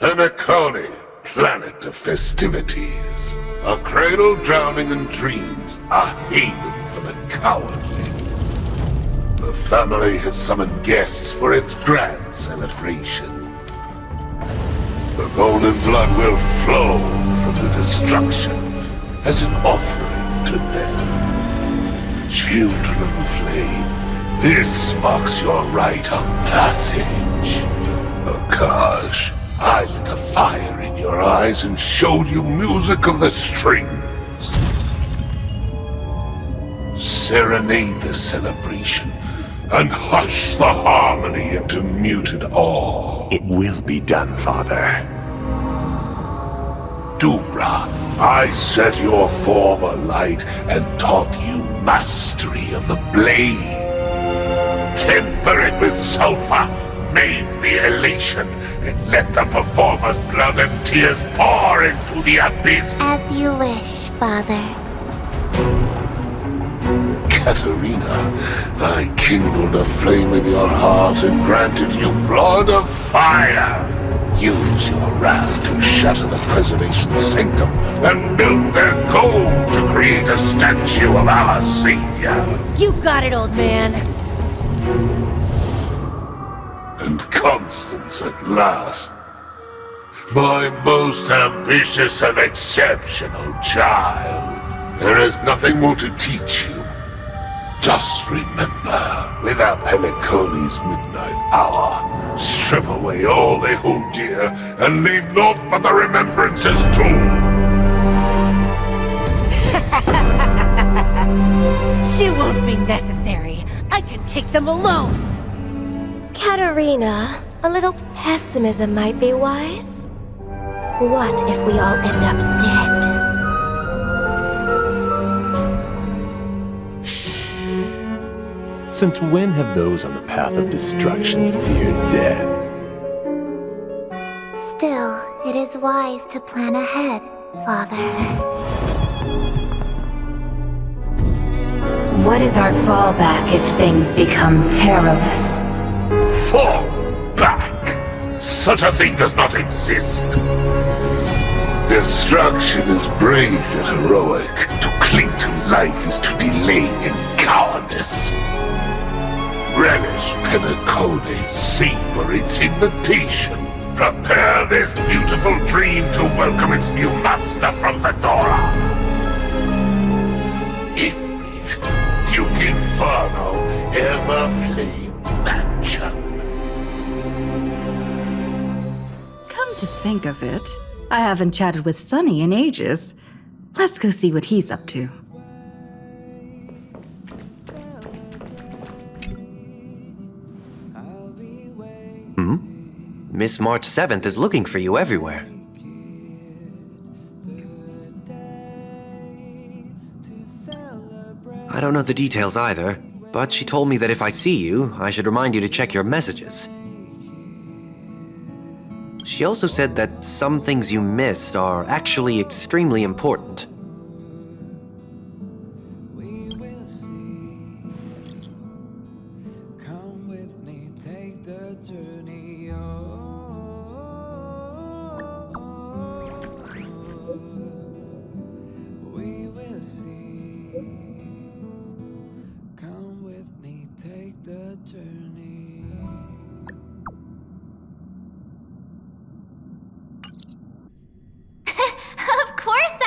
Penakonию, planet of festivities. A cradle drowning in dreams, a haven for the cowardly. The family has summoned guests for its grand celebration. The golden blood will flow from the destruction as an offering to them. Children of the flame, this marks your rite of passage. Akash, I lit a fire in your eyes and showed you music of the strings. Serenade the celebration and hush the harmony into muted awe. It will be done, Father. Dubra, I set your form alight and taught you mastery of the blade. Temper it with sulfur, name the elation, and let the performer's blood and tears pour into the abyss. As you wish, Father. Katerina, I kindled a flame in your heart and granted you blood of fire. Use your wrath to shatter the preservation's sanctum and build their gold to create a statue of our savior. You got it, old man. And Constance at last. My most ambitious and exceptional child. There is nothing more to teach you. Just remember, with our Penaconi's midnight hour, strip away all they hold dear, and leave naught but the remembrances too. She won't be necessary. I can take them alone. Katerina, a little pessimism might be wise. What if we all end up dead? Since when have those on the path of destruction feared death? Still, it is wise to plan ahead, Father. What is our fallback if things become perilous? Fall back! Such a thing does not exist. Destruction is brave yet heroic. To cling to life is to delay in cowardice. Relish Penaconi's, savor its invitation. Prepare this beautiful dream to welcome its new master from Fedora. Ifrit, Duke Inferno, Everflame Mansion. Come to think of it, I haven't chatted with Sonny in ages. Let's go see what he's up to. Miss March 7th is looking for you everywhere. I don't know the details either, but she told me that if I see you, I should remind you to check your messages. She also said that some things you missed are actually extremely important.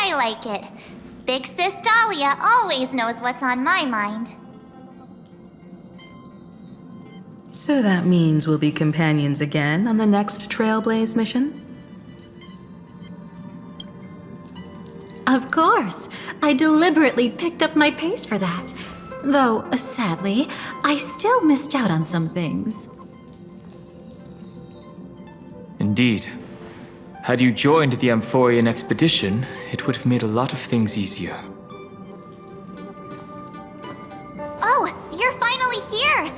I like it. Big Sis Dahlia always knows what's on my mind. So that means we'll be companions again on the next Trailblaze mission? Of course. I deliberately picked up my pace for that. Though, sadly, I still missed out on some things. Indeed. Had you joined the Amphorian expedition, it would have made a lot of things easier. Oh, you're finally here!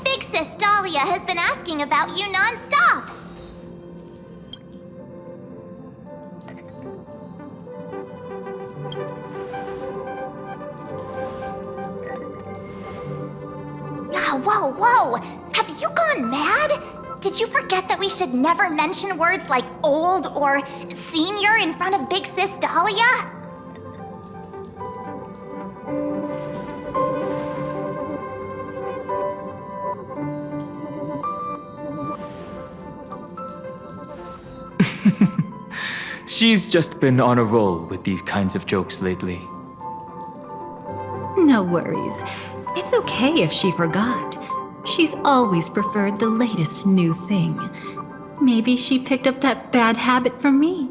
Big Sis Dahlia has been asking about you non-stop! Whoa! Have you gone mad? Did you forget that we should never mention words like old or senior in front of Big Sis Dahlia? She's just been on a roll with these kinds of jokes lately. No worries. It's okay if she forgot. She's always preferred the latest new thing. Maybe she picked up that bad habit from me.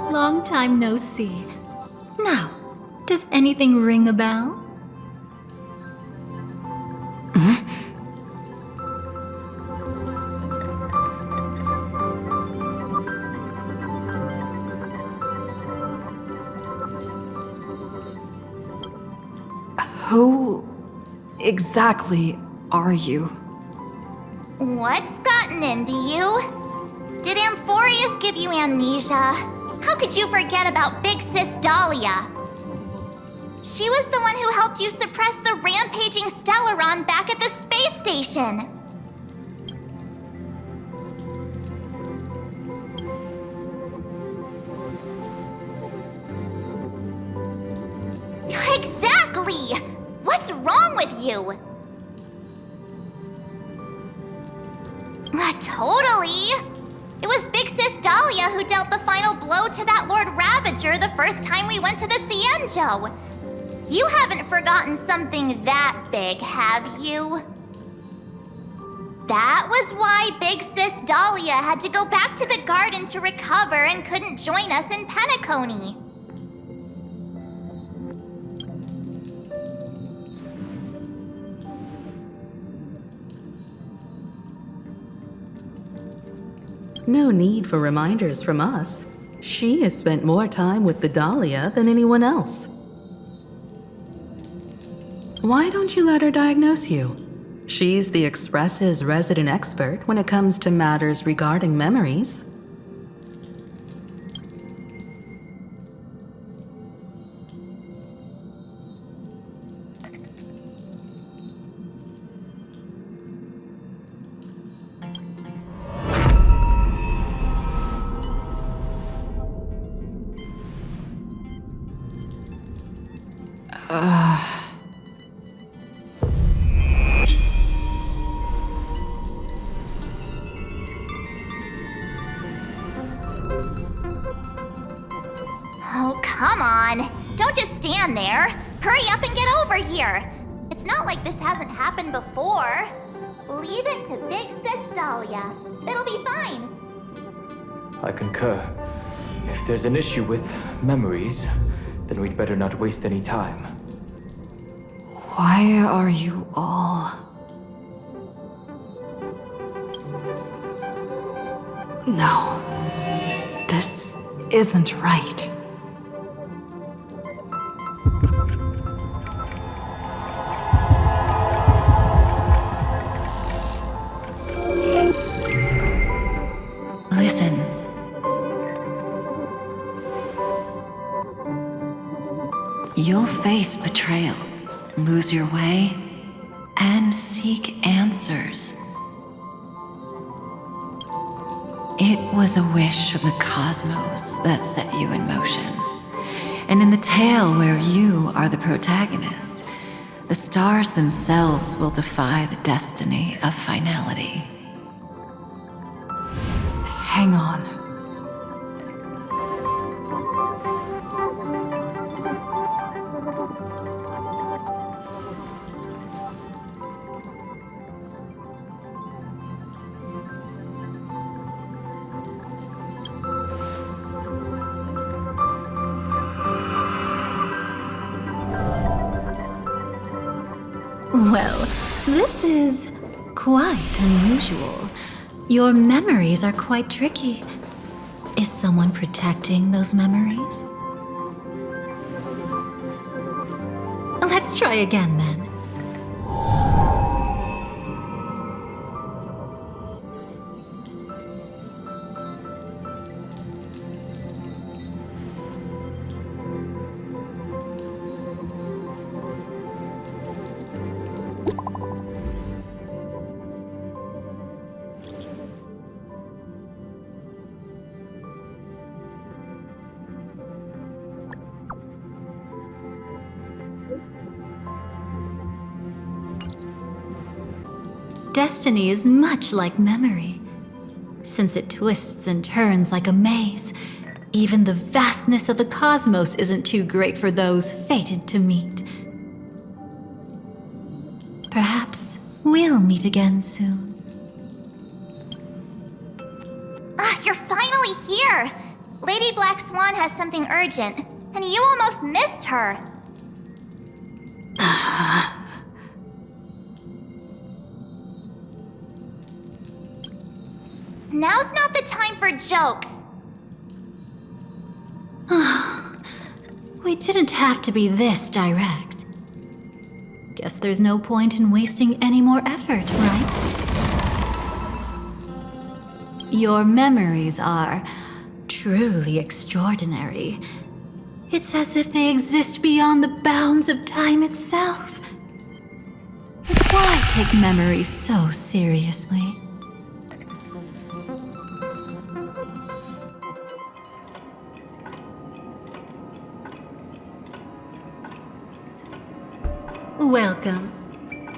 Long time no see. Now, does anything ring a bell? Who exactly are you? What's gotten into you? Did Amphorius give you amnesia? How could you forget about Big Sis Dahlia? She was the one who helped you suppress the rampaging Stellaron back at the space station. Exactly! What's wrong with you? Totally! It was Big Sis Dahlia who dealt the final blow to that Lord Ravager the first time we went to the Cienjo. You haven't forgotten something that big, have you? That was why Big Sis Dahlia had to go back to the garden to recover and couldn't join us in Penaconию. No need for reminders from us. She has spent more time with the Dahlia than anyone else. Why don't you let her diagnose you? She's the Express's resident expert when it comes to matters regarding memories. Oh, come on. Don't just stand there. Hurry up and get over here. It's not like this hasn't happened before. Leave it to Big Sis Dahlia. It'll be fine. I concur. If there's an issue with memories, then we'd better not waste any time. Why are you all... No. This isn't right. Listen. You'll face betrayal, lose your way, and seek answers. It was a wish of the cosmos that set you in motion. And in the tale where you are the protagonist, the stars themselves will defy the destiny of finality. Hang on. Well, this is quite unusual. Your memories are quite tricky. Is someone protecting those memories? Let's try again then. destiny is much like memory. Since it twists and turns like a maze, even the vastness of the cosmos isn't too great for those fated to meet. Perhaps we'll meet again soon. Ah, you're finally here! Lady Black Swan has something urgent, and you almost missed her. Now's not the time for jokes. We didn't have to be this direct. Guess there's no point in wasting any more effort, right? Your memories are truly extraordinary. It's as if they exist beyond the bounds of time itself. But why take memories so seriously? Welcome.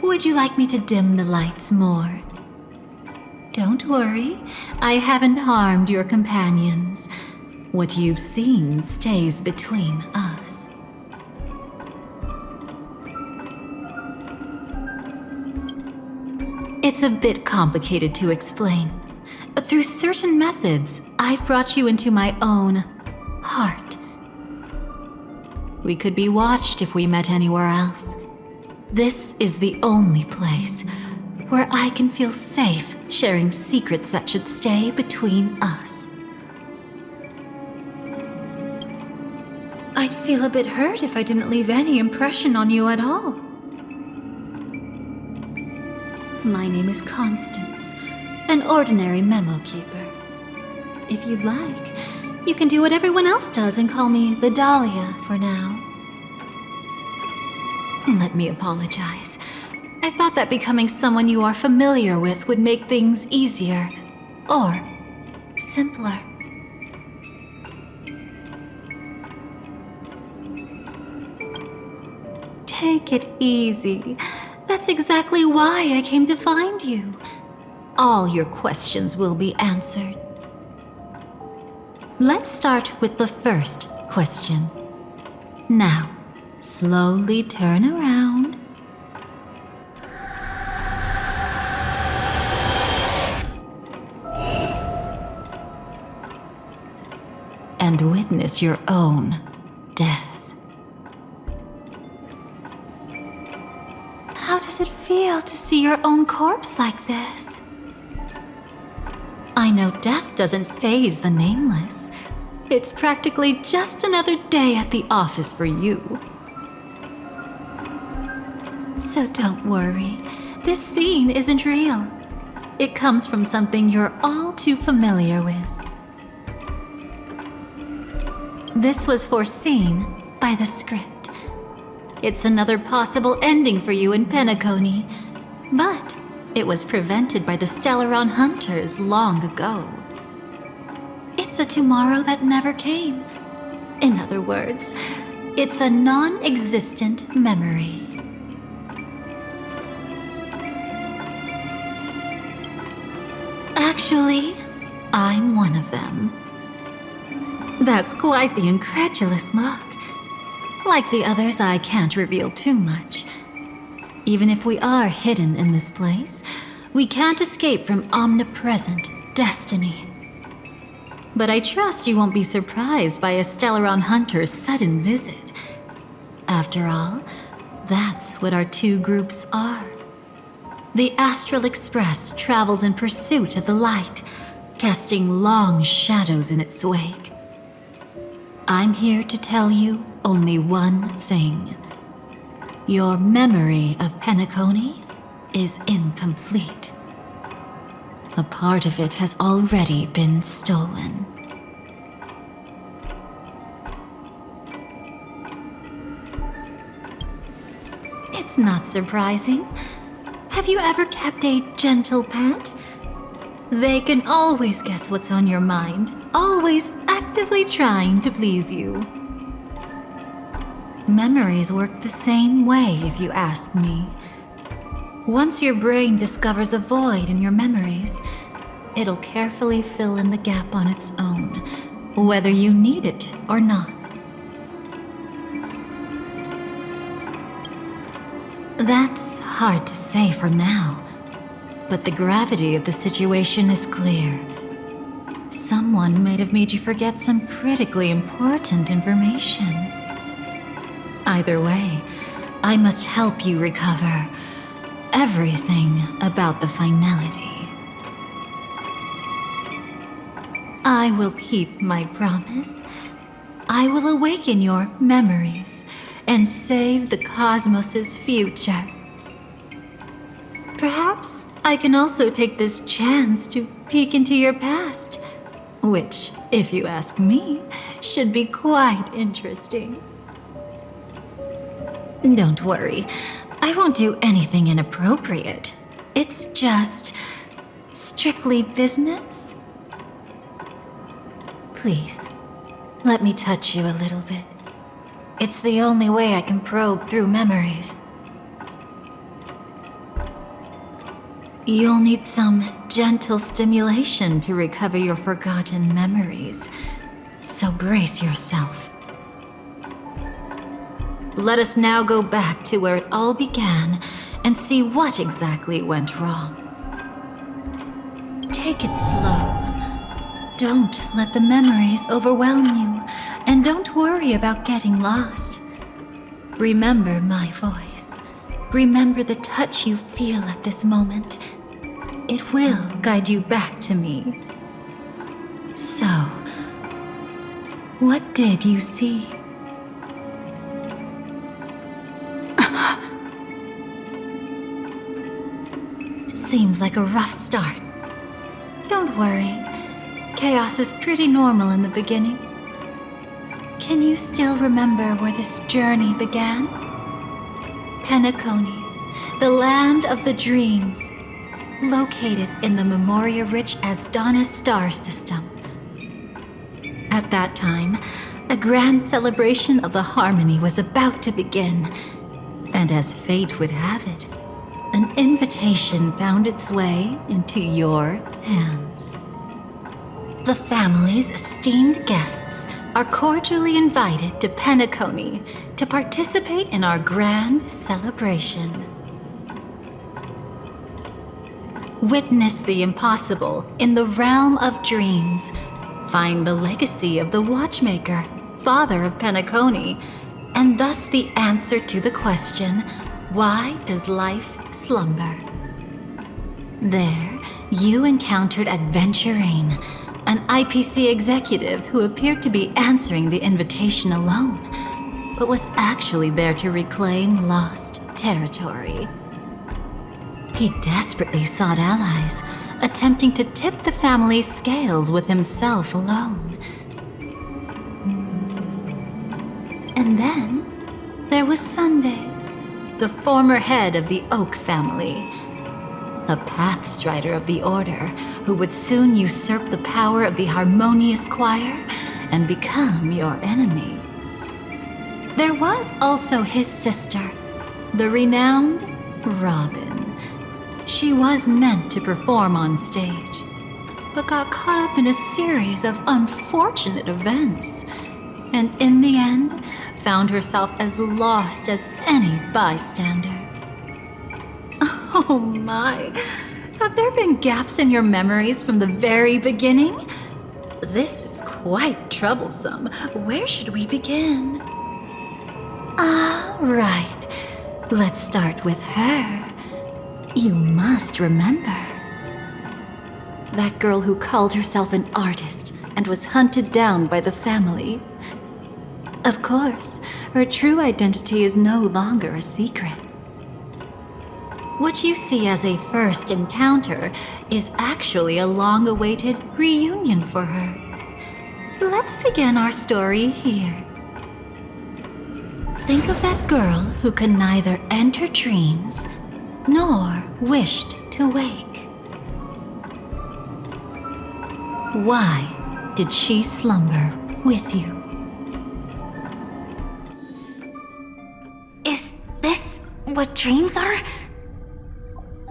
Would you like me to dim the lights more? Don't worry, I haven't harmed your companions. What you've seen stays between us. It's a bit complicated to explain. Through certain methods, I've brought you into my own heart. We could be watched if we met anywhere else. This is the only place where I can feel safe sharing secrets that should stay between us. I'd feel a bit hurt if I didn't leave any impression on you at all. My name is Constance, an ordinary memo keeper. If you'd like, you can do what everyone else does and call me the Dahlia for now. Let me apologize. I thought that becoming someone you are familiar with would make things easier, or simpler. Take it easy. That's exactly why I came to find you. All your questions will be answered. Let's start with the first question. Now, slowly turn around. And witness your own death. How does it feel to see your own corpse like this? I know death doesn't faze the nameless. It's practically just another day at the office for you. So don't worry, this scene isn't real. It comes from something you're all too familiar with. This was foreseen by the script. It's another possible ending for you in Penaconию, but it was prevented by the Stellaron Hunters long ago. It's a tomorrow that never came. In other words, it's a non-existent memory. Actually, I'm one of them. That's quite the incredulous look. Like the others, I can't reveal too much. Even if we are hidden in this place, we can't escape from omnipresent destiny. But I trust you won't be surprised by a Stellaron Hunter's sudden visit. After all, that's what our two groups are. The Astral Express travels in pursuit of the light, casting long shadows in its wake. I'm here to tell you only one thing. Your memory of Penaconию is incomplete. A part of it has already been stolen. It's not surprising. Have you ever kept a gentle pet? They can always guess what's on your mind, always actively trying to please you. Memories work the same way, if you ask me. Once your brain discovers a void in your memories, it'll carefully fill in the gap on its own, whether you need it or not. That's hard to say for now, but the gravity of the situation is clear. Someone might have made you forget some critically important information. Either way, I must help you recover everything about the finality. I will keep my promise. I will awaken your memories and save the cosmos's future. Perhaps I can also take this chance to peek into your past, which, if you ask me, should be quite interesting. Don't worry, I won't do anything inappropriate. It's just strictly business. Please, let me touch you a little bit. It's the only way I can probe through memories. You'll need some gentle stimulation to recover your forgotten memories, so brace yourself. Let us now go back to where it all began and see what exactly went wrong. Take it slow. Don't let the memories overwhelm you, and don't worry about getting lost. Remember my voice. Remember the touch you feel at this moment. It will guide you back to me. So, what did you see? Seems like a rough start. Don't worry. Chaos is pretty normal in the beginning. Can you still remember where this journey began? Penakoniu, the land of the dreams, located in the Memoria-rich Asdana star system. At that time, a grand celebration of the harmony was about to begin, and as fate would have it, an invitation found its way into your hands. The family's esteemed guests are cordially invited to Penakoniu to participate in our grand celebration. Witness the impossible in the realm of dreams. Find the legacy of the Watchmaker, father of Penakoniu, and thus the answer to the question, why does life slumber? There, you encountered Adventurine, an IPC executive who appeared to be answering the invitation alone, but was actually there to reclaim lost territory. He desperately sought allies, attempting to tip the family's scales with himself alone. And then, there was Sunday, the former head of the Oak family, a Pathstrider of the Order who would soon usurp the power of the Harmonious Choir and become your enemy. There was also his sister, the renowned Robin. She was meant to perform on stage, but got caught up in a series of unfortunate events, and in the end, found herself as lost as any bystander. Oh my, have there been gaps in your memories from the very beginning? This is quite troublesome. Where should we begin? All right, let's start with her. You must remember. That girl who called herself an artist and was hunted down by the family. Of course, her true identity is no longer a secret. What you see as a first encounter is actually a long-awaited reunion for her. Let's begin our story here. Think of that girl who could neither enter dreams nor wished to wake. Why did she slumber with you? Is this what dreams are?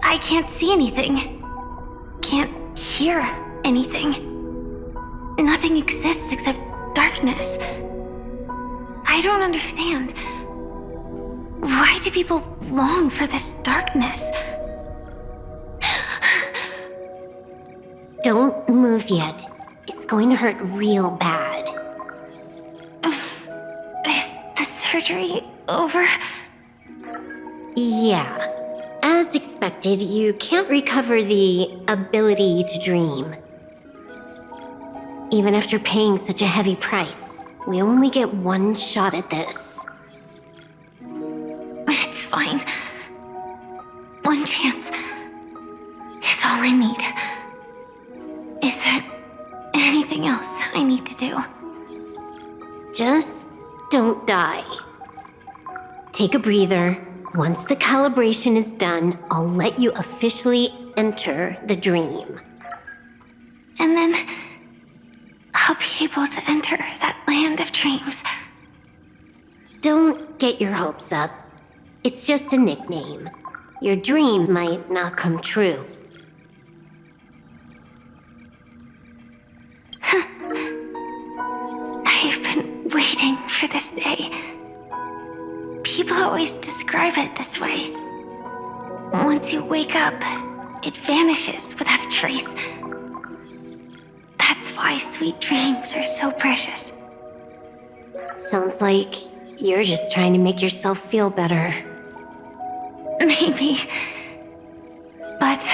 I can't see anything. Can't hear anything. Nothing exists except darkness. I don't understand. Why do people long for this darkness? Don't move yet. It's going to hurt real bad. Is the surgery over? Yeah. As expected, you can't recover the ability to dream. Even after paying such a heavy price, we only get one shot at this. It's fine. One chance is all I need. Is there anything else I need to do? Just don't die. Take a breather. Once the calibration is done, I'll let you officially enter the dream. And then I'll be able to enter that land of dreams. Don't get your hopes up. It's just a nickname. Your dream might not come true. I've been waiting for this day. People always describe it this way. Once you wake up, it vanishes without a trace. That's why sweet dreams are so precious. Sounds like you're just trying to make yourself feel better. Maybe. But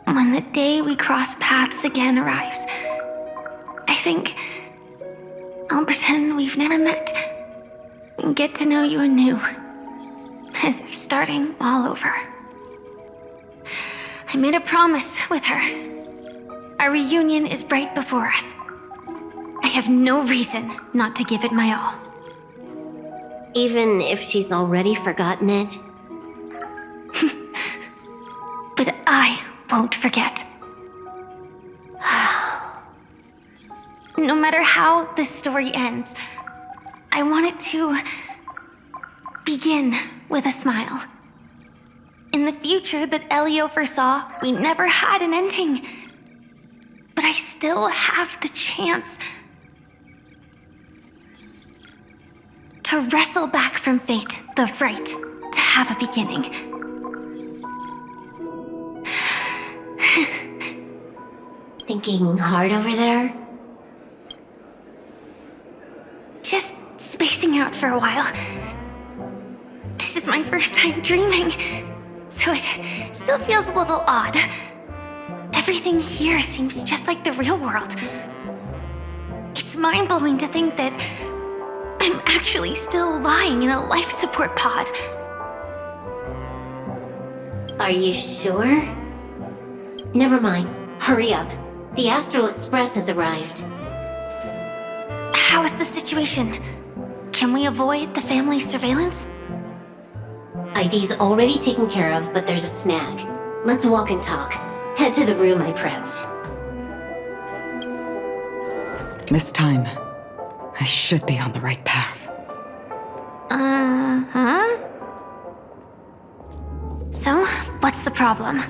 when the day we cross paths again arrives, I think I'll pretend we've never met and get to know you anew, as if starting all over. I made a promise with her. Our reunion is right before us. I have no reason not to give it my all. Even if she's already forgotten it? But I won't forget. No matter how this story ends, I want it to begin with a smile. In the future that Elio foresaw, we never had an ending. But I still have the chance to wrestle back from fate the right to have a beginning. Thinking hard over there? Just spacing out for a while. This is my first time dreaming, so it still feels a little odd. Everything here seems just like the real world. It's mind-blowing to think that I'm actually still lying in a life support pod. Are you sure? Never mind. Hurry up. The Astral Express has arrived. How is the situation? Can we avoid the family surveillance? ID's already taken care of, but there's a snag. Let's walk and talk. Head to the room I prepped. This time, I should be on the right path. Uh-huh. So, what's the problem?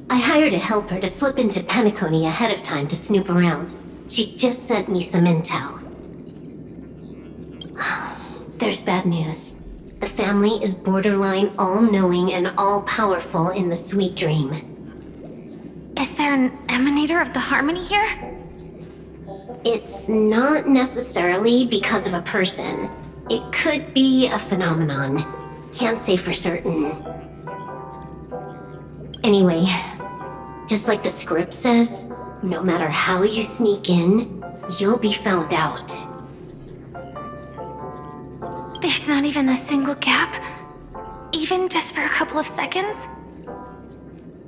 I hired a helper to slip into Penaconию ahead of time to snoop around. She just sent me some intel. There's bad news. The family is borderline all-knowing and all-powerful in the sweet dream. Is there an emanator of the harmony here? It's not necessarily because of a person. It could be a phenomenon. Can't say for certain. Anyway, just like the script says, no matter how you sneak in, you'll be found out. There's not even a single gap? Even just for a couple of seconds?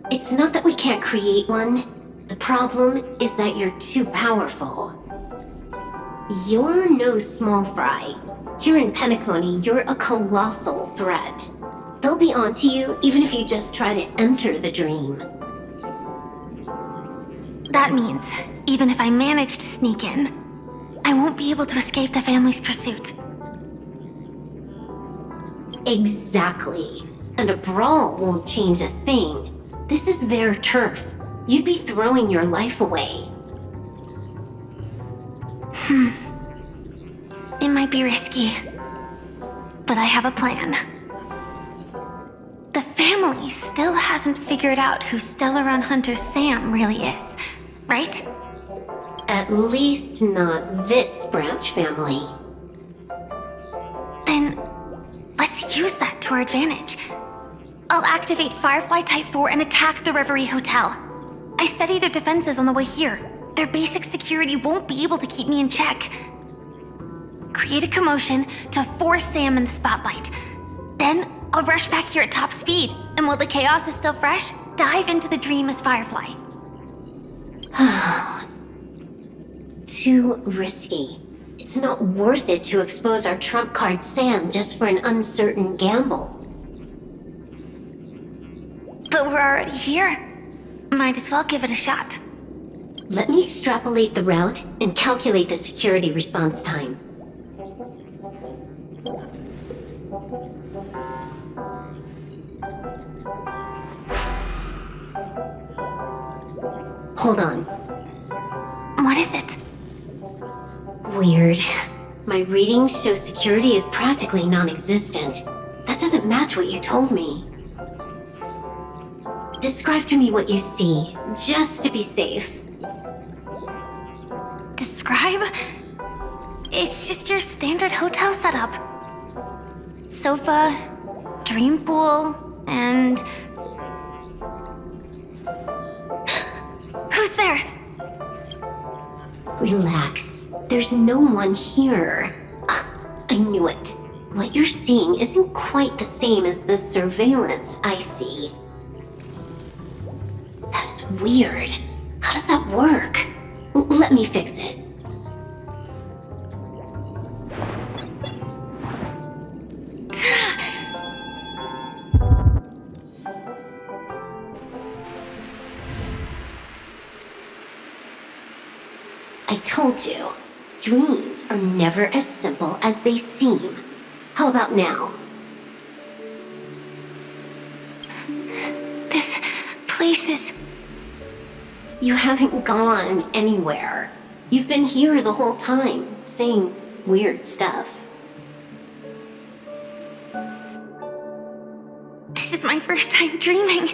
It's not that we can't create one. The problem is that you're too powerful. You're no small fry. Here in Penaconию, you're a colossal threat. They'll be onto you even if you just try to enter the dream. That means, even if I manage to sneak in, I won't be able to escape the family's pursuit. Exactly. And a brawl won't change a thing. This is their turf. You'd be throwing your life away. It might be risky, but I have a plan. The family still hasn't figured out who Stellaron Hunter Sam really is, right? At least not this branch family. Then let's use that to our advantage. I'll activate Firefly Type 4 and attack the Reverie Hotel. I studied their defenses on the way here. Their basic security won't be able to keep me in check. Create a commotion to force Sam in the spotlight. Then I'll rush back here at top speed, and while the chaos is still fresh, dive into the dream as Firefly. Too risky. It's not worth it to expose our trump card Sam just for an uncertain gamble. But we're already here. Might as well give it a shot. Let me extrapolate the route and calculate the security response time. Hold on. What is it? Weird. My readings show security is practically non-existent. That doesn't match what you told me. Describe to me what you see, just to be safe. Describe? It's just your standard hotel setup. Sofa, dream pool, and... Who's there? Relax. There's no one here. I knew it. What you're seeing isn't quite the same as the surveillance I see. That is weird. How does that work? Let me fix it. I told you, dreams are never as simple as they seem. How about now? This place is... You haven't gone anywhere. You've been here the whole time, saying weird stuff. This is my first time dreaming,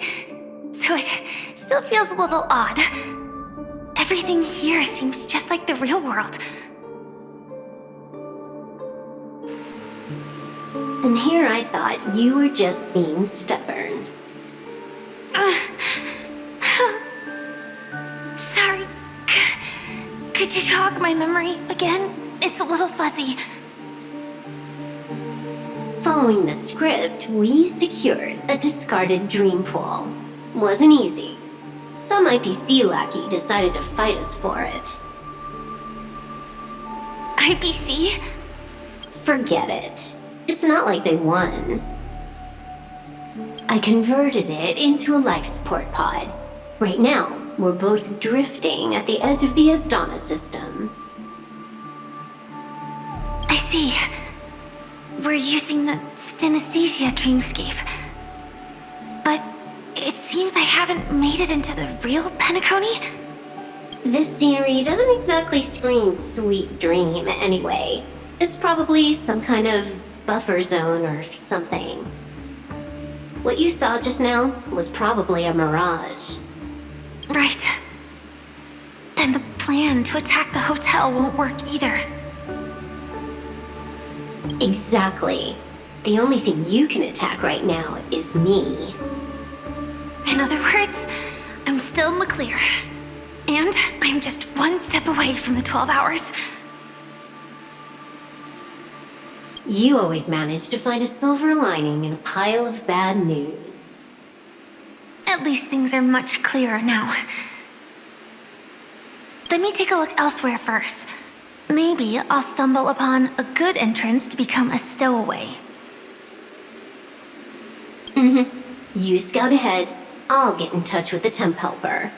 so it still feels a little odd. Everything here seems just like the real world. And here I thought you were just being stubborn. Sorry. Could you jog my memory again? It's a little fuzzy. Following the script, we secured a discarded dream pool. Wasn't easy. Some IPC lackey decided to fight us for it. IPC? Forget it. It's not like they won. I converted it into a life support pod. Right now, we're both drifting at the edge of the Astana system. I see. We're using the synesthesia dreamscape. But it seems I haven't made it into the real Peniconia. This scenery doesn't exactly scream sweet dream anyway. It's probably some kind of buffer zone or something. What you saw just now was probably a mirage. Right. Then the plan to attack the hotel won't work either. Exactly. The only thing you can attack right now is me. In other words, I'm still in the clear. And I'm just one step away from the 12 hours. You always manage to find a silver lining in a pile of bad news. At least things are much clearer now. Let me take a look elsewhere first. Maybe I'll stumble upon a good entrance to become a stowaway. You scout ahead. I'll get in touch with the temp helper.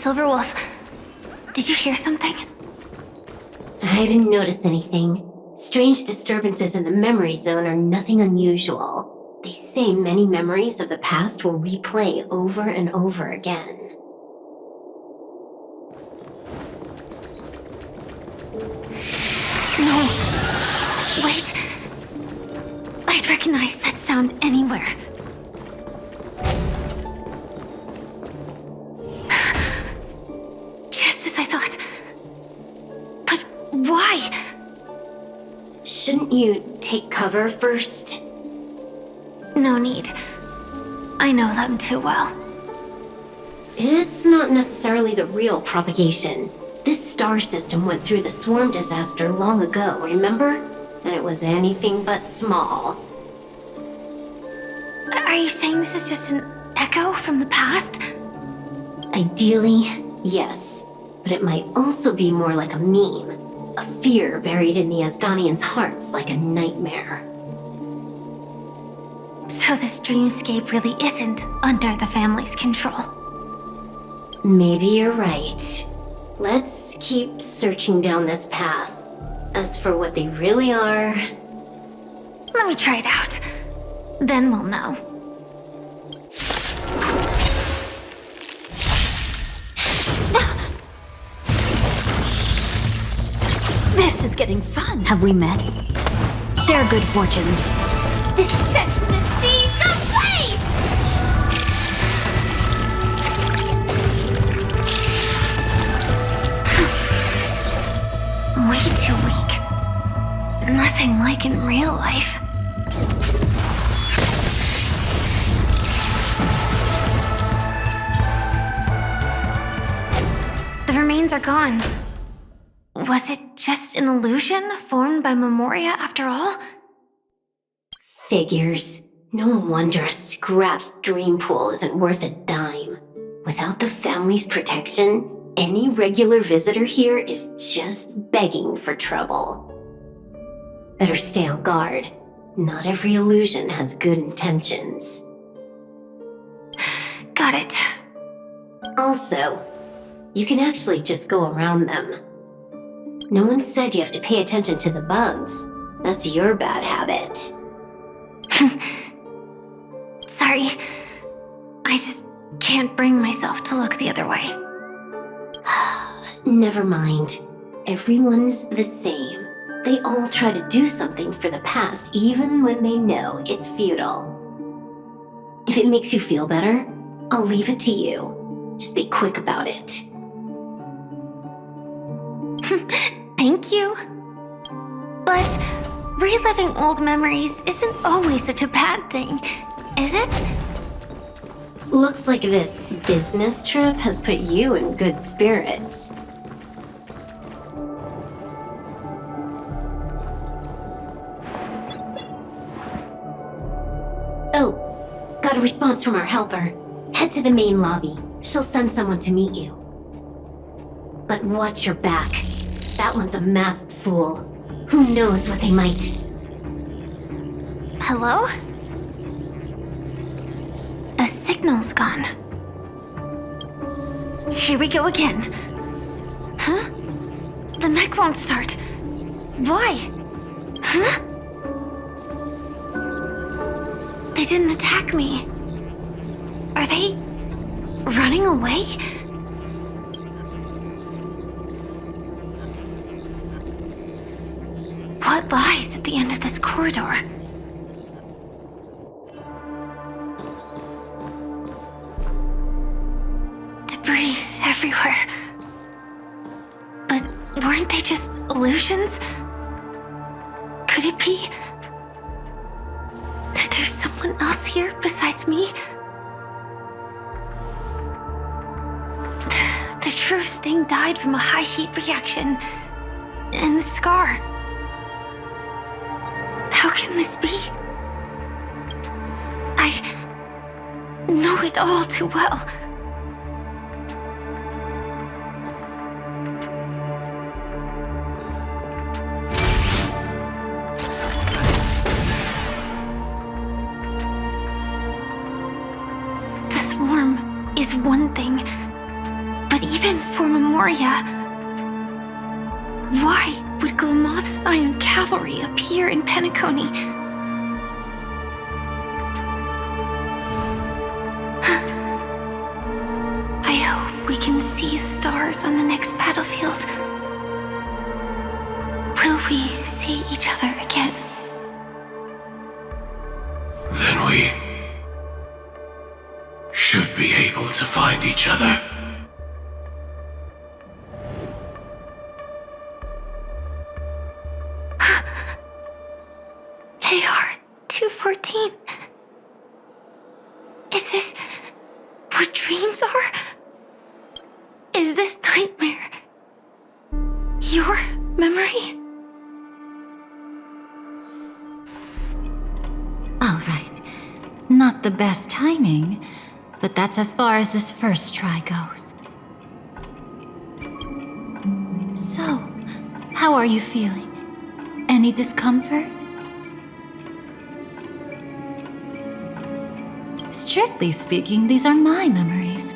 Silverwolf, did you hear something? I didn't notice anything. Strange disturbances in the memory zone are nothing unusual. They say many memories of the past will replay over and over again. No. Wait. I'd recognize that sound anywhere. Just as I thought. But why? Shouldn't you take cover first? No need. I know them too well. It's not necessarily the real propagation. This star system went through the swarm disaster long ago, remember? And it was anything but small. Are you saying this is just an echo from the past? Ideally, yes. But it might also be more like a meme. A fear buried in the Asdanians' hearts like a nightmare. So this dreamscape really isn't under the family's control. Maybe you're right. Let's keep searching down this path. As for what they really are... Let me try it out. Then we'll know. This is getting fun. Have we met? Share good fortunes. This sets the seas ablaze! Way too weak. Nothing like in real life. The remains are gone. Was it just an illusion formed by Memoria after all? Figures. No wonder a scrapped dream pool isn't worth a dime. Without the family's protection, any regular visitor here is just begging for trouble. Better stay on guard. Not every illusion has good intentions. Got it. Also, you can actually just go around them. No one said you have to pay attention to the bugs. That's your bad habit. Sorry. I just can't bring myself to look the other way. Never mind. Everyone's the same. They all try to do something for the past, even when they know it's futile. If it makes you feel better, I'll leave it to you. Just be quick about it. Thank you. But reliving old memories isn't always such a bad thing, is it? Looks like this business trip has put you in good spirits. Oh, got a response from our helper. Head to the main lobby. She'll send someone to meet you. But watch your back. That one's a masked fool. Who knows what they might... Hello? The signal's gone. Here we go again. Huh? The mech won't start. Why? Huh? They didn't attack me. Are they running away? What lies at the end of this corridor? Debris everywhere. But weren't they just illusions? Could it be that there's someone else here besides me? The true Sting died from a high heat reaction. And the scar. How can this be? I know it all too well. The swarm is one thing, but even for Memoria. Why would Glamoth's Iron Cavalry appear in Peniconia? I hope we can see the stars on the next battlefield. Will we see each other again? Then we should be able to find each other. AR-214. Is this what dreams are? Is this nightmare your memory? All right. Not the best timing, but that's as far as this first try goes. So, how are you feeling? Any discomfort? Strictly speaking, these are my memories.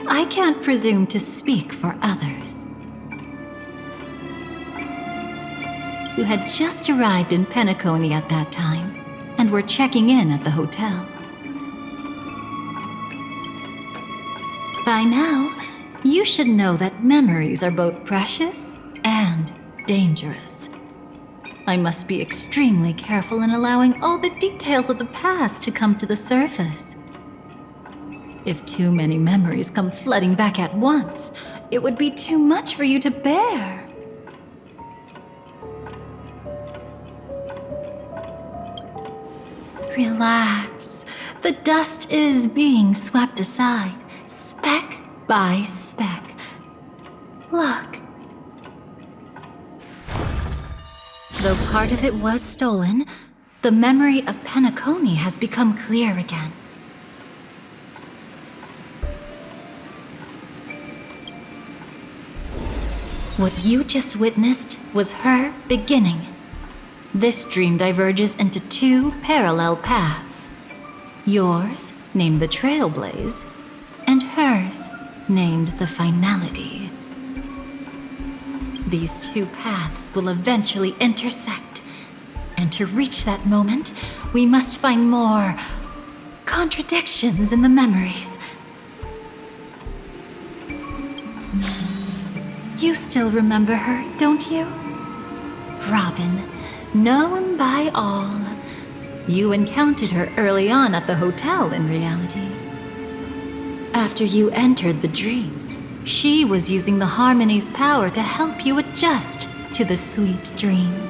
I can't presume to speak for others. You had just arrived in Peniconia at that time, and were checking in at the hotel. By now, you should know that memories are both precious and dangerous. I must be extremely careful in allowing all the details of the past to come to the surface. If too many memories come flooding back at once, it would be too much for you to bear. Relax. The dust is being swept aside, speck by speck. Look. Though part of it was stolen, the memory of Peniconia has become clear again. What you just witnessed was her beginning. This dream diverges into two parallel paths. Yours, named the Trailblaze, and hers, named the Finality. These two paths will eventually intersect, and to reach that moment, we must find more contradictions in the memories. You still remember her, don't you? Robin, known by all. You encountered her early on at the hotel, in reality. After you entered the dream, she was using the Harmony's power to help you adjust to the sweet dream.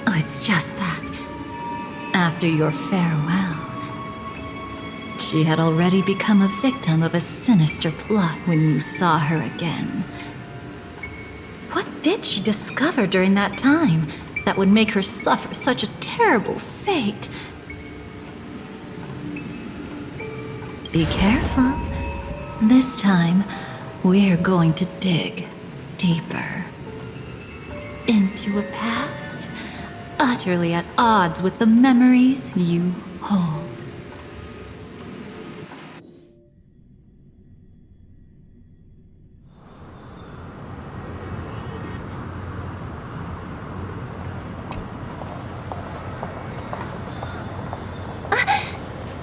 Oh, it's just that. After your farewell, she had already become a victim of a sinister plot when you saw her again. What did she discover during that time that would make her suffer such a terrible fate? Be careful. This time, we're going to dig deeper into a past utterly at odds with the memories you hold.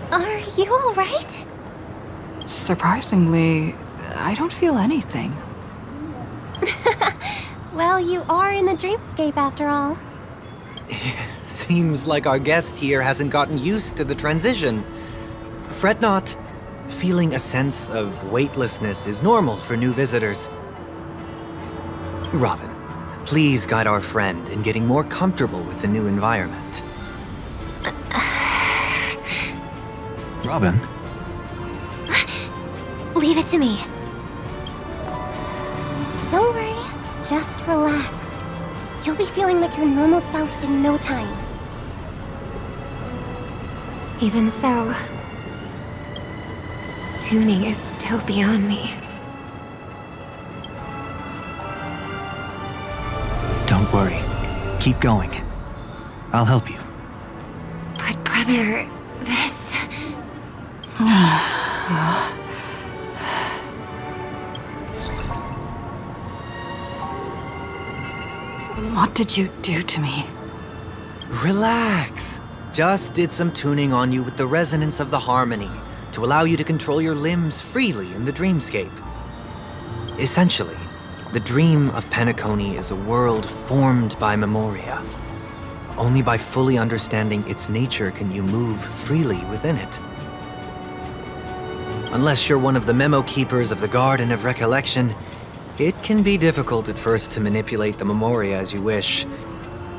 Are you all right? Surprisingly, I don't feel anything. Well, you are in the dreamscape after all. Seems like our guest here hasn't gotten used to the transition. Fret not. Feeling a sense of weightlessness is normal for new visitors. Robin, please guide our friend in getting more comfortable with the new environment. Robin? Leave it to me. Don't worry, just relax. You'll be feeling like your normal self in no time. Even so, tuning is still beyond me. Don't worry. Keep going. I'll help you. But brother, this... What did you do to me? Relax. Just did some tuning on you with the resonance of the harmony to allow you to control your limbs freely in the dreamscape. Essentially, the dream of Peniconia is a world formed by memoria. Only by fully understanding its nature can you move freely within it. Unless you're one of the memo keepers of the Garden of Recollection, it can be difficult at first to manipulate the memoria as you wish.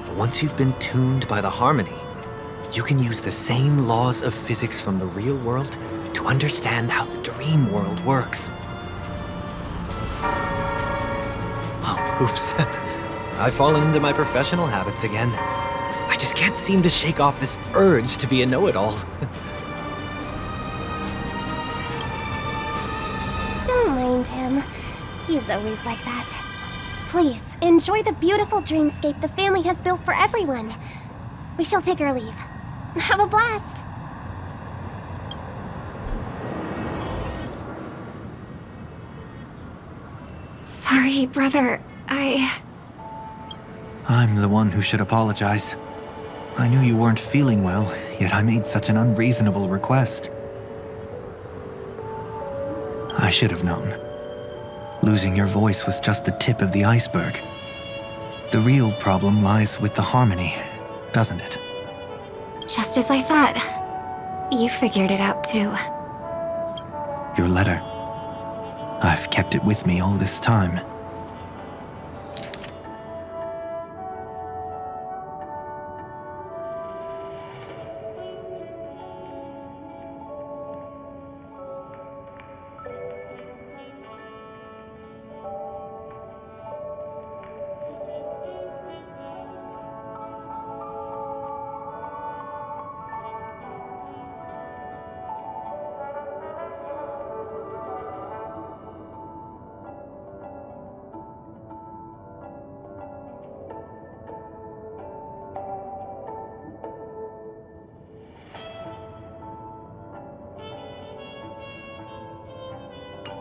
But once you've been tuned by the harmony, you can use the same laws of physics from the real world to understand how the dream world works. Oh, oops. I've fallen into my professional habits again. I just can't seem to shake off this urge to be a know-it-all. Don't mind him. He's always like that. Please, enjoy the beautiful dreamscape the family has built for everyone. We shall take our leave. Have a blast! Sorry, brother. I'm the one who should apologize. I knew you weren't feeling well, yet I made such an unreasonable request. I should have known. Losing your voice was just the tip of the iceberg. The real problem lies with the harmony, doesn't it? Just as I thought. You figured it out too. Your letter. I've kept it with me all this time.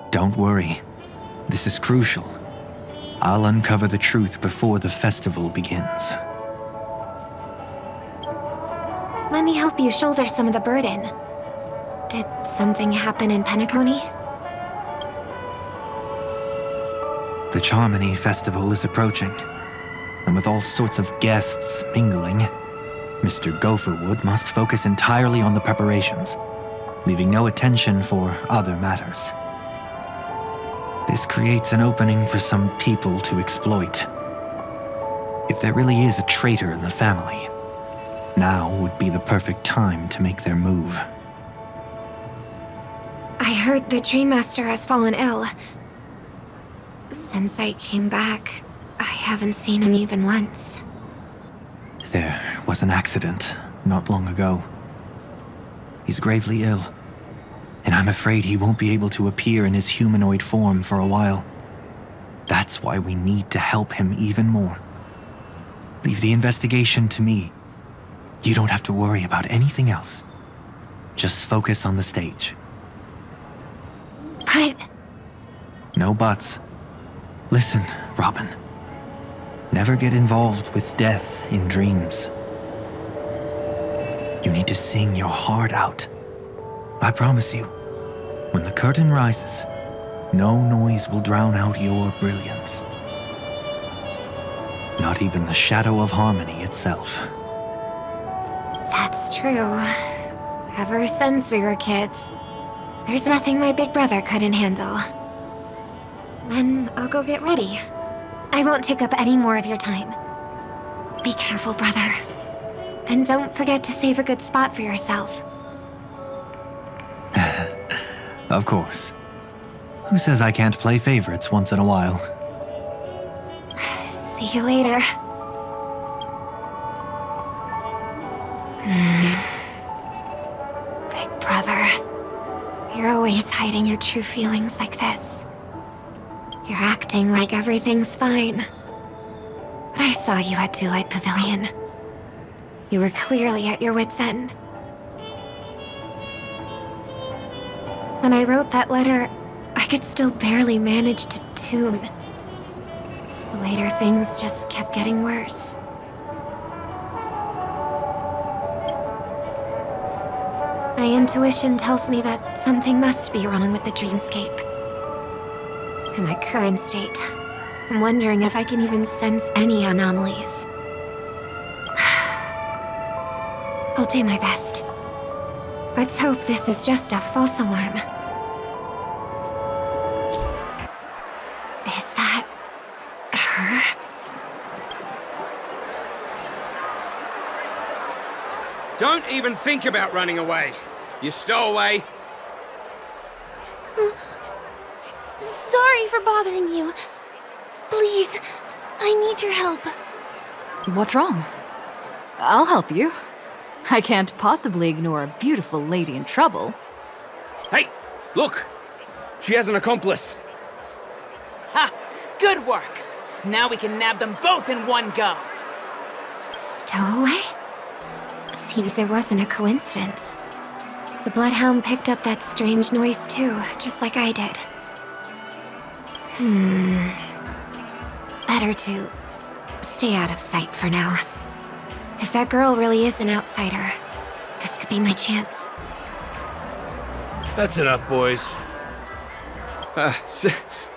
Don't worry. This is crucial. I'll uncover the truth before the festival begins. Let me help you shoulder some of the burden. Did something happen in Peniconia? The Charmony Festival is approaching, and with all sorts of guests mingling, Mr. Gopherwood must focus entirely on the preparations, leaving no attention for other matters. This creates an opening for some people to exploit. If there really is a traitor in the family, now would be the perfect time to make their move. I heard the Dream Master has fallen ill. Since I came back, I haven't seen him even once. There was an accident not long ago. He's gravely ill, and I'm afraid he won't be able to appear in his humanoid form for a while. That's why we need to help him even more. Leave the investigation to me. You don't have to worry about anything else. Just focus on the stage. But... No buts. Listen, Robin. Never get involved with death in dreams. You need to sing your heart out. I promise you, when the curtain rises, no noise will drown out your brilliance. Not even the shadow of harmony itself. That's true. Ever since we were kids, there's nothing my big brother couldn't handle. Then I'll go get ready. I won't take up any more of your time. Be careful, brother. And don't forget to save a good spot for yourself. Of course. Who says I can't play favorites once in a while? See you later. Big brother, you're always hiding your true feelings like this. You're acting like everything's fine. But I saw you at Daylight Pavilion. You were clearly at your wit's end. When I wrote that letter, I could still barely manage to tune. The Later, things just kept getting worse. My intuition tells me that something must be wrong with the dreamscape. In my current state, I'm wondering if I can even sense any anomalies. I'll do my best. Let's hope this is just a false alarm. Is that her? Don't even think about running away. You stowaway. Sorry for bothering you. Please, I need your help. What's wrong? I'll help you. I can't possibly ignore a beautiful lady in trouble. Hey, look! She has an accomplice. Ha! Good work! Now we can nab them both in one go! Stowaway? Seems it wasn't a coincidence. The Bloodhound picked up that strange noise too, just like I did. Better to stay out of sight for now. If that girl really is an outsider, this could be my chance. That's enough, boys.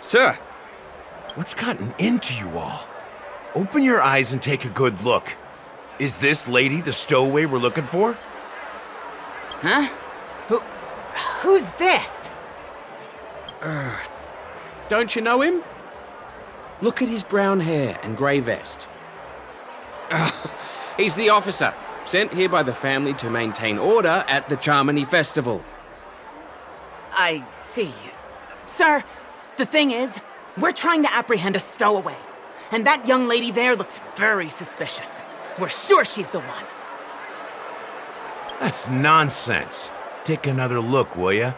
Sir. What's gotten into you all? Open your eyes and take a good look. Is this lady the stowaway we're looking for? Huh? Who's this? Don't you know him? Look at his brown hair and grey vest. He's the officer, sent here by the family to maintain order at the Charmony Festival. I see. Sir, the thing is, we're trying to apprehend a stowaway. And that young lady there looks very suspicious. We're sure she's the one. That's nonsense. Take another look, will ya?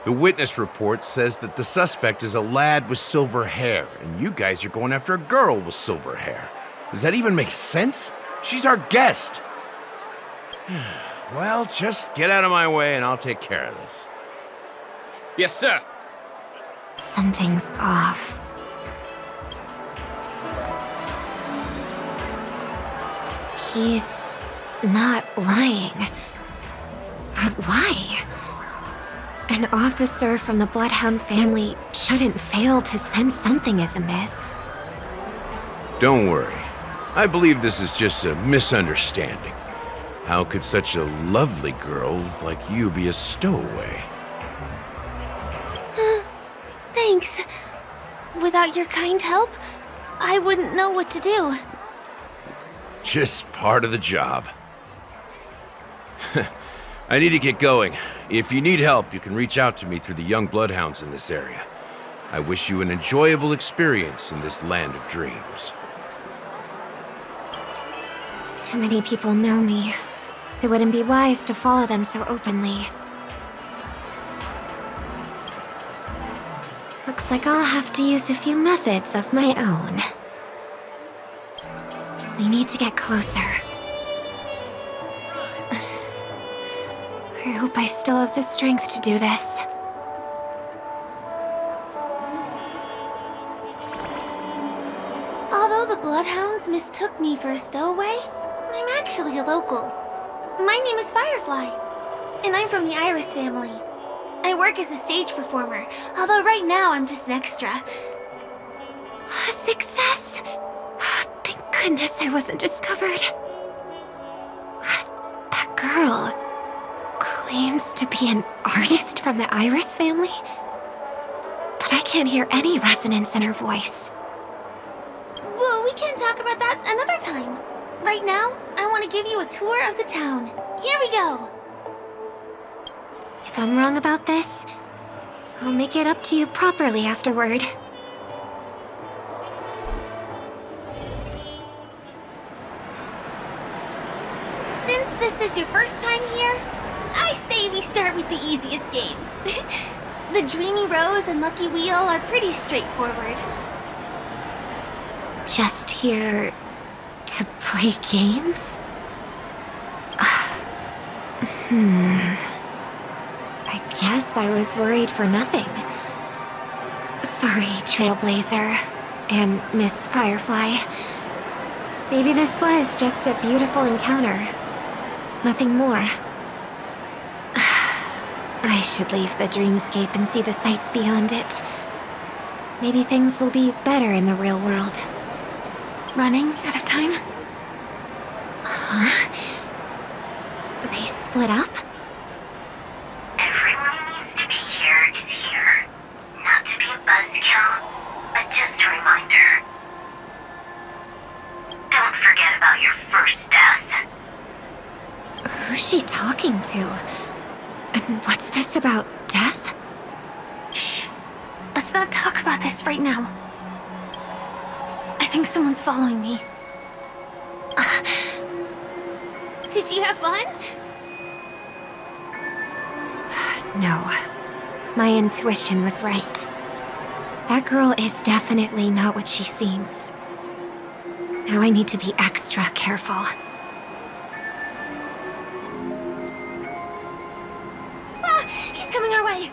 The witness report says that the suspect is a lad with silver hair, and you guys are going after a girl with silver hair. Does that even make sense? She's our guest. Well, just get out of my way and I'll take care of this. Yes, sir. Something's off. He's not lying. But why? An officer from the Bloodhound family shouldn't fail to sense something is amiss. Don't worry. I believe this is just a misunderstanding. How could such a lovely girl like you be a stowaway? Thanks. Without your kind help, I wouldn't know what to do. Just part of the job. I need to get going. If you need help, you can reach out to me through the young bloodhounds in this area. I wish you an enjoyable experience in this land of dreams. Too many people know me. It wouldn't be wise to follow them so openly. Looks like I'll have to use a few methods of my own. We need to get closer. I hope I still have the strength to do this. Although the Bloodhounds mistook me for a stowaway, I'm actually a local. My name is Firefly, and I'm from the Iris family. I work as a stage performer, although right now I'm just an extra. A success! Thank goodness I wasn't discovered. That girl claims to be an artist from the Iris family, but I can't hear any resonance in her voice. Well, we can talk about that another time. Right now, I want to give you a tour of the town. Here we go! If I'm wrong about this, I'll make it up to you properly afterward. Since this is your first time here, I say we start with the easiest games. The Dreamy Rose and Lucky Wheel are pretty straightforward. Just here to play games? I guess I was worried for nothing. Sorry, Trailblazer. and Miss Firefly. Maybe this was just a beautiful encounter. Nothing more. I should leave the dreamscape and see the sights beyond it. Maybe things will be better in the real world. Running out of time? Huh? They split up? Everyone who needs to be here is here. Not to be a buzzkill, but just a reminder. Don't forget about your first death. Who's she talking to? And what's this about death? Shh. Let's not talk about this right now. I think someone's following me. Did you have fun? No. My intuition was right. That girl is definitely not what she seems. Now I need to be extra careful. Ah! He's coming our way!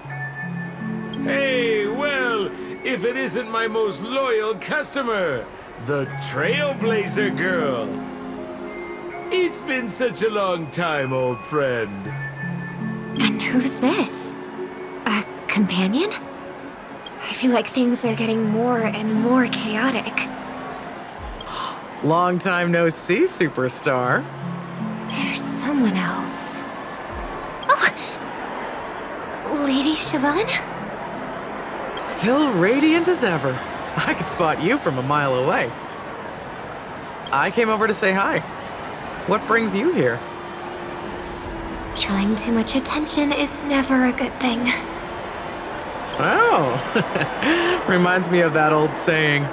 Hey, well, if it isn't my most loyal customer, the Trailblazer Girl. It's been such a long time, old friend. And who's this? A companion? I feel like things are getting more and more chaotic. Long time no see, superstar. There's someone else. Oh! Lady Siobhan? Still radiant as ever. I could spot you from a mile away. I came over to say hi. What brings you here? Drawing too much attention is never a good thing. Oh, reminds me of that old saying,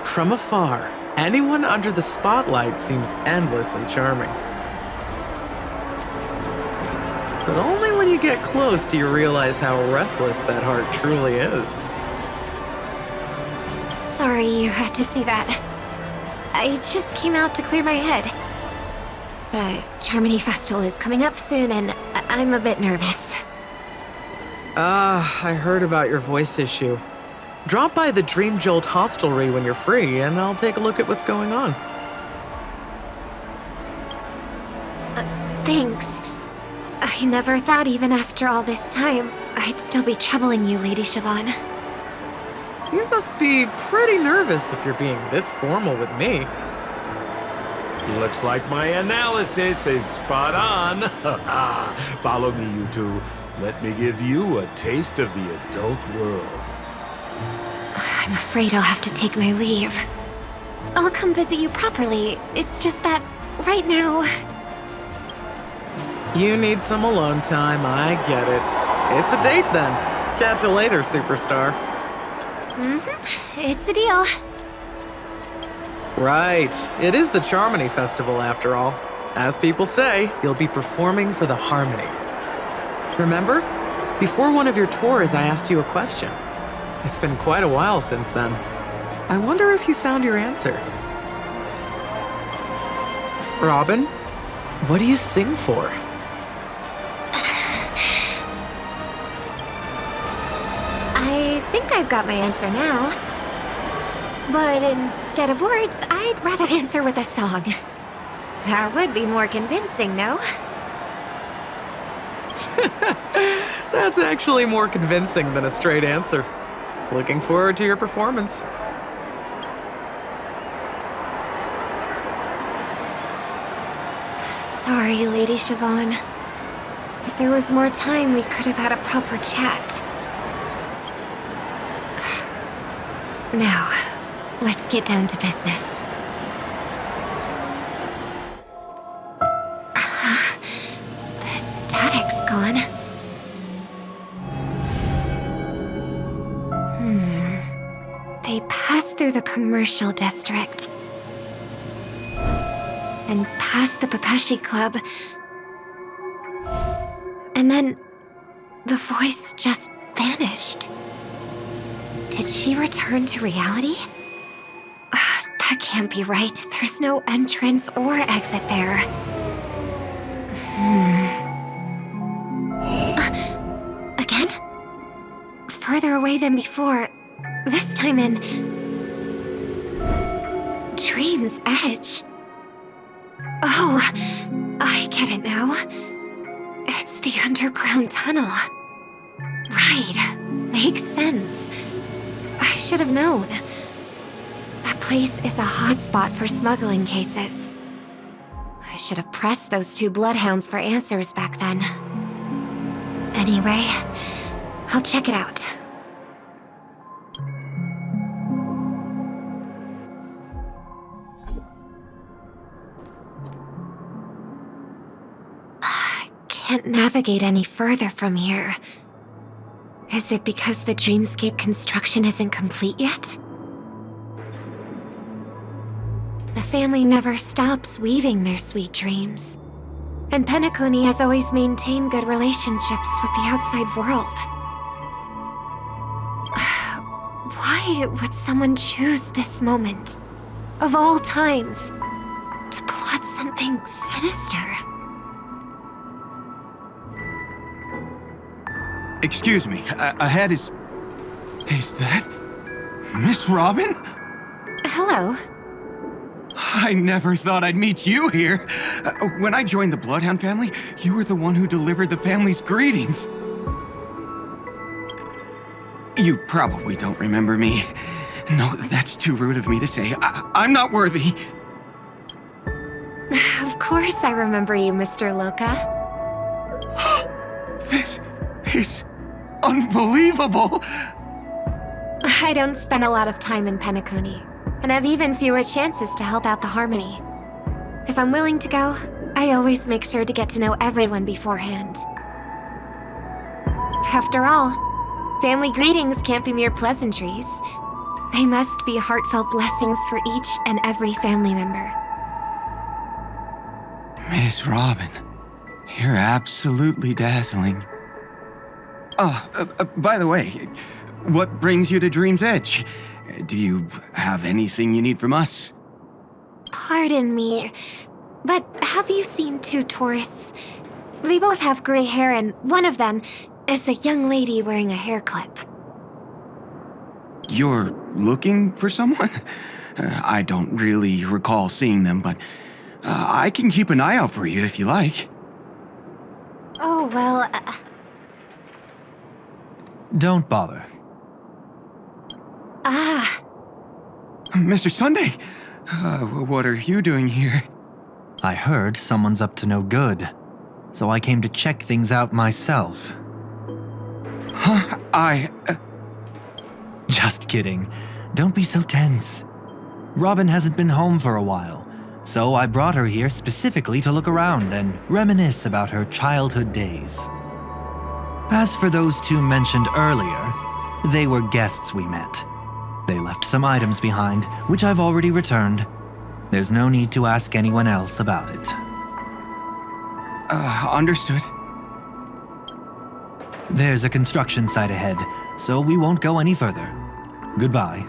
from afar, anyone under the spotlight seems endlessly charming. But only when you get close do you realize how restless that heart truly is. Sorry you had to see that. I just came out to clear my head. The Charmony Festival is coming up soon, and I'm a bit nervous. I heard about your voice issue. Drop by the Dream Jolt hostelry when you're free, and I'll take a look at what's going on. Thanks. I never thought even after all this time, I'd still be troubling you, Lady Siobhan. You must be pretty nervous if you're being this formal with me. Looks like my analysis is spot on. Follow me, you two. Let me give you a taste of the adult world. I'm afraid I'll have to take my leave. I'll come visit you properly. It's just that, right now... You need some alone time, I get it. It's a date then. Catch you later, superstar. Mm-hmm. It's a deal. Right. It is the Charmony Festival, after all. As people say, you'll be performing for the Harmony. Remember? Before one of your tours, I asked you a question. It's been quite a while since then. I wonder if you found your answer. Robin, what do you sing for? I think I've got my answer now. But instead of words, I'd rather answer with a song. That would be more convincing, no? That's actually more convincing than a straight answer. Looking forward to your performance. Sorry, Lady Siobhan. If there was more time, we could have had a proper chat. Now, let's get down to business. The static's gone. They passed through the commercial district. And past the Papashi Club. And then the voice just vanished. Did she return to reality? That can't be right. There's no entrance or exit there. Again? Further away than before. This time in Dream's Edge. Oh, I get it now. It's the underground tunnel. Right, makes sense. I should have known. That place is a hotspot for smuggling cases. I should have pressed those two bloodhounds for answers back then. Anyway, I'll check it out. I can't navigate any further from here. Is it because the dreamscape construction isn't complete yet? The family never stops weaving their sweet dreams. And Peniconia has always maintained good relationships with the outside world. Why would someone choose this moment, of all times, to plot something sinister? Excuse me, ahead is... Is that... Miss Robin? Hello. I never thought I'd meet you here. When I joined the Bloodhound family, you were the one who delivered the family's greetings. You probably don't remember me. No, that's too rude of me to say. I'm not worthy. Of course I remember you, Mr. Loca. This is unbelievable. I don't spend a lot of time in Peniconia, and have even fewer chances to help out the Harmony. If I'm willing to go, I always make sure to get to know everyone beforehand. After all, family greetings can't be mere pleasantries. They must be heartfelt blessings for each and every family member. Miss Robin, you're absolutely dazzling. By the way, what brings you to Dream's Edge? Do you have anything you need from us? Pardon me, but have you seen two tourists? They both have gray hair, and one of them is a young lady wearing a hair clip. You're looking for someone? I don't really recall seeing them, but I can keep an eye out for you if you like. Oh, well... Don't bother. Ah. Mr. Sunday, what are you doing here? I heard someone's up to no good, so I came to check things out myself. Huh? Just kidding. Don't be so tense. Robin hasn't been home for a while, so I brought her here specifically to look around and reminisce about her childhood days. As for those two mentioned earlier, they were guests we met. They left some items behind, which I've already returned. There's no need to ask anyone else about it. Understood. There's a construction site ahead, so we won't go any further. Goodbye.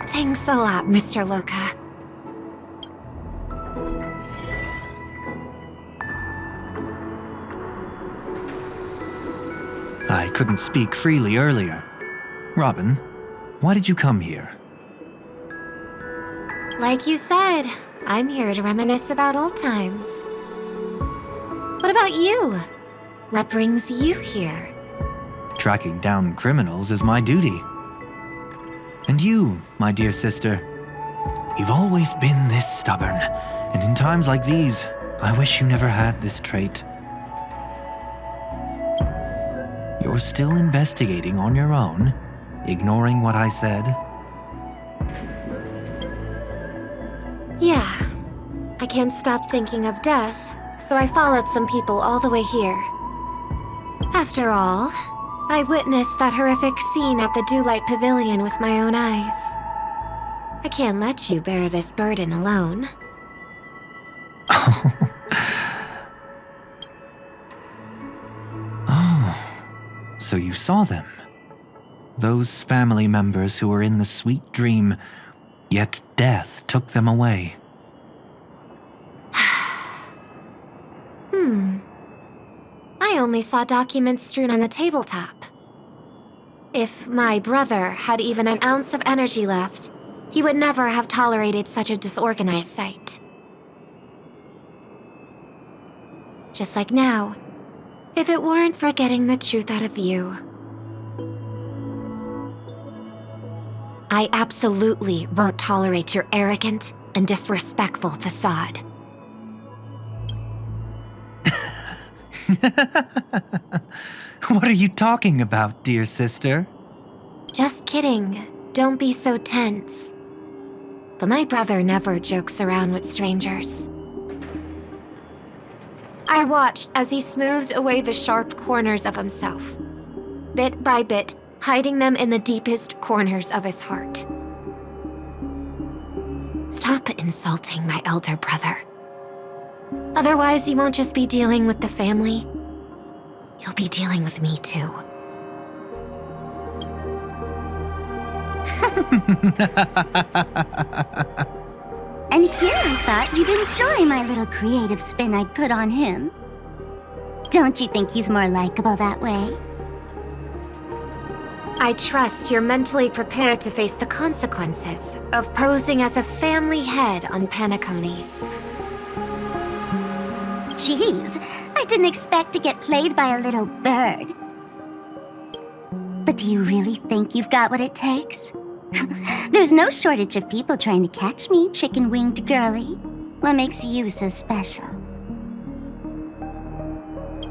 Thanks a lot, Mr. Loca. I couldn't speak freely earlier. Robin, why did you come here? Like you said, I'm here to reminisce about old times. What about you? What brings you here? Tracking down criminals is my duty. And you, my dear sister, you've always been this stubborn, and in times like these, I wish you never had this trait. You're still investigating on your own, ignoring what I said? Yeah. I can't stop thinking of death, so I followed some people all the way here. After all, I witnessed that horrific scene at the Dewlight Pavilion with my own eyes. I can't let you bear this burden alone. So you saw them. Those family members who were in the sweet dream, yet death took them away. I only saw documents strewn on the tabletop. If my brother had even an ounce of energy left, he would never have tolerated such a disorganized sight. Just like now, if it weren't for getting the truth out of you. I absolutely won't tolerate your arrogant and disrespectful facade. What are you talking about, dear sister? Just kidding. Don't be so tense. But my brother never jokes around with strangers. I watched as he smoothed away the sharp corners of himself, bit by bit, hiding them in the deepest corners of his heart. Stop insulting my elder brother. Otherwise, you won't just be dealing with the family. You'll be dealing with me too. And here I thought you'd enjoy my little creative spin I'd put on him. Don't you think he's more likable that way? I trust you're mentally prepared to face the consequences of posing as a family head on Peniconia. Jeez, I didn't expect to get played by a little bird. But do you really think you've got what it takes? There's no shortage of people trying to catch me, chicken-winged girly. What makes you so special?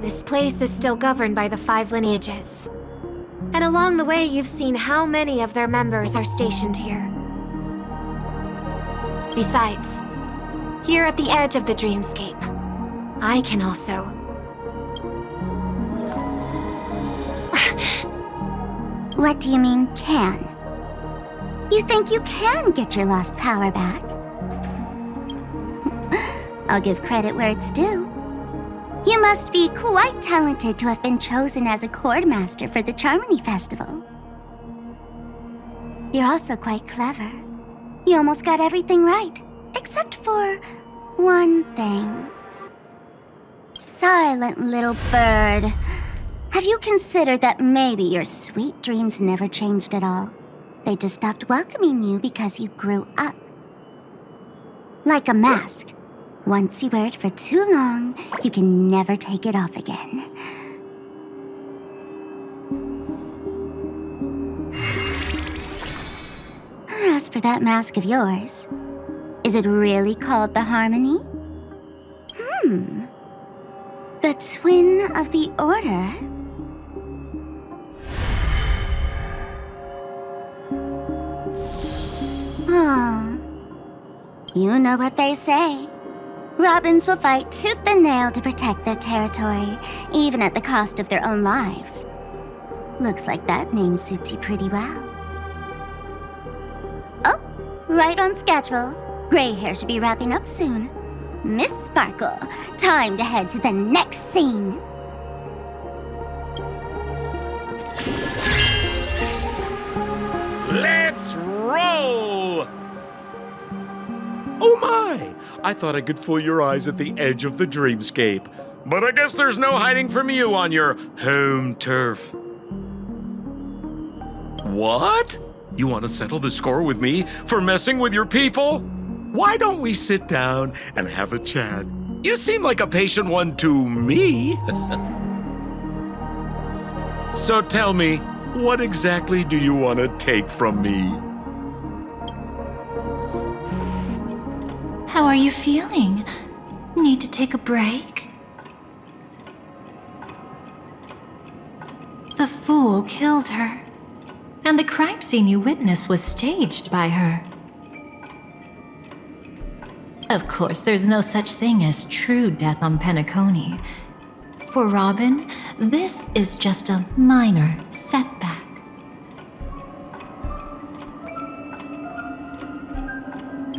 This place is still governed by the 5 lineages. And along the way, you've seen how many of their members are stationed here. Besides, here at the edge of the dreamscape, I can also... What do you mean, can? You think you can get your lost power back? I'll give credit where it's due. You must be quite talented to have been chosen as a chord master for the Charmony Festival. You're also quite clever. You almost got everything right, except for one thing. Silent little bird. Have you considered that maybe your sweet dreams never changed at all? They just stopped welcoming you because you grew up. Like a mask. Once you wear it for too long, you can never take it off again. As for that mask of yours, is it really called the Harmony? The twin of the Order? Oh. You know what they say. Robins will fight tooth and nail to protect their territory, even at the cost of their own lives. Looks like that name suits you pretty well. Oh, right on schedule. Gray hair should be wrapping up soon. Miss Sparkle, time to head to the next scene. Let's roll! Oh my! I thought I could fool your eyes at the edge of the dreamscape. But I guess there's no hiding from you on your home turf. What? You want to settle the score with me for messing with your people? Why don't we sit down and have a chat? You seem like a patient one to me. So tell me, what exactly do you want to take from me? How are you feeling? Need to take a break? The fool killed her, and the crime scene you witnessed was staged by her. Of course, there's no such thing as true death on Peniconia. For Robin, this is just a minor setback.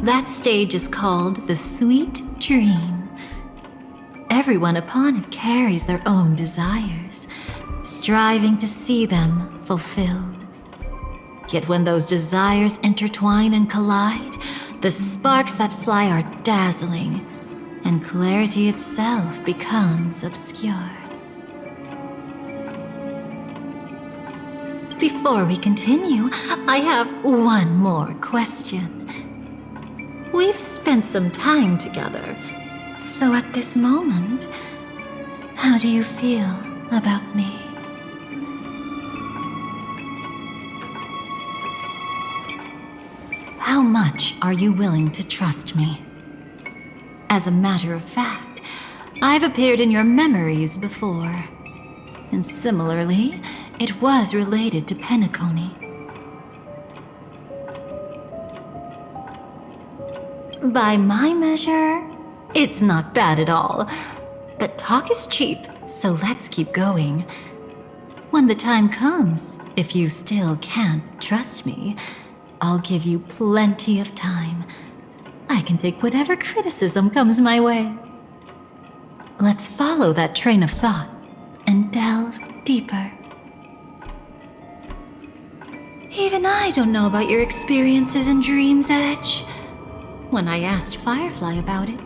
That stage is called the Sweet Dream. Everyone upon it carries their own desires, striving to see them fulfilled. Yet when those desires intertwine and collide, the sparks that fly are dazzling, and clarity itself becomes obscured. Before we continue, I have one more question. We've spent some time together, so at this moment, how do you feel about me? How much are you willing to trust me? As a matter of fact, I've appeared in your memories before. And similarly, it was related to Peniconia. By my measure, it's not bad at all. But talk is cheap, so let's keep going. When the time comes, if you still can't trust me, I'll give you plenty of time. I can take whatever criticism comes my way. Let's follow that train of thought and delve deeper. Even I don't know about your experiences in Dream's Edge. When I asked Firefly about it,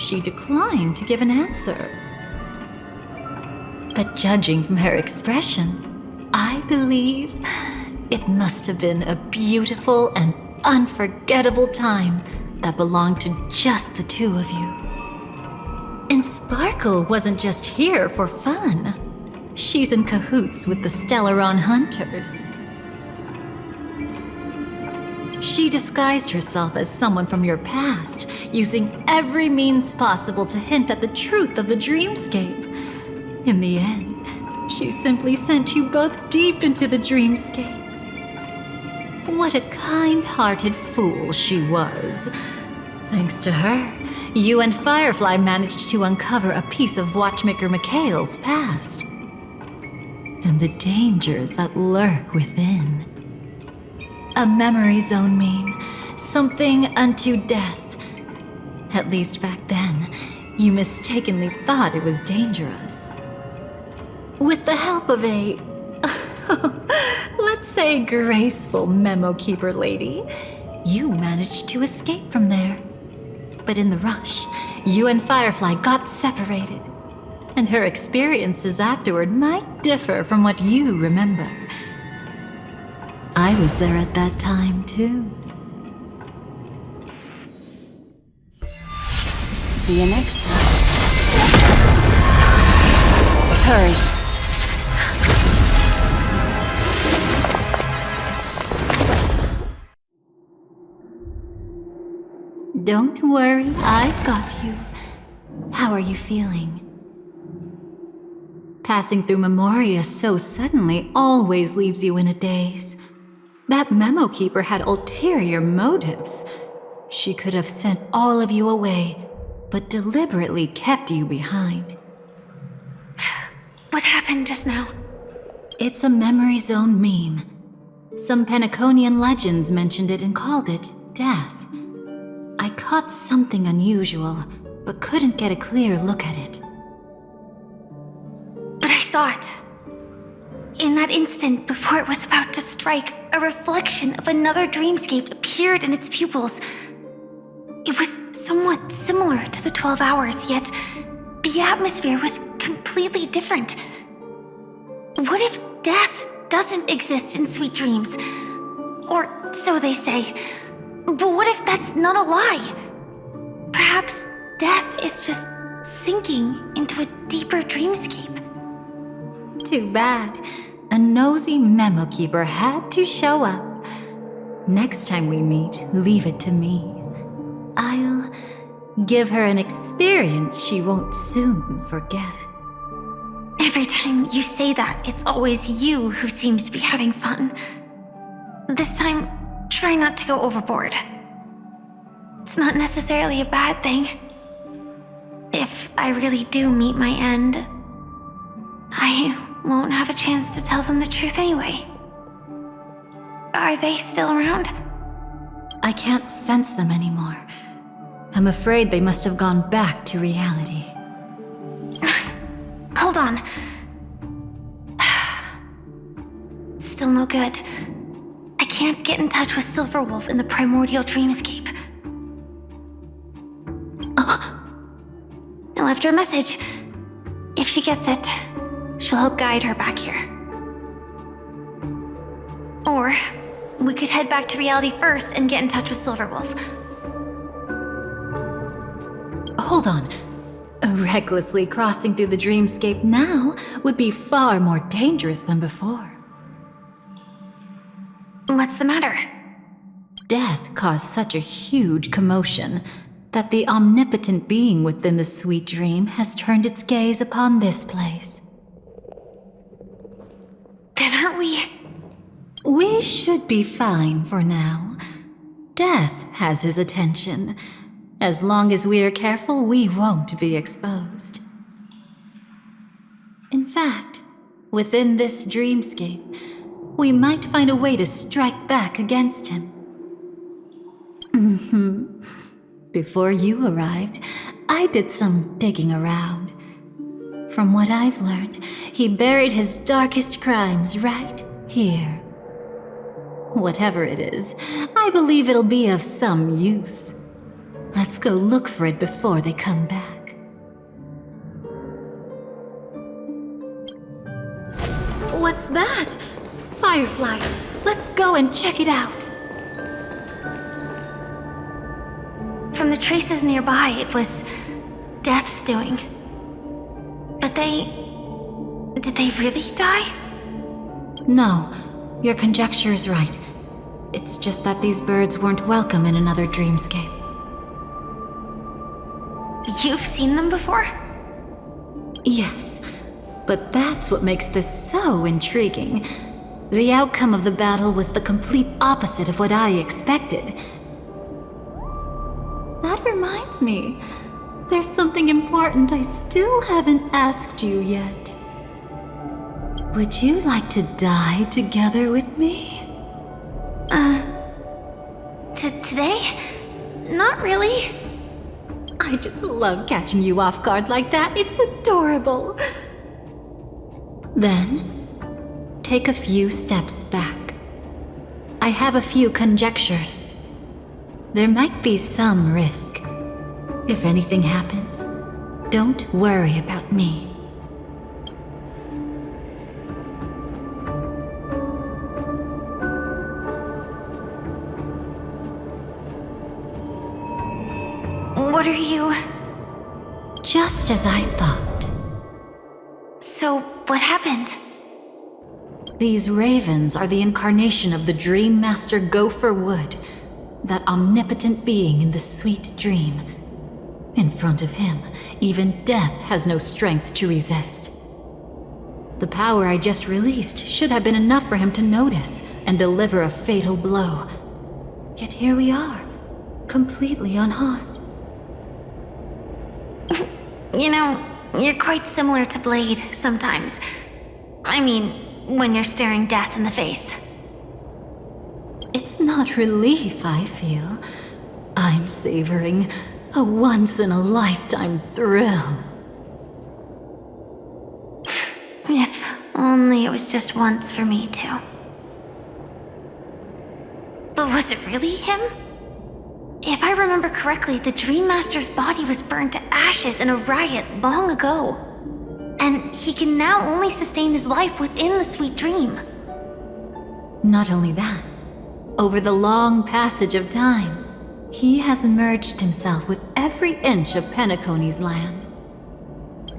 she declined to give an answer. But judging from her expression, I believe it must have been a beautiful and unforgettable time that belonged to just the two of you. And Sparkle wasn't just here for fun. She's in cahoots with the Stellaron Hunters. She disguised herself as someone from your past, using every means possible to hint at the truth of the dreamscape. In the end, she simply sent you both deep into the dreamscape. What a kind-hearted fool she was. Thanks to her, you and Firefly managed to uncover a piece of Watchmaker Mikhail's past. And the dangers that lurk within. A memory zone meme, something unto death. At least back then, you mistakenly thought it was dangerous. With the help of a, let's say, graceful memo keeper lady, you managed to escape from there. But in the rush, you and Firefly got separated. And her experiences afterward might differ from what you remember. I was there at that time, too. See you next time. Hurry. Don't worry, I've got you. How are you feeling? Passing through Memoria so suddenly always leaves you in a daze. That memo keeper had ulterior motives. She could have sent all of you away, but deliberately kept you behind. What happened just now? It's a memory zone meme. Some Penaconian legends mentioned it and called it death. I caught something unusual, but couldn't get a clear look at it. But I saw it. In that instant, before it was about to strike, a reflection of another dreamscape appeared in its pupils. It was somewhat similar to the 12 hours, yet the atmosphere was completely different. What if death doesn't exist in sweet dreams? Or so they say. But what if that's not a lie? Perhaps death is just sinking into a deeper dreamscape. Too bad. A nosy memo keeper had to show up. Next time we meet, leave it to me. I'll give her an experience she won't soon forget. Every time you say that, it's always you who seems to be having fun. This time, try not to go overboard. It's not necessarily a bad thing. If I really do meet my end, I won't have a chance to tell them the truth anyway. Are they still around? I can't sense them anymore. I'm afraid they must have gone back to reality. Hold on. Still no good. I can't get in touch with Silverwolf in the primordial dreamscape. I left her a message. If she gets it, she'll help guide her back here. Or we could head back to reality first and get in touch with Silverwolf. Hold on. Recklessly crossing through the dreamscape now would be far more dangerous than before. What's the matter? Death caused such a huge commotion that the omnipotent being within the sweet dream has turned its gaze upon this place. Then aren't we? We should be fine for now. Death has his attention. As long as we are careful, we won't be exposed. In fact, within this dreamscape, we might find a way to strike back against him. Before you arrived, I did some digging around. From what I've learned, he buried his darkest crimes right here. Whatever it is, I believe it'll be of some use. Let's go look for it before they come back. What's that? Firefly, let's go and check it out. From the traces nearby, it was Death's doing. But did they really die? No, your conjecture is right. It's just that these birds weren't welcome in another dreamscape. You've seen them before? Yes, but that's what makes this so intriguing. The outcome of the battle was the complete opposite of what I expected. That reminds me, there's something important I still haven't asked you yet. Would you like to die together with me? Today? Not really. I just love catching you off guard like that. It's adorable. Then, take a few steps back. I have a few conjectures. There might be some risk. If anything happens, don't worry about me. What are you? Just as I thought. So, what happened? These ravens are the incarnation of the Dream Master Gopher Wood, that omnipotent being in the sweet dream. In front of him, even death has no strength to resist. The power I just released should have been enough for him to notice and deliver a fatal blow. Yet here we are, completely unharmed. You know, you're quite similar to Blade sometimes. I mean, when you're staring death in the face. It's not relief I feel. I'm savoring a once-in-a-lifetime thrill. If only it was just once for me too. But was it really him? If I remember correctly, the Dream Master's body was burned to ashes in a riot long ago. And he can now only sustain his life within the sweet dream. Not only that, over the long passage of time, he has merged himself with every inch of Penacony's land.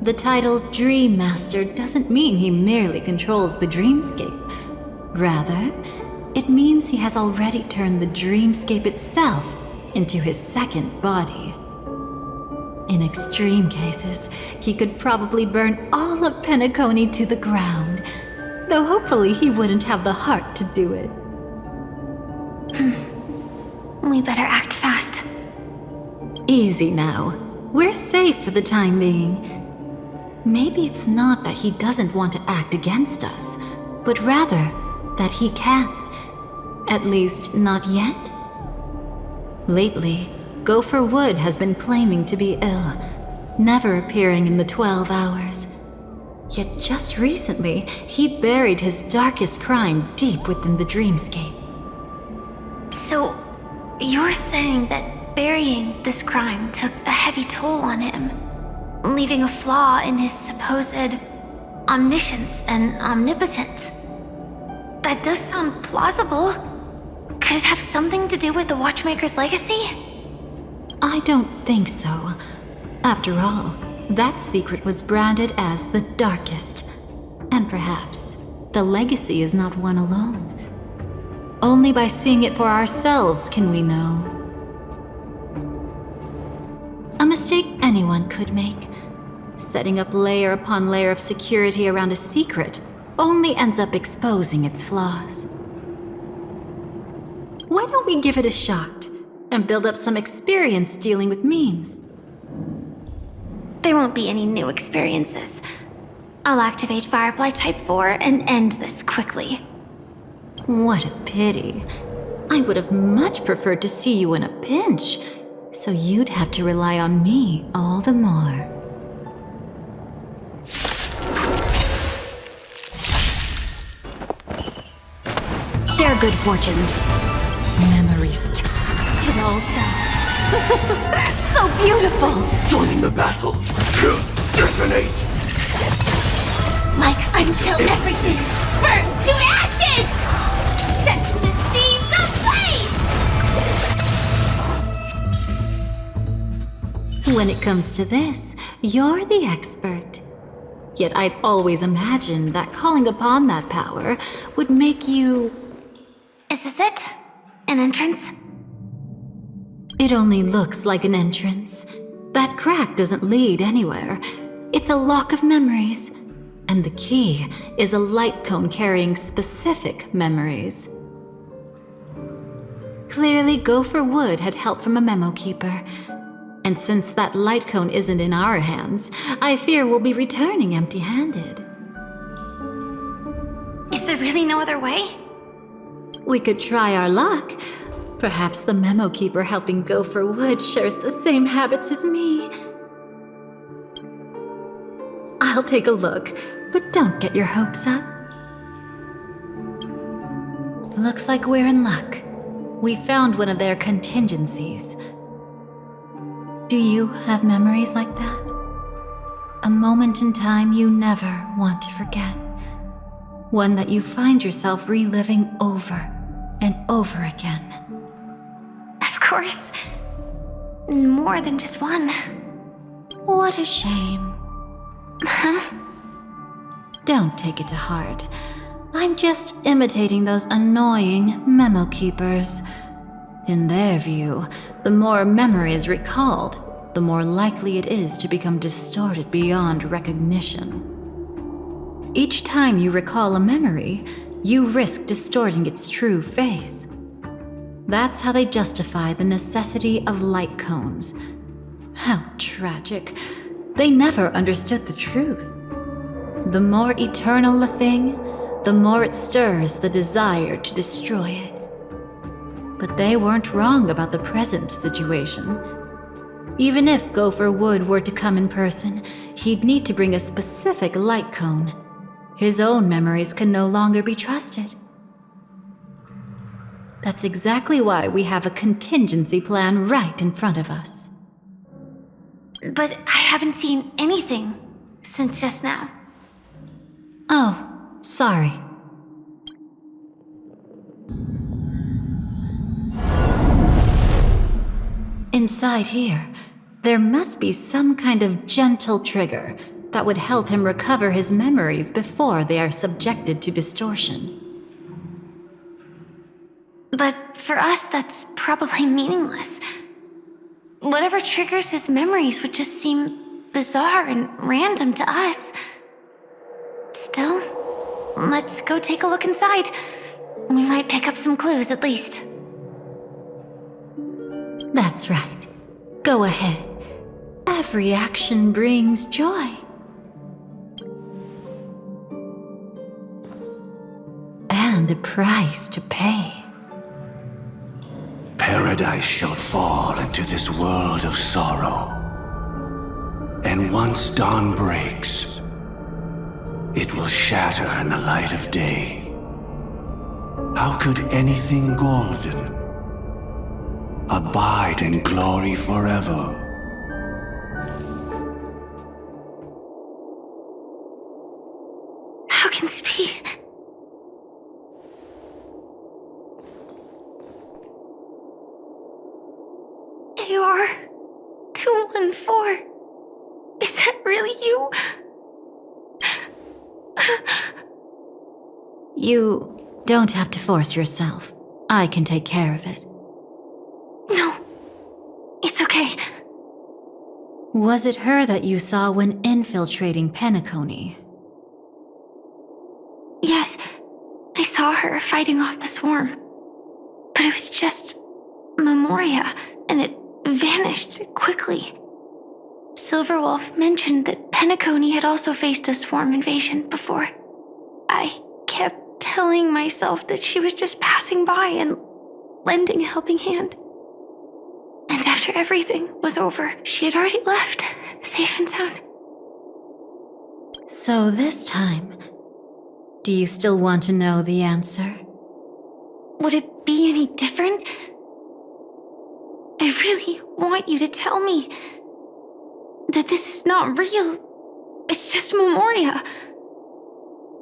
The title Dream Master doesn't mean he merely controls the dreamscape. Rather, it means he has already turned the dreamscape itself into his second body. In extreme cases, he could probably burn all of Penacony to the ground, though hopefully he wouldn't have the heart to do it. We better act fast. Easy now. We're safe for the time being. Maybe it's not that he doesn't want to act against us, but rather that he can't. At least, not yet. Lately, Gopher Wood has been claiming to be ill, never appearing in the 12 hours. Yet just recently, he buried his darkest crime deep within the dreamscape. So, you're saying that burying this crime took a heavy toll on him, leaving a flaw in his supposed omniscience and omnipotence? That does sound plausible. Could it have something to do with the Watchmaker's legacy? I don't think so. After all, that secret was branded as the darkest. And perhaps the legacy is not one alone. Only by seeing it for ourselves can we know. A mistake anyone could make. Setting up layer upon layer of security around a secret only ends up exposing its flaws. Why don't we give it a shot and build up some experience dealing with memes? There won't be any new experiences. I'll activate Firefly Type 4 and end this quickly. What a pity. I would have much preferred to see you in a pinch, so you'd have to rely on me all the more. Share good fortunes. Memories too. It all dies. So beautiful! Join the battle. Detonate! Like until everything burns to ashes! Setting the seas ablaze! When it comes to this, you're the expert. Yet I'd always imagined that calling upon that power would make you... Is this it? An entrance? It only looks like an entrance. That crack doesn't lead anywhere. It's a lock of memories. And the key is a light cone carrying specific memories. Clearly, Gopher Wood had help from a memo keeper. And since that light cone isn't in our hands, I fear we'll be returning empty-handed. Is there really no other way? We could try our luck. Perhaps the memo keeper helping Gopher Wood shares the same habits as me. I'll take a look, but don't get your hopes up. Looks like we're in luck. We found one of their contingencies. Do you have memories like that? A moment in time you never want to forget. One that you find yourself reliving over and over again. Of course. More than just one. What a shame. Huh? Don't take it to heart. I'm just imitating those annoying memo keepers. In their view, the more memory is recalled, the more likely it is to become distorted beyond recognition. Each time you recall a memory, you risk distorting its true face. That's how they justify the necessity of light cones. How tragic. They never understood the truth. The more eternal a thing, the more it stirs the desire to destroy it. But they weren't wrong about the present situation. Even if Gopher Wood were to come in person, he'd need to bring a specific light cone. His own memories can no longer be trusted. That's exactly why we have a contingency plan right in front of us. But I haven't seen anything since just now. Oh, sorry. Inside here, there must be some kind of gentle trigger that would help him recover his memories before they are subjected to distortion. But for us, that's probably meaningless. Whatever triggers his memories would just seem bizarre and random to us. Still, let's go take a look inside. We might pick up some clues at least. That's right. Go ahead. Every action brings joy. And a price to pay. Paradise shall fall into this world of sorrow. And once dawn breaks, it will shatter in the light of day. How could anything golden abide in glory forever? How can this be? You don't have to force yourself. I can take care of it. No. It's okay. Was it her that you saw when infiltrating Peniconia? Yes. I saw her fighting off the swarm. But it was just Memoria, and it vanished quickly. Silverwolf mentioned that Peniconia had also faced a swarm invasion before. I kept telling myself that she was just passing by and lending a helping hand. And after everything was over, she had already left, safe and sound. So this time, do you still want to know the answer? Would it be any different? I really want you to tell me that this is not real. It's just Memoria.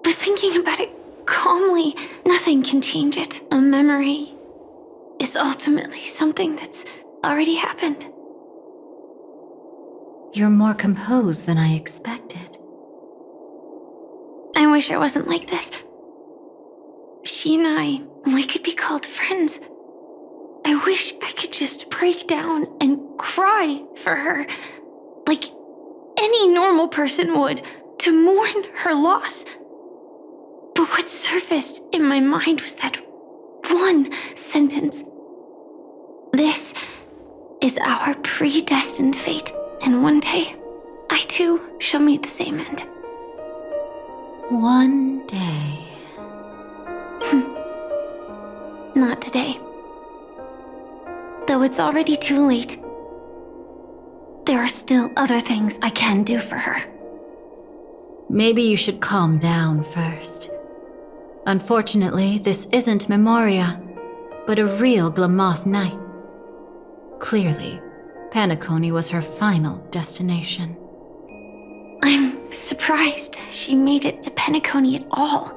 But thinking about it calmly, nothing can change it. A memory is ultimately something that's already happened. You're more composed than I expected. I wish I wasn't like this. She and I, we could be called friends. I wish I could just break down and cry for her, like any normal person would, to mourn her loss. But what surfaced in my mind was that one sentence. This is our predestined fate, and one day, I too shall meet the same end. One day. Not today. Though it's already too late, there are still other things I can do for her. Maybe you should calm down first. Unfortunately, this isn't Memoria, but a real Glamoth Knight. Clearly, Peniconia was her final destination. I'm surprised she made it to Peniconia at all.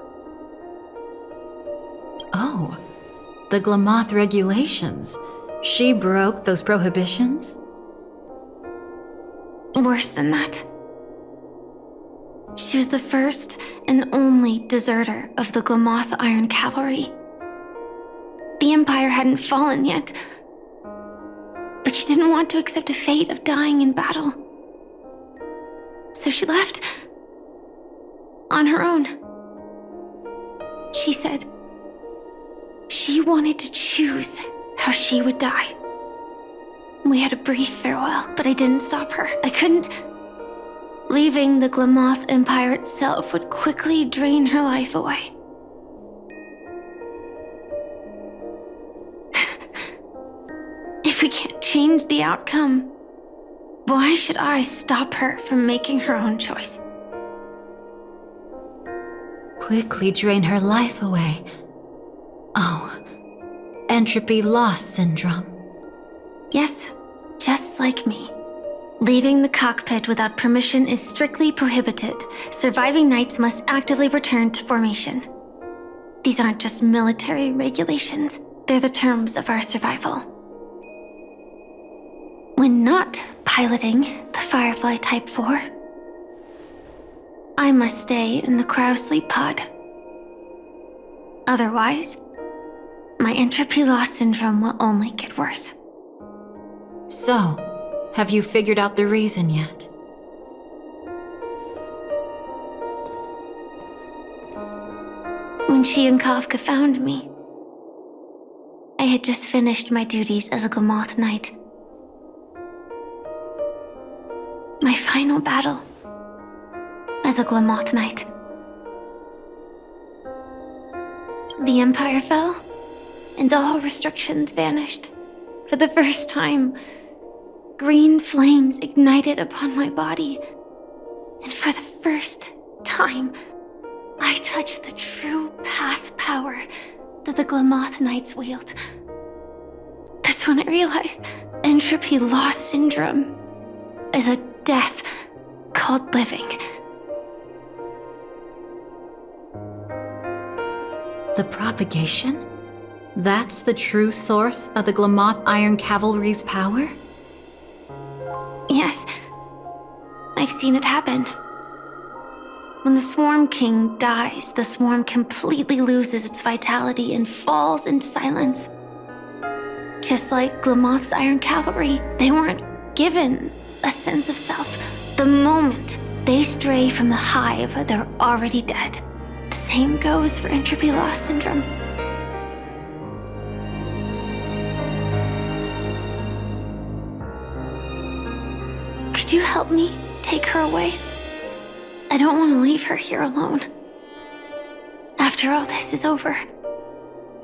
Oh, the Glamoth regulations. She broke those prohibitions? Worse than that. She was the first and only deserter of the Glamoth Iron Cavalry. The Empire hadn't fallen yet, but she didn't want to accept a fate of dying in battle. So she left on her own. She said she wanted to choose how she would die. We had a brief farewell, but I didn't stop her. I couldn't. Leaving the Glamoth Empire itself would quickly drain her life away. If we can't change the outcome, why should I stop her from making her own choice? Quickly drain her life away. Oh, entropy loss syndrome. Yes, just like me. Leaving the cockpit without permission is strictly prohibited. Surviving knights must actively return to formation. These aren't just military regulations, they're the terms of our survival. When not piloting the Firefly Type 4, I must stay in the cryo sleep pod. Otherwise, my entropy loss syndrome will only get worse. So, have you figured out the reason yet? When she and Kafka found me, I had just finished my duties as a Glamoth Knight. My final battle as a Glamoth Knight. The Empire fell, and all restrictions vanished. For the first time, green flames ignited upon my body, and for the first time, I touched the true path power that the Glamoth Knights wield. That's when I realized entropy loss syndrome is a death called living. The propagation? That's the true source of the Glamoth Iron Cavalry's power? Yes, I've seen it happen. When the Swarm King dies, the swarm completely loses its vitality and falls into silence. Just like Glamoth's Iron Cavalry, they weren't given a sense of self. The moment they stray from the hive, they're already dead. The same goes for entropy loss syndrome. Could you help me take her away? I don't want to leave her here alone. After all this is over,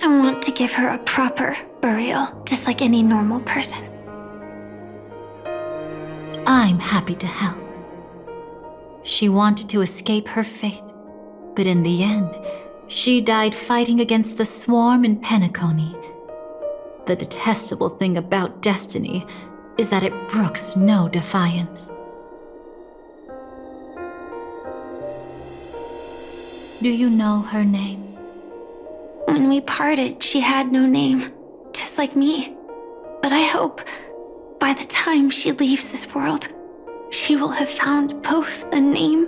I want to give her a proper burial, just like any normal person. I'm happy to help. She wanted to escape her fate, but in the end, she died fighting against the swarm in Peniconia. The detestable thing about destiny is that it brooks no defiance. Do you know her name? When we parted, she had no name, just like me. But I hope, by the time she leaves this world, she will have found both a name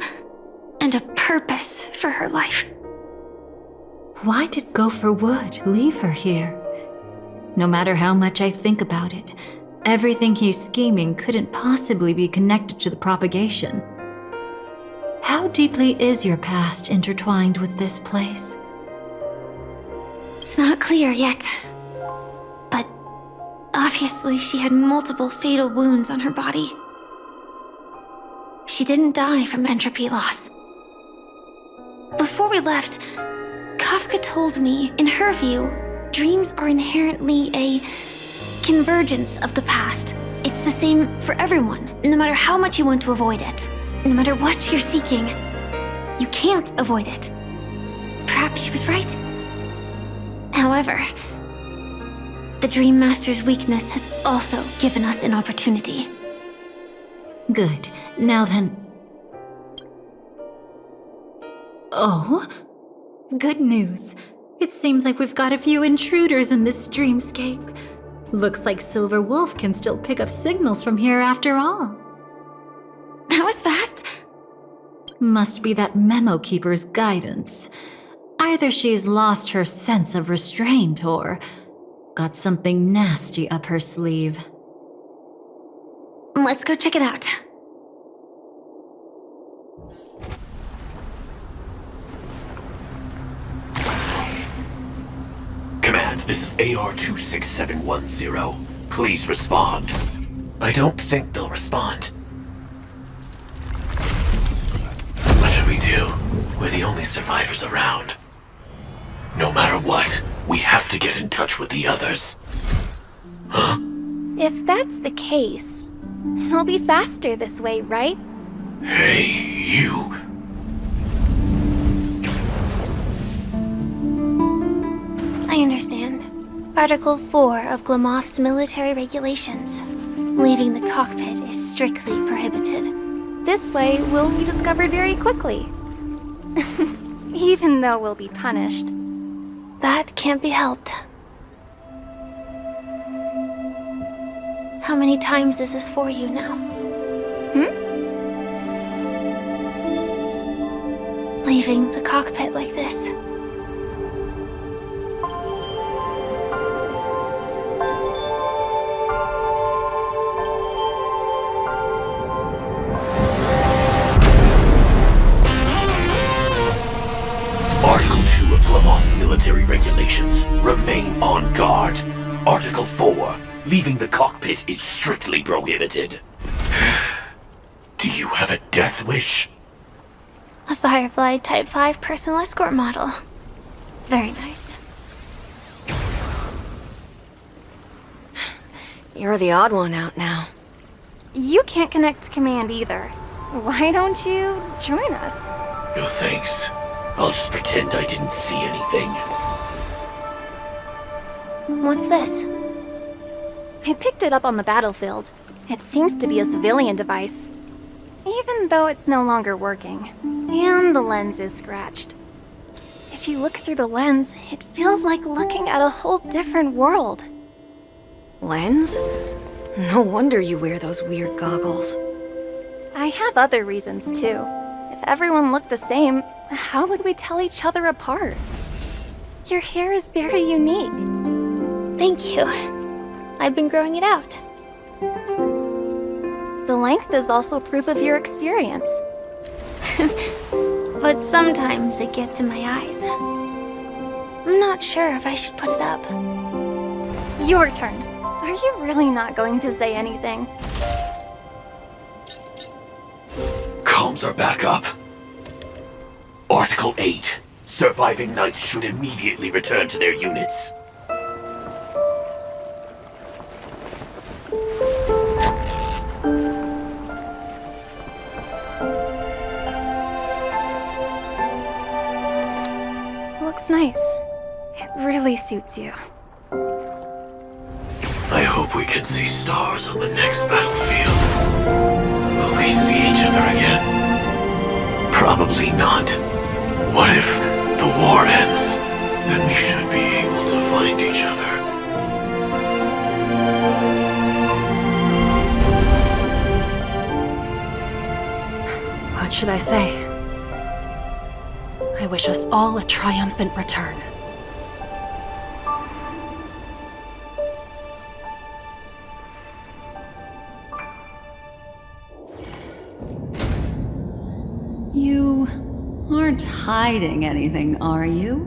and a purpose for her life. Why did Gopher Wood leave her here? No matter how much I think about it, everything he's scheming couldn't possibly be connected to the propagation. How deeply is your past intertwined with this place? It's not clear yet. But obviously she had multiple fatal wounds on her body. She didn't die from entropy loss. Before we left, Kafka told me, in her view, dreams are inherently a convergence of the past. It's the same for everyone, no matter how much you want to avoid it. No matter what you're seeking, you can't avoid it. Perhaps she was right. However, the Dream Master's weakness has also given us an opportunity. Good. Now then... Oh? Good news. It seems like we've got a few intruders in this dreamscape. Looks like Silver Wolf can still pick up signals from here after all. That was fast. Must be that Memo Keeper's guidance. Either she's lost her sense of restraint or got something nasty up her sleeve. Let's go check it out. Command, this is AR-26710. Please respond. I don't think they'll respond. What should we do? We're the only survivors around. No matter what, we have to get in touch with the others. Huh? If that's the case, it'll be faster this way, right? Hey, you. I understand. Article 4 of Glamoth's military regulations. Leaving the cockpit is strictly prohibited. This way, we'll be discovered very quickly. Even though we'll be punished. That can't be helped. How many times is this for you now? Leaving the cockpit like this. Article 2 of Glamoth's military regulations. Remain on guard. Article 4. Leaving the cockpit is strictly prohibited. Do you have a death wish? A Firefly Type 5 personal escort model. Very nice. You're the odd one out now. You can't connect to command either. Why don't you join us? No thanks. I'll just pretend I didn't see anything. What's this? I picked it up on the battlefield. It seems to be a civilian device. Even though it's no longer working. And the lens is scratched. If you look through the lens, it feels like looking at a whole different world. Lens? No wonder you wear those weird goggles. I have other reasons too. If everyone looked the same, how would we tell each other apart? Your hair is very unique. Thank you. I've been growing it out. The length is also proof of your experience. But sometimes it gets in my eyes. I'm not sure if I should put it up. Your turn. Are you really not going to say anything? Comms are back up. Article 8. Surviving knights should immediately return to their units. Looks nice. It really suits you. I hope we can see stars on the next battlefield. Will we see each other again? Probably not. What if the war ends? Then we should be able to find each other. What should I say? I wish us all a triumphant return. You aren't hiding anything, are you?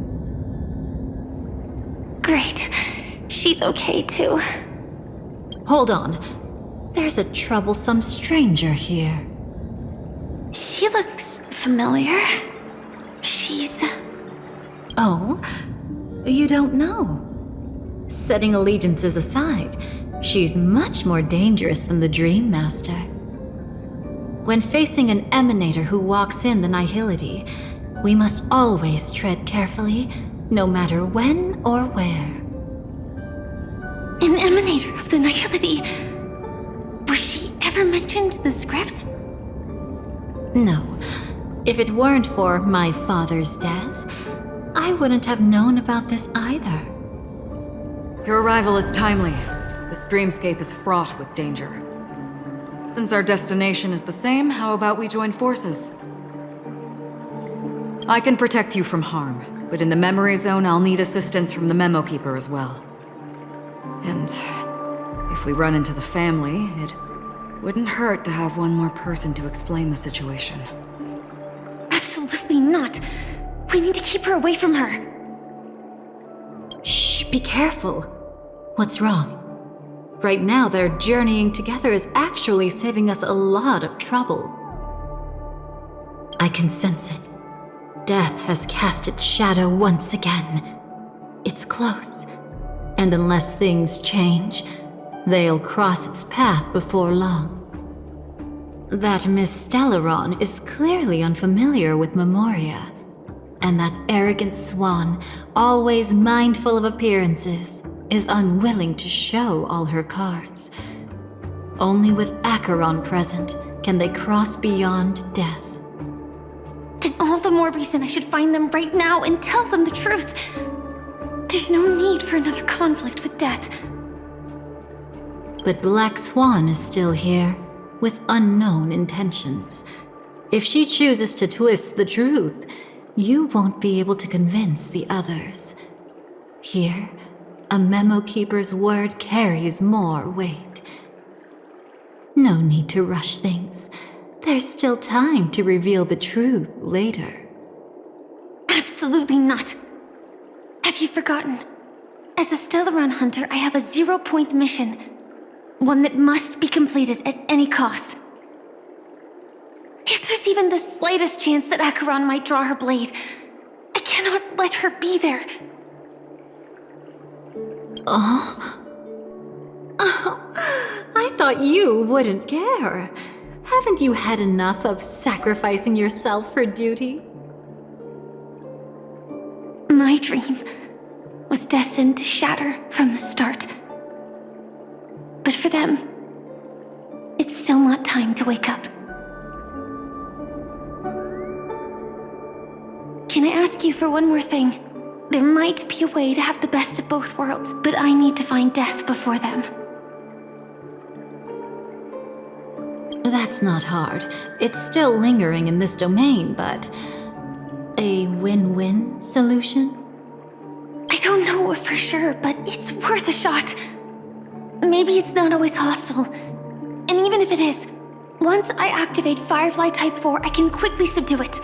Great. She's okay too. Hold on. There's a troublesome stranger here. She looks familiar. She's... Oh? You don't know? Setting allegiances aside, she's much more dangerous than the Dream Master. When facing an emanator who walks in the nihility, we must always tread carefully, no matter when or where. An emanator of the nihility. Was she ever mentioned in the script? No. If it weren't for my father's death, I wouldn't have known about this either. Your arrival is timely. This dreamscape is fraught with danger. Since our destination is the same, how about we join forces? I can protect you from harm, but in the memory zone, I'll need assistance from the Memo Keeper as well. And if we run into the family, it wouldn't hurt to have one more person to explain the situation. Absolutely not. We need to keep her away from her. Shh, be careful. What's wrong? Right now, their journeying together is actually saving us a lot of trouble. I can sense it. Death has cast its shadow once again. It's close. And unless things change, they'll cross its path before long. That Miss Stellaron is clearly unfamiliar with Memoria. And that arrogant swan, always mindful of appearances, is unwilling to show all her cards. Only with Acheron present can they cross beyond death. Then all the more reason I should find them right now and tell them the truth. There's no need for another conflict with death. But Black Swan is still here, with unknown intentions. If she chooses to twist the truth, you won't be able to convince the others. Here, a Memo Keeper's word carries more weight. No need to rush things. There's still time to reveal the truth later. Absolutely not. Have you forgotten? As a Stellaron hunter, I have a 0-point mission. One that must be completed at any cost. If there's even the slightest chance that Acheron might draw her blade, I cannot let her be there. Oh, I thought you wouldn't care. Haven't you had enough of sacrificing yourself for duty? My dream was destined to shatter from the start. But for them, it's still not time to wake up. Can I ask you for one more thing? There might be a way to have the best of both worlds, but I need to find death before them. That's not hard. It's still lingering in this domain, but... a win-win solution? I don't know for sure, but it's worth a shot. Maybe it's not always hostile. And even if it is, once I activate Firefly Type 4, I can quickly subdue it.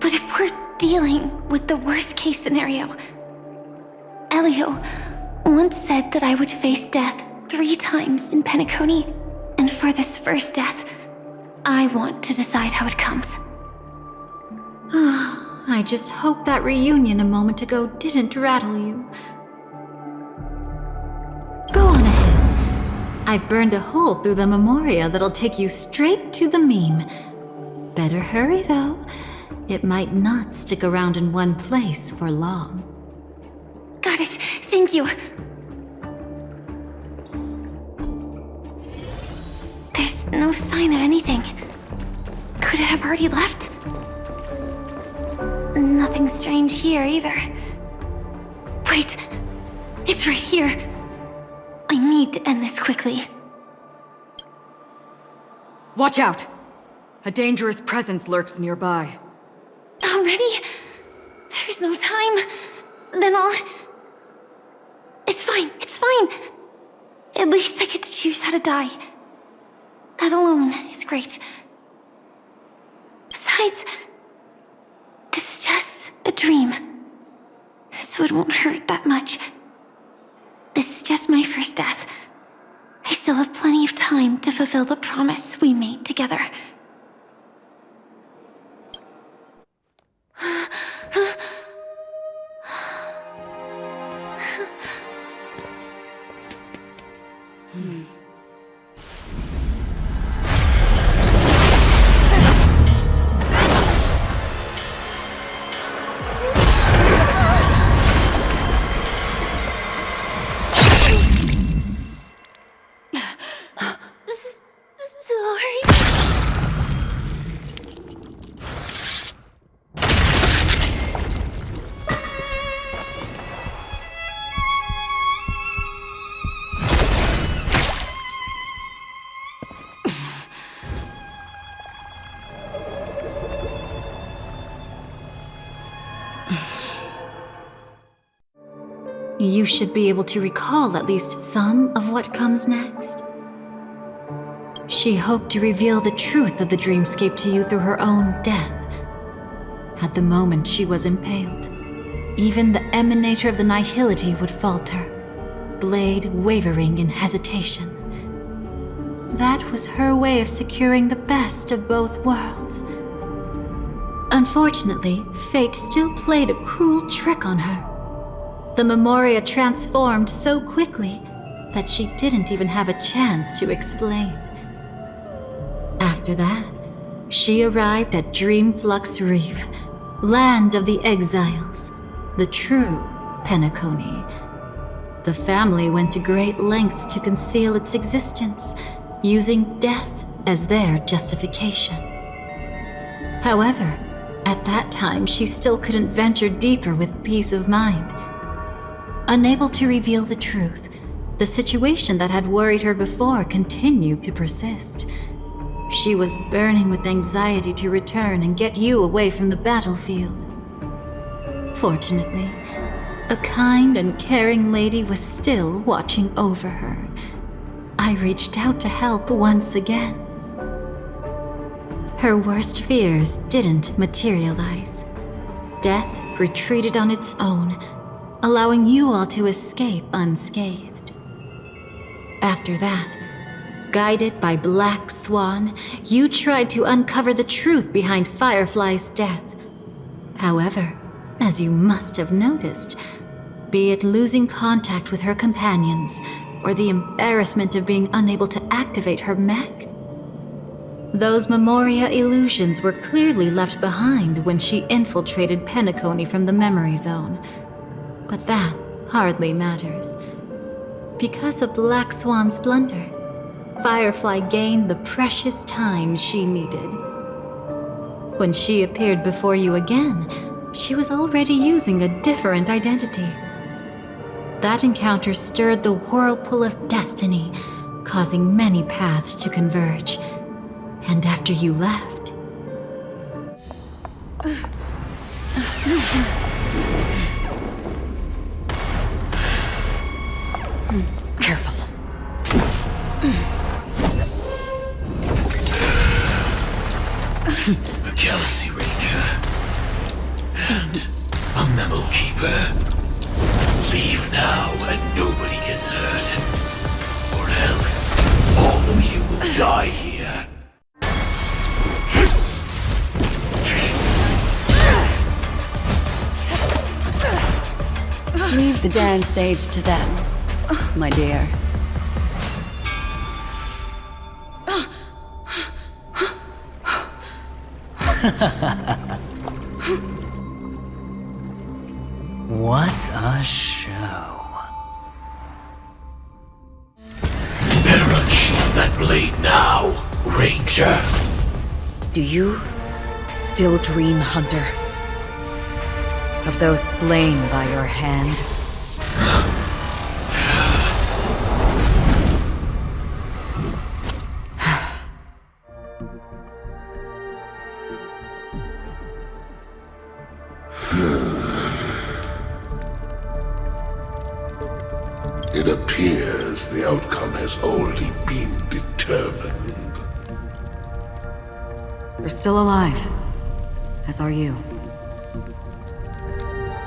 But if we're dealing with the worst-case scenario, Elio once said that I would face death 3 times in Peniconia, and for this first death, I want to decide how it comes. I just hope that reunion a moment ago didn't rattle you. Go on ahead. I've burned a hole through the memoria that'll take you straight to the meme. Better hurry, though. It might not stick around in one place for long. Got it. Thank you. There's no sign of anything. Could it have already left? Nothing strange here either. Wait, it's right here. I need to end this quickly. Watch out! A dangerous presence lurks nearby. Already? There's no time. Then I'll... It's fine, it's fine. At least I get to choose how to die. That alone is great. Besides, this is just a dream, so it won't hurt that much. This is just my first death. I still have plenty of time to fulfill the promise we made together. You should be able to recall at least some of what comes next. She hoped to reveal the truth of the dreamscape to you through her own death. At the moment she was impaled, even the emanator of the nihility would falter, blade wavering in hesitation. That was her way of securing the best of both worlds. Unfortunately, fate still played a cruel trick on her. The memoria transformed so quickly that she didn't even have a chance to explain. After that, she arrived at Dreamflux Reef, land of the exiles, the true Peniconia. The family went to great lengths to conceal its existence, using death as their justification. However, at that time she still couldn't venture deeper with peace of mind. Unable to reveal the truth, the situation that had worried her before continued to persist. She was burning with anxiety to return and get you away from the battlefield. Fortunately, a kind and caring lady was still watching over her. I reached out to help once again. Her worst fears didn't materialize. Death retreated on its own, allowing you all to escape unscathed. After that, guided by Black Swan, you tried to uncover the truth behind Firefly's death. However, as you must have noticed, be it losing contact with her companions, or the embarrassment of being unable to activate her mech, those memoria illusions were clearly left behind when she infiltrated Peniconia from the memory zone. But that hardly matters. Because of Black Swan's blunder, Firefly gained the precious time she needed. When she appeared before you again, she was already using a different identity. That encounter stirred the whirlpool of destiny, causing many paths to converge. And after you left... Careful. A Galaxy Ranger. And a Memo Keeper. Leave now and nobody gets hurt. Or else, all of you will die here. Leave the dance stage to them, my dear. What a show. Better unsheath that blade now, Ranger. Do you still dream, Hunter? Of those slain by your hand? It appears the outcome has already been determined. You're still alive, as are you.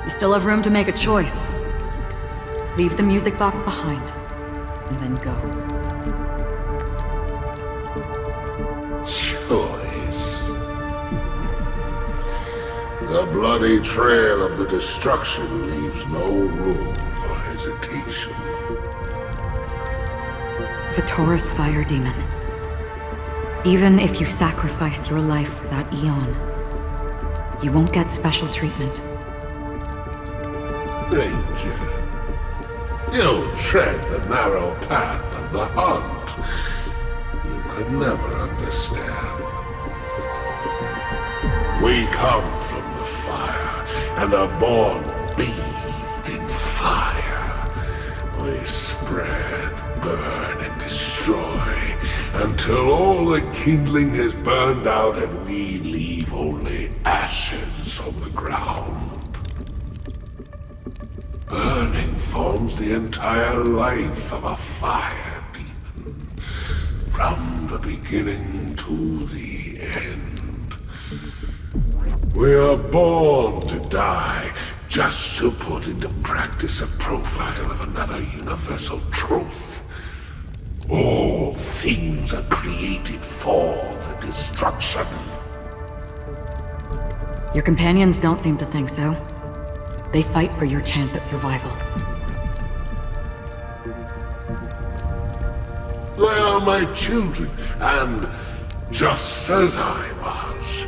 You still have room to make a choice. Leave the music box behind, and then go. Choice. The bloody trail of the destruction leaves no room for hesitation. The Taurus Fire Demon. Even if you sacrifice your life for that Eon, you won't get special treatment. Ranger, you tread the narrow path of the hunt. You could never understand. We come from the fire, and are born bathed in fire. We spread, burn, and destroy, until all the kindling has burned out and we leave only ashes on the ground. Burning forms the entire life of a fire demon, from the beginning to the end. We are born to die, just to put into practice a profile of another universal truth. All things are created for the destruction. Your companions don't seem to think so. They fight for your chance at survival. They are my children, and just as I was,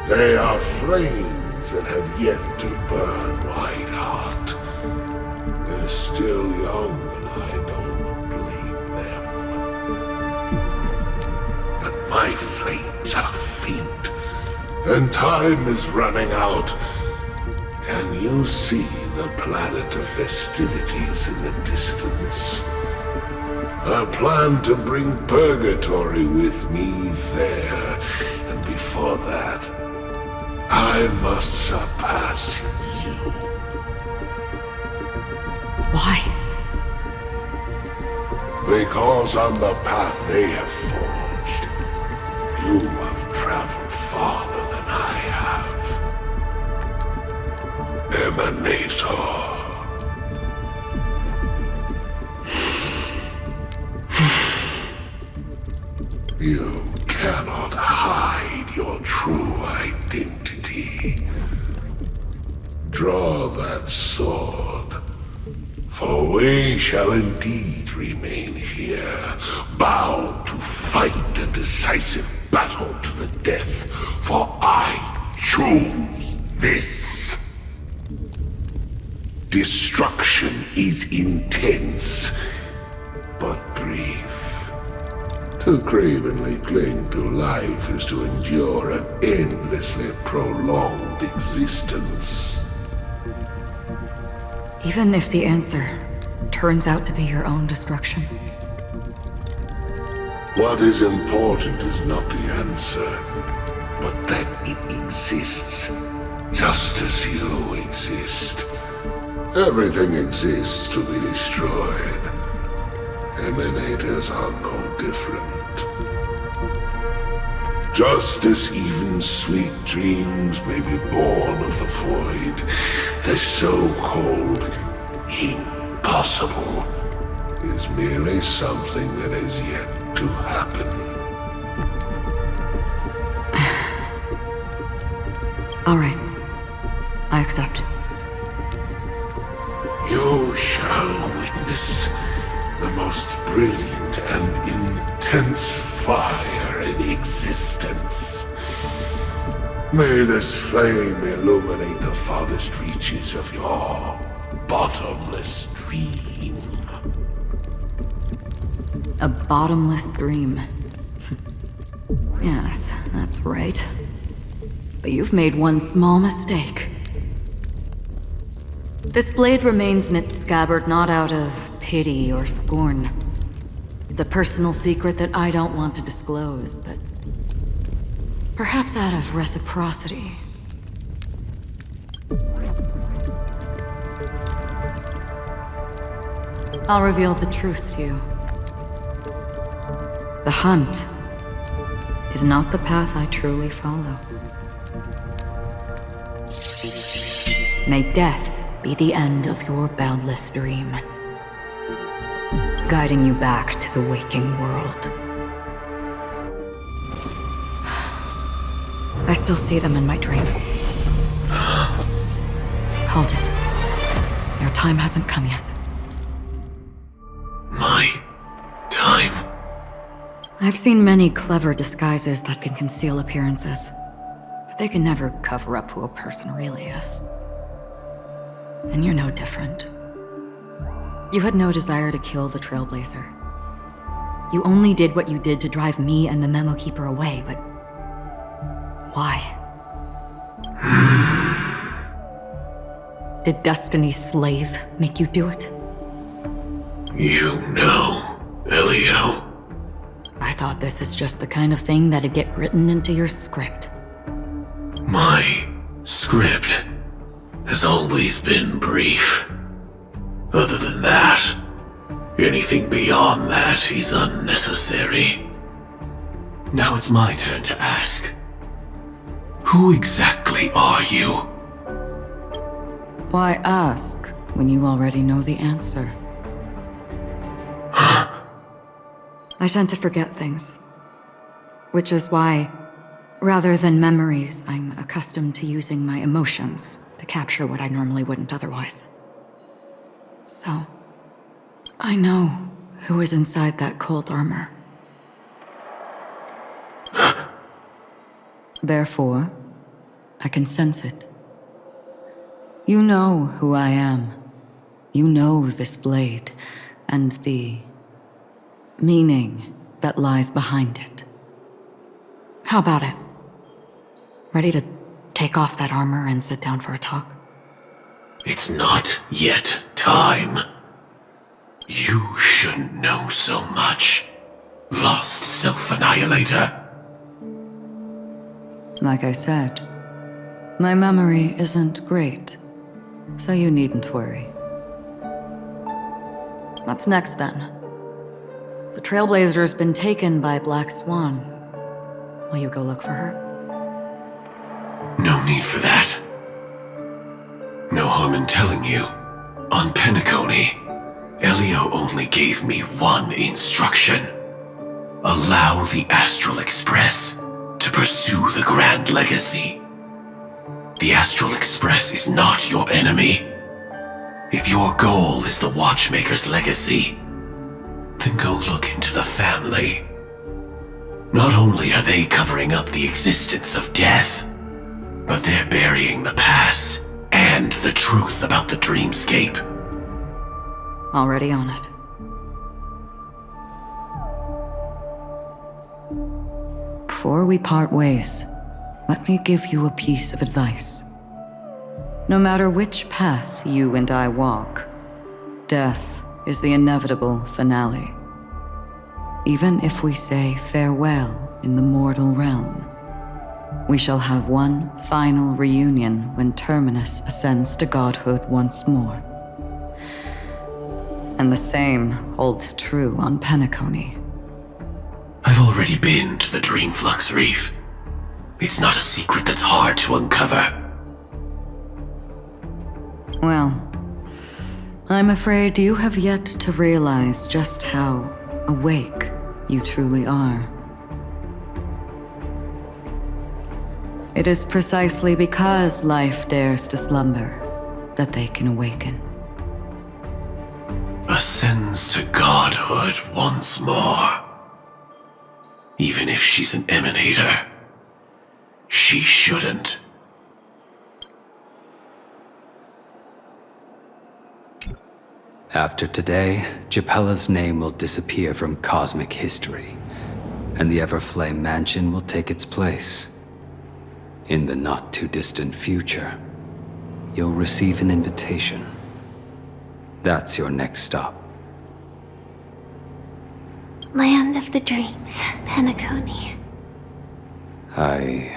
they are flames that have yet to burn white hot. They're still young, and I don't blame them. But my flames are faint, and time is running out. Can you see the planet of festivities in the distance? I plan to bring purgatory with me there, and before that, I must surpass you. Why? Because on the path they have forged, you have traveled farther than I have. Emanator. You cannot hide your true identity. Draw that sword, for we shall indeed remain here, bound to fight a decisive battle to the death, for I choose this. Destruction is intense, but brief. To cravenly cling to life is to endure an endlessly prolonged existence. Even if the answer turns out to be your own destruction, What is important is not the answer, but that it exists, just as you exist. Everything exists to be destroyed. Emanators are no different. Just as even sweet dreams may be born of the void, the so-called impossible is merely something that is yet to happen. All right. I accept. You shall witness the most brilliant and intense fire in existence. May this flame illuminate the farthest reaches of your bottomless dream. A bottomless dream. Yes, that's right. But you've made one small mistake. This blade remains in its scabbard not out of pity or scorn. It's a personal secret that I don't want to disclose, but perhaps out of reciprocity. I'll reveal the truth to you. The hunt is not the path I truly follow. May death be the end of your boundless dream, guiding you back to the waking world. I still see them in my dreams. Hold it. Your time hasn't come yet. My time? I've seen many clever disguises that can conceal appearances, but they can never cover up who a person really is. And you're no different. You had no desire to kill the Trailblazer. You only did what you did to drive me and the Memo Keeper away, but why? Did Destiny's slave make you do it? You know, Elio. I thought this is just the kind of thing that'd get written into your script. My script has always been brief. Other than that, anything beyond that is unnecessary. Now it's my turn to ask. Who exactly are you? Why ask when you already know the answer? I tend to forget things. Which is why, rather than memories, I'm accustomed to using my emotions to capture what I normally wouldn't otherwise. So, I know who is inside that cold armor. Therefore, I can sense it. You know who I am. You know this blade, and the meaning that lies behind it. How about it? Ready to take off that armor and sit down for a talk? It's not yet time. You shouldn't know so much. Lost self-annihilator. Like I said, my memory isn't great, so you needn't worry. What's next then? The Trailblazer's been taken by Black Swan. Will you go look for her? No need for that. No harm in telling you. On Peniconia, Elio only gave me one instruction. Allow the Astral Express to pursue the Grand Legacy. The Astral Express is not your enemy. If your goal is the Watchmaker's legacy, then go look into the family. Not only are they covering up the existence of death, but they're burying the past and the truth about the dreamscape. Already on it. Before we part ways, let me give you a piece of advice. No matter which path you and I walk, death is the inevitable finale. Even if we say farewell in the mortal realm, we shall have one final reunion when Terminus ascends to godhood once more. And the same holds true on Peniconia. I've already been to the Dreamflux Reef. It's not a secret that's hard to uncover. Well, I'm afraid you have yet to realize just how awake you truly are. It is precisely because life dares to slumber that they can awaken. Ascends to godhood once more. Even if she's an emanator, she shouldn't. After today, Japella's name will disappear from cosmic history, and the Everflame Mansion will take its place. In the not-too-distant future, you'll receive an invitation. That's your next stop. Land of the Dreams, Peniconia. I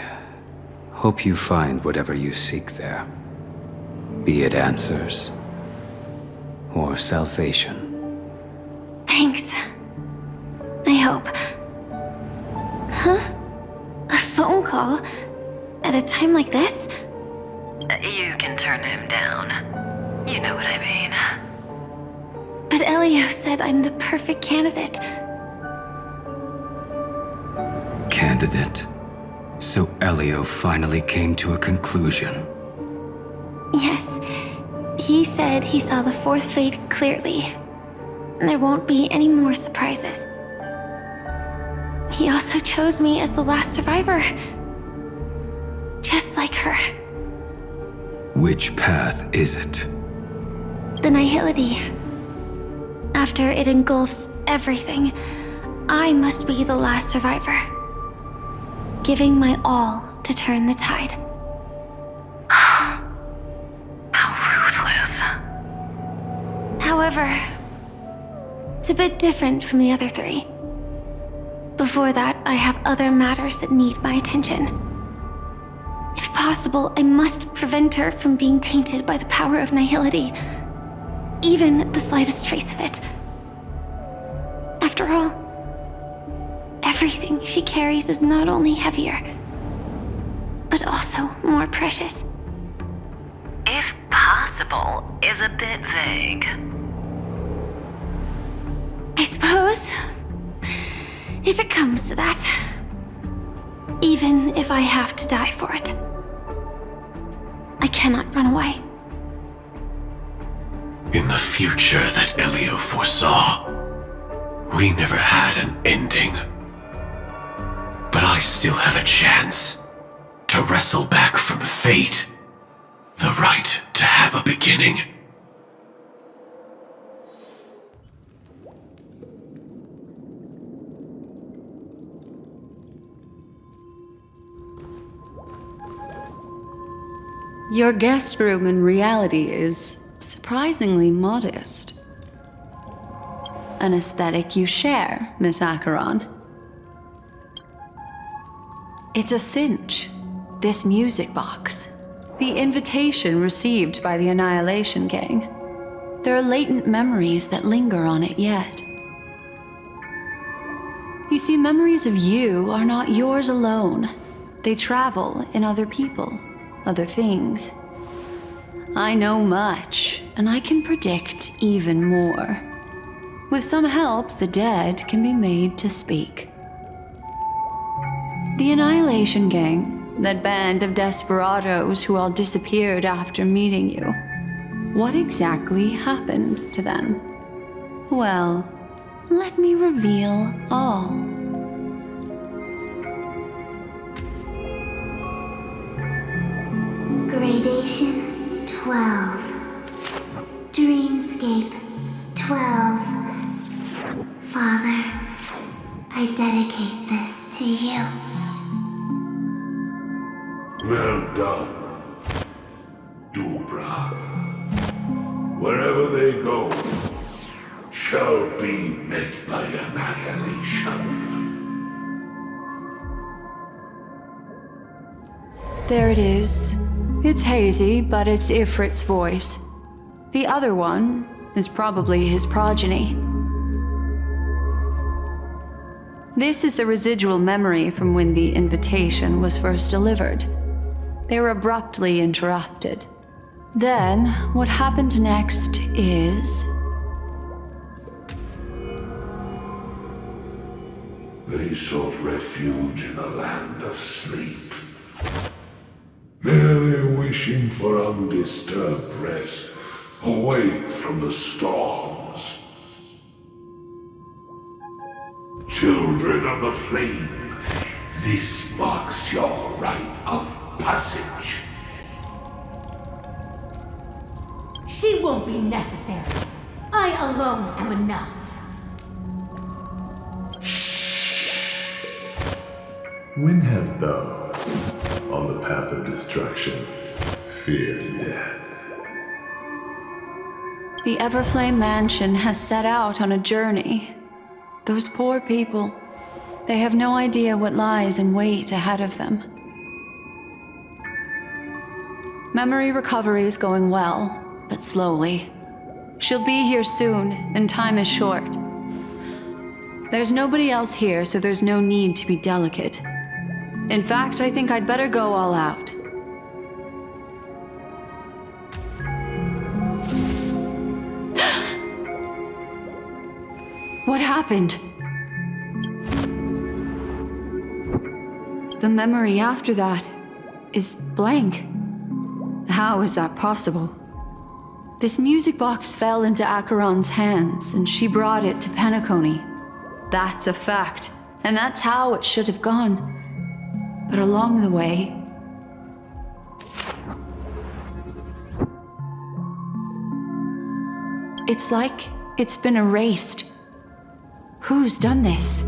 hope you find whatever you seek there. Be it answers or salvation. Thanks. I hope. Huh? A phone call? At a time like this? You can turn him down. You know what I mean. But Elio said I'm the perfect candidate. Candidate? So Elio finally came to a conclusion. Yes. He said he saw the fourth fate clearly. There won't be any more surprises. He also chose me as the last survivor. Just like her. Which path is it? The Nihility. After it engulfs everything, I must be the last survivor. Giving my all to turn the tide. How ruthless. However, it's a bit different from the other three. Before that, I have other matters that need my attention. If possible, I must prevent her from being tainted by the power of Nihility. Even the slightest trace of it. After all, everything she carries is not only heavier, but also more precious. If possible is a bit vague. I suppose, if it comes to that, even if I have to die for it, I cannot run away. In the future that Elio foresaw, we never had an ending. But I still have a chance to wrestle back from fate the right to have a beginning. Your guest room in reality is surprisingly modest. An aesthetic you share, Miss Acheron. It's a cinch, this music box. The invitation received by the Annihilation Gang. There are latent memories that linger on it yet. You see, memories of you are not yours alone. They travel in other people, other things. I know much, and I can predict even more. With some help, the dead can be made to speak. The Annihilation Gang, that band of desperados who all disappeared after meeting you. What exactly happened to them? Well, let me reveal all. Gradation 12. Dreamscape 12. Father, I dedicate this to you. Well done, Dubra. Wherever they go, shall be met by annihilation. There it is. It's hazy, but it's Ifrit's voice. The other one is probably his progeny. This is the residual memory from when the invitation was first delivered. They were abruptly interrupted. Then, what happened next is... They sought refuge in a land of sleep, merely wishing for undisturbed rest, away from the storms. Children of the flame, this marks your rite of passage. She won't be necessary. I alone am enough. When have those on the path of destruction feared death? The Everflame Mansion has set out on a journey. Those poor people, they have no idea what lies in wait ahead of them. Memory recovery is going well, but slowly. She'll be here soon, and time is short. There's nobody else here, so there's no need to be delicate. In fact, I think I'd better go all out. What happened? The memory after that is blank. How is that possible? This music box fell into Acheron's hands, and she brought it to Peniconia. That's a fact, and that's how it should have gone. But along the way... it's like it's been erased. Who's done this?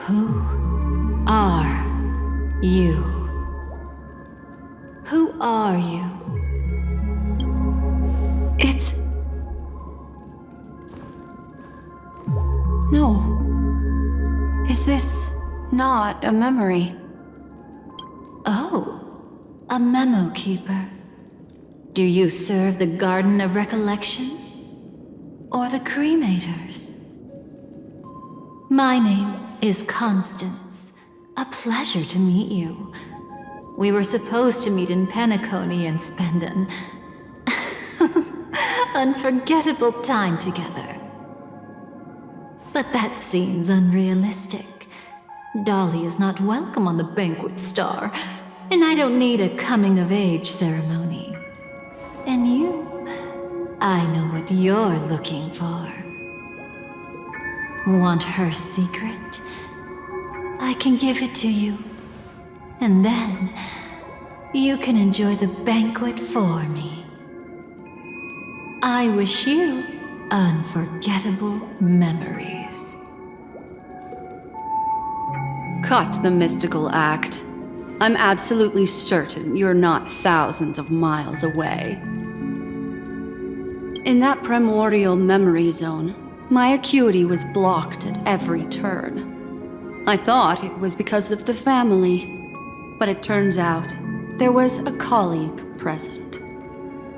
Who are you? Who are you? It's... no. Is this not a memory? Oh, a memo keeper. Do you serve the Garden of Recollection? Or the Cremators? My name is Constance. A pleasure to meet you. We were supposed to meet in Peniconia and spend an unforgettable time together. But that seems unrealistic. Dolly is not welcome on the Banquet Star, and I don't need a coming-of-age ceremony. And you, I know what you're looking for. Want her secret? I can give it to you. And then, you can enjoy the banquet for me. I wish you unforgettable memories. Cut the mystical act. I'm absolutely certain you're not thousands of miles away. In that primordial memory zone, my acuity was blocked at every turn. I thought it was because of the family, but it turns out there was a colleague present.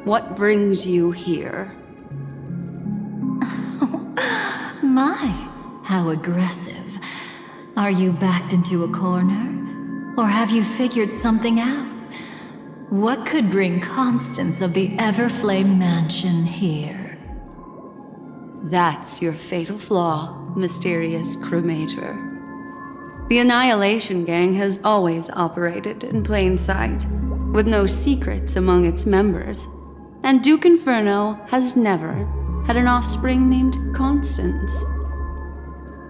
What brings you here? My, how aggressive. Are you backed into a corner? Or have you figured something out? What could bring Constance of the Everflame Mansion here? That's your fatal flaw, mysterious cremator. The Annihilation Gang has always operated in plain sight, with no secrets among its members. And Duke Inferno has never had an offspring named Constance.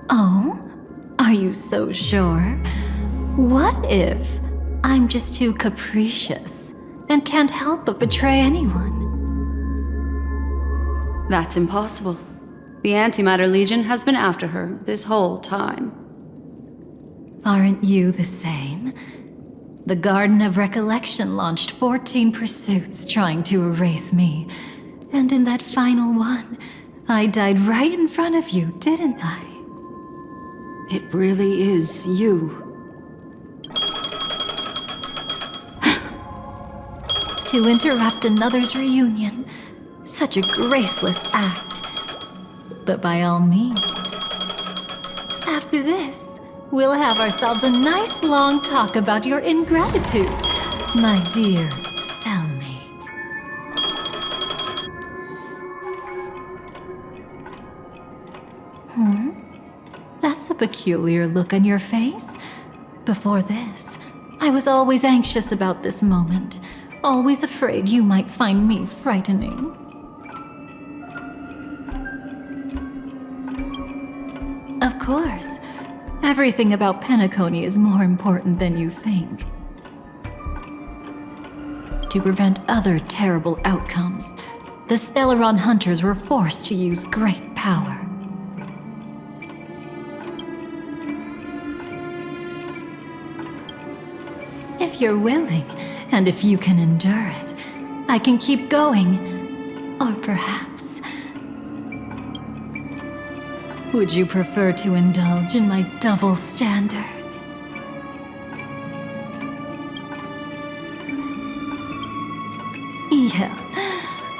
Oh? Are you so sure? What if I'm just too capricious and can't help but betray anyone? That's impossible. The Antimatter Legion has been after her this whole time. Aren't you the same? The Garden of Recollection launched 14 pursuits trying to erase me. And in that final one, I died right in front of you, didn't I? It really is you. To interrupt another's reunion, such a graceless act. But by all means. After this, we'll have ourselves a nice long talk about your ingratitude, my dear cellmate. That's a peculiar look on your face. Before this, I was always anxious about this moment, always afraid you might find me frightening. Of course. Everything about Penaconию is more important than you think. To prevent other terrible outcomes, the Stellaron hunters were forced to use great power. If you're willing, and if you can endure it, I can keep going. Or perhaps... would you prefer to indulge in my double standards? Yeah,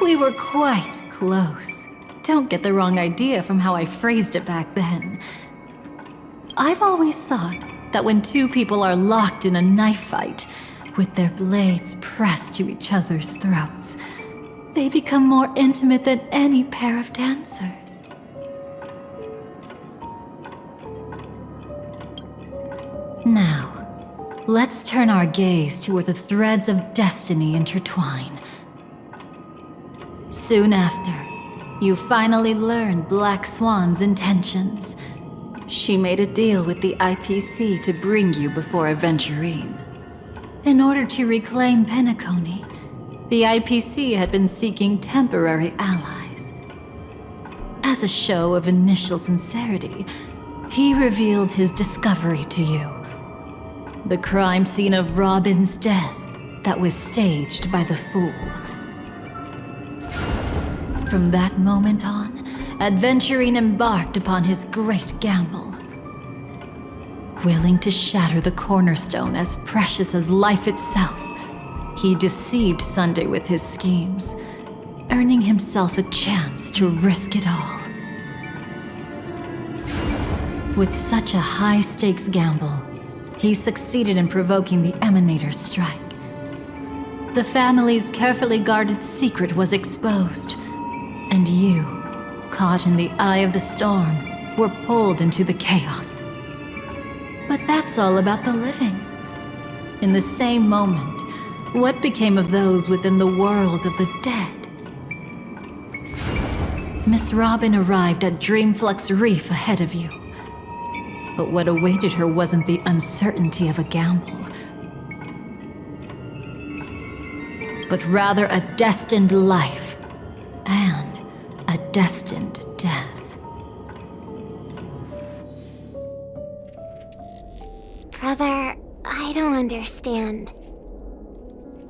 we were quite close. Don't get the wrong idea from how I phrased it back then. I've always thought that when two people are locked in a knife fight, with their blades pressed to each other's throats, they become more intimate than any pair of dancers. Now, let's turn our gaze to where the threads of destiny intertwine. Soon after, you finally learn Black Swan's intentions. She made a deal with the IPC to bring you before Aventurine. In order to reclaim Penaconию, the IPC had been seeking temporary allies. As a show of initial sincerity, he revealed his discovery to you. The crime scene of Robin's death that was staged by the Fool. From that moment on, Aventurine embarked upon his great gamble. Willing to shatter the cornerstone as precious as life itself, he deceived Sunday with his schemes, earning himself a chance to risk it all. With such a high-stakes gamble, he succeeded in provoking the Emanator's strike. The family's carefully guarded secret was exposed, and you, caught in the eye of the storm, were pulled into the chaos. But that's all about the living. In the same moment, what became of those within the world of the dead? Miss Robin arrived at Dreamflux Reef ahead of you. But what awaited her wasn't the uncertainty of a gamble, but rather a destined life and a destined death. Brother, I don't understand.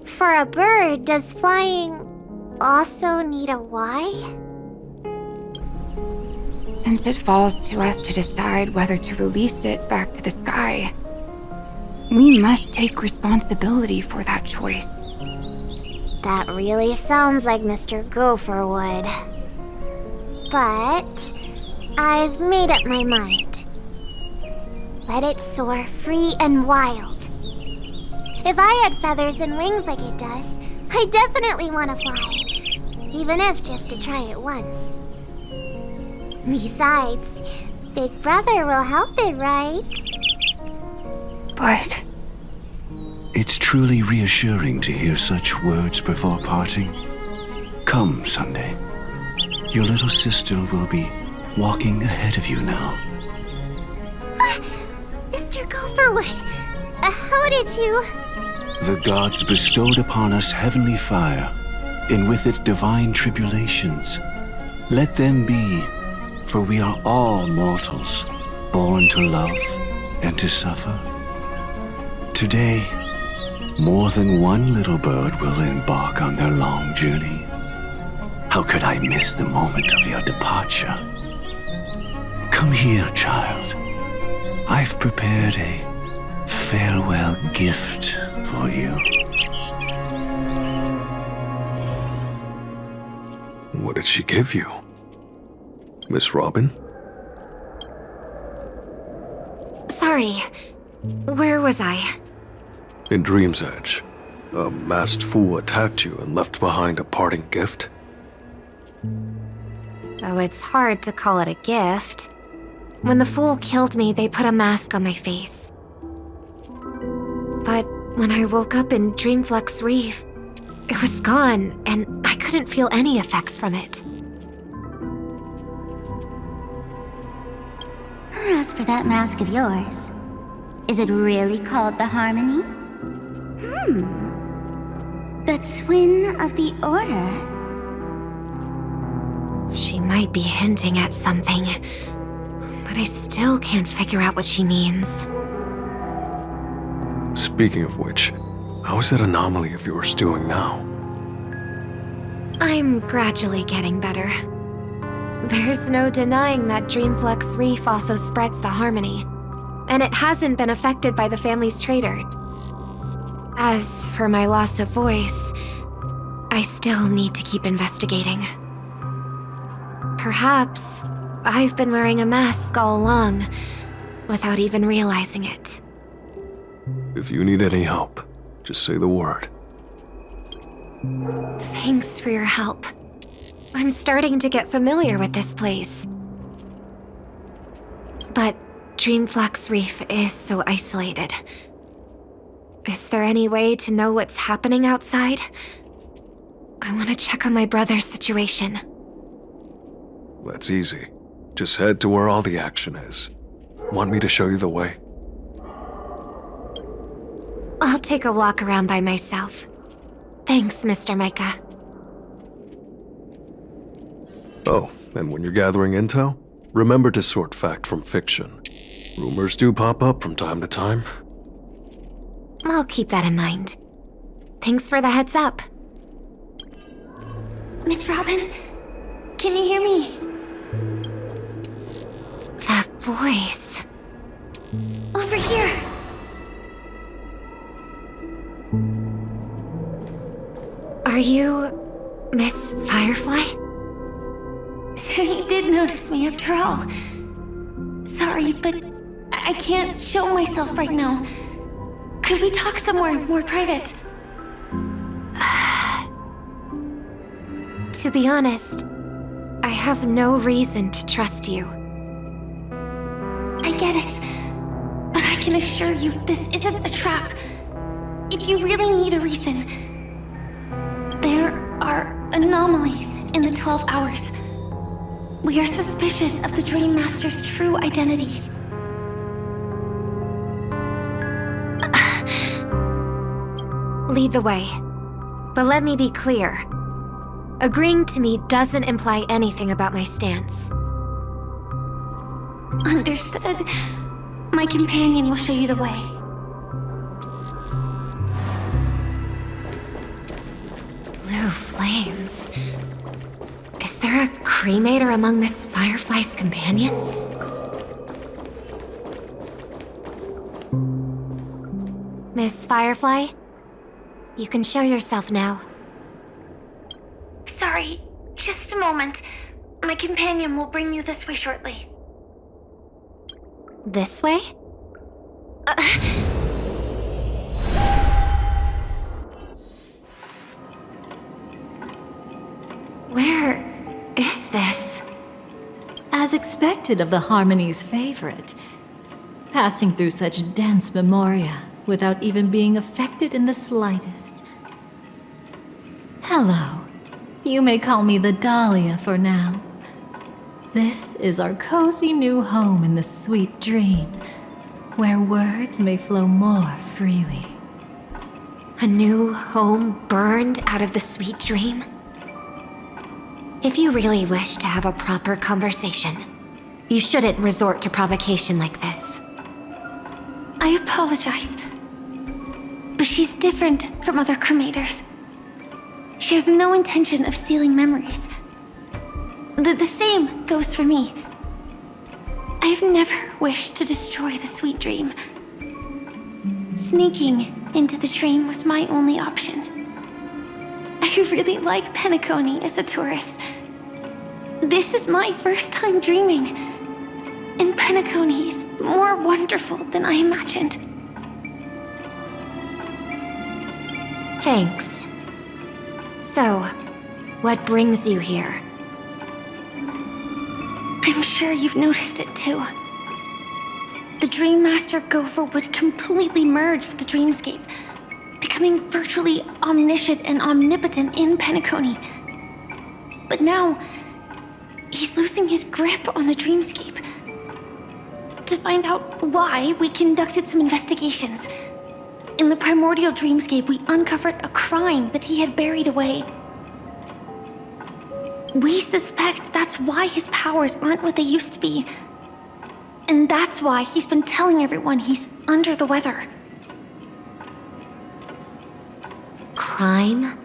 For a bird, does flying also need a why? Since it falls to us to decide whether to release it back to the sky, we must take responsibility for that choice. That really sounds like Mr. Gopher would. But I've made up my mind. Let it soar free and wild. If I had feathers and wings like it does, I definitely want to fly, even if just to try it once. Besides, Big Brother will help it, right? But... It's truly reassuring to hear such words before parting. Come, Sunday. Your little sister will be walking ahead of you now. Mr. Gopherwood, how did you... The gods bestowed upon us heavenly fire, and with it divine tribulations. Let them be. For we are all mortals, born to love and to suffer. Today, more than one little bird will embark on their long journey. How could I miss the moment of your departure? Come here, child. I've prepared a farewell gift for you. What did she give you? Miss Robin? Sorry. Where was I? In Dream's Edge, a masked fool attacked you and left behind a parting gift. Oh, it's hard to call it a gift. When the fool killed me, they put a mask on my face. But when I woke up in Dreamflux Reef, it was gone, and I couldn't feel any effects from it. As for that mask of yours, is it really called the Harmony? The Twin of the Order? She might be hinting at something, but I still can't figure out what she means. Speaking of which, how is that anomaly of yours doing now? I'm gradually getting better. There's no denying that Dreamflux Reef also spreads the Harmony, and it hasn't been affected by the family's traitor. As for my loss of voice, I still need to keep investigating. Perhaps I've been wearing a mask all along, without even realizing it. If you need any help, just say the word. Thanks for your help. I'm starting to get familiar with this place. But Dreamflux Reef is so isolated. Is there any way to know what's happening outside? I want to check on my brother's situation. That's easy. Just head to where all the action is. Want me to show you the way? I'll take a walk around by myself. Thanks, Mr. Micah. Oh, and when you're gathering intel, remember to sort fact from fiction. Rumors do pop up from time to time. I'll keep that in mind. Thanks for the heads up. Miss Robin, can you hear me? That voice. Over here. Are you Miss Firefly? So you did notice me after all. Sorry, but I can't show myself right now. Could we talk somewhere more private? To be honest, I have no reason to trust you. I get it, but I can assure you this isn't a trap. If you really need a reason, there are anomalies in the 12 hours. We are suspicious of the Dream Master's true identity. Lead the way. But let me be clear. Agreeing to me doesn't imply anything about my stance. Understood. My companion will show you the way. Blue flames. Is there a cremator among Miss Firefly's companions? Miss Firefly? You can show yourself now. Sorry, just a moment. My companion will bring you this way shortly. This way? Where is this? As expected of the Harmony's favorite, passing through such dense memoria without even being affected in the slightest. Hello. You may call me the Dahlia for now. This is our cozy new home in the sweet dream, where words may flow more freely. A new home burned out of the sweet dream? If you really wish to have a proper conversation, you shouldn't resort to provocation like this. I apologize. But She's different from other cremators. She has no intention of stealing memories. The same goes for me. I've never wished to destroy the sweet dream. Sneaking into the dream was my only option. I really like Peniconia as a tourist. This is my first time dreaming, and Peniconia is more wonderful than I imagined. Thanks. So, what brings you here? I'm sure you've noticed it too. The Dream Master Gopher would completely merge with the dreamscape, becoming virtually omniscient and omnipotent in Peniconia. But now, he's losing his grip on the dreamscape. To find out why, we conducted some investigations. In the primordial dreamscape, we uncovered a crime that he had buried away. We suspect that's why his powers aren't what they used to be. And that's why he's been telling everyone he's under the weather. Crime?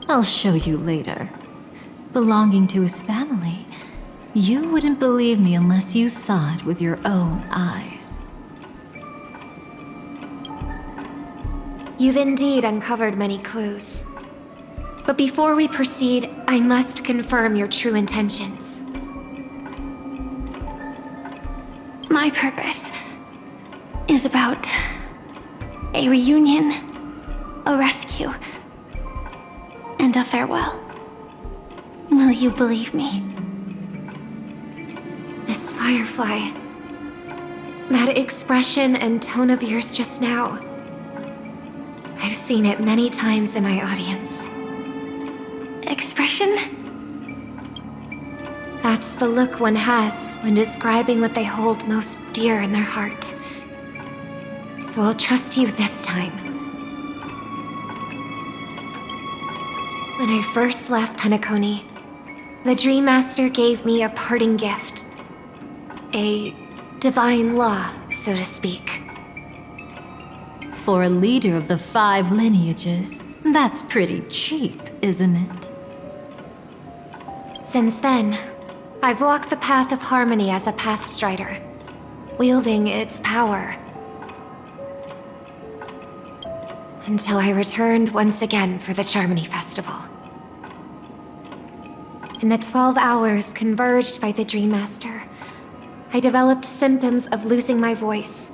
I'll show you later. Belonging to his family, you wouldn't believe me unless you saw it with your own eyes. You've indeed uncovered many clues. But before we proceed, I must confirm your true intentions. My purpose is about a reunion, a rescue, and a farewell. Will you believe me? Miss Firefly, that expression and tone of yours just now, I've seen it many times in my audience. Expression? That's the look one has when describing what they hold most dear in their heart. So I'll trust you this time. When I first left Peniconia, the Dream Master gave me a parting gift. A divine law, so to speak. For a leader of the 5 lineages, that's pretty cheap, isn't it? Since then, I've walked the path of harmony as a Pathstrider, wielding its power. Until I returned once again for the Charmony Festival. In the 12 hours converged by the Dream Master, I developed symptoms of losing my voice,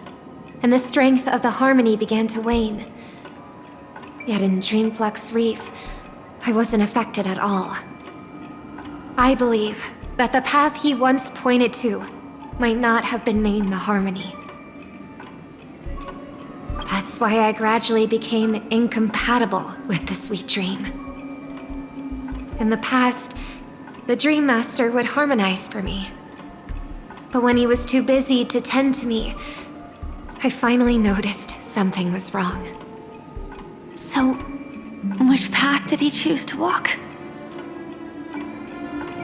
and the strength of the harmony began to wane. Yet in Dreamflux Reef, I wasn't affected at all. I believe that the path he once pointed to might not have been named the Harmony. That's why I gradually became incompatible with the sweet dream. In the past, the Dream Master would harmonize for me. But when he was too busy to tend to me, I finally noticed something was wrong. So, which path did he choose to walk?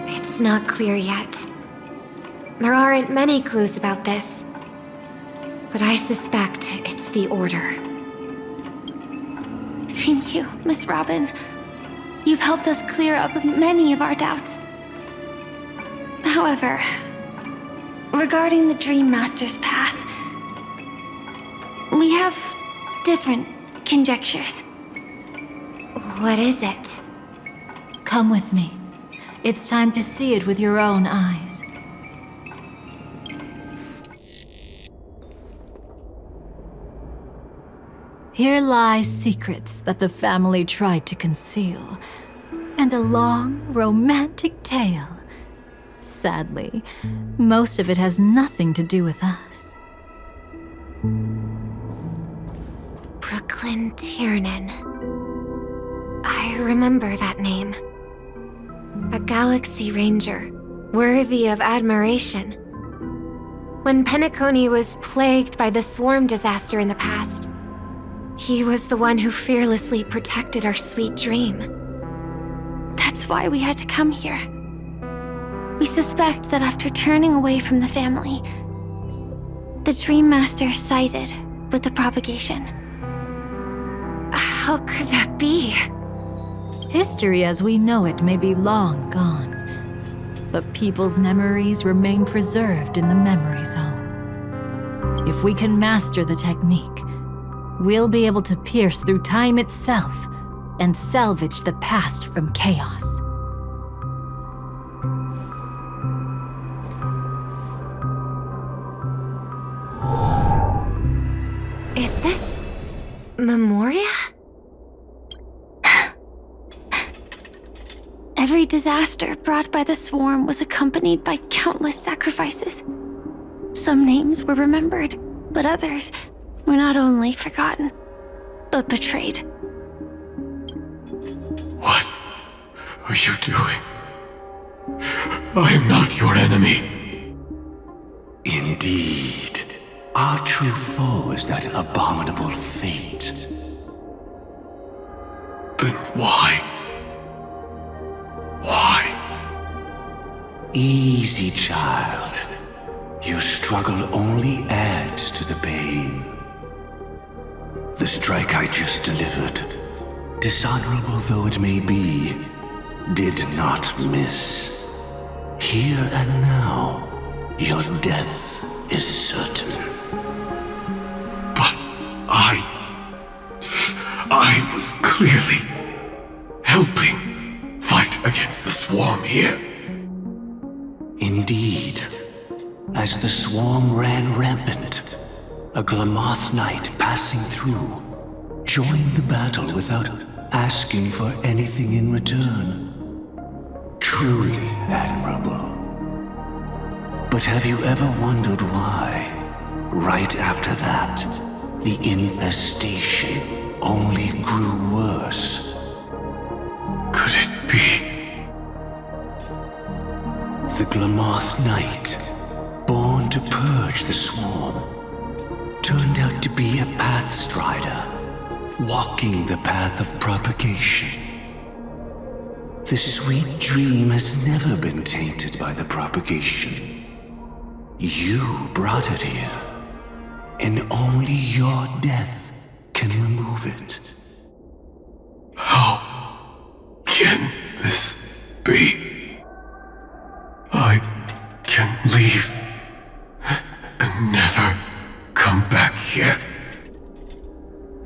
It's not clear yet. There aren't many clues about this, but I suspect it's the Order. Thank you, Miss Robin. You've helped us clear up many of our doubts. However, regarding the Dream Master's path, we have different conjectures. What is it? Come with me. It's time to see it with your own eyes. Here lie secrets that the family tried to conceal, and a long, romantic tale. Sadly, most of it has nothing to do with us. Brooklyn Tiernan. I remember that name. A Galaxy Ranger, worthy of admiration. When Peniconia was plagued by the swarm disaster in the past, he was the one who fearlessly protected our sweet dream. That's why we had to come here. We suspect that after turning away from the family, the Dream Master sided with the propagation. How could that be? History as we know it may be long gone, but people's memories remain preserved in the memory zone. If we can master the technique, we'll be able to pierce through time itself and salvage the past from chaos. Is this Memoria? Every disaster brought by the swarm was accompanied by countless sacrifices. Some names were remembered, but others were not only forgotten, but betrayed. What are you doing? I am not your enemy. Indeed. Our true foe is that abominable fate. Then why? Why? Easy, child. Your struggle only adds to the pain. The strike I just delivered, dishonorable though it may be, did not miss. Here and now, your death is certain. But I was clearly helping fight against the swarm here. Indeed. As the swarm ran rampant, a Glamoth knight passing through joined the battle without asking for anything in return. Truly admirable. But have you ever wondered why, right after that, the infestation only grew worse? Could it be? The Glamoth knight, born to purge the swarm, turned out to be a pathstrider, walking the path of propagation. The sweet dream has never been tainted by the propagation. You brought it here, and only your death can remove it. How can this be? I can leave and never come back here.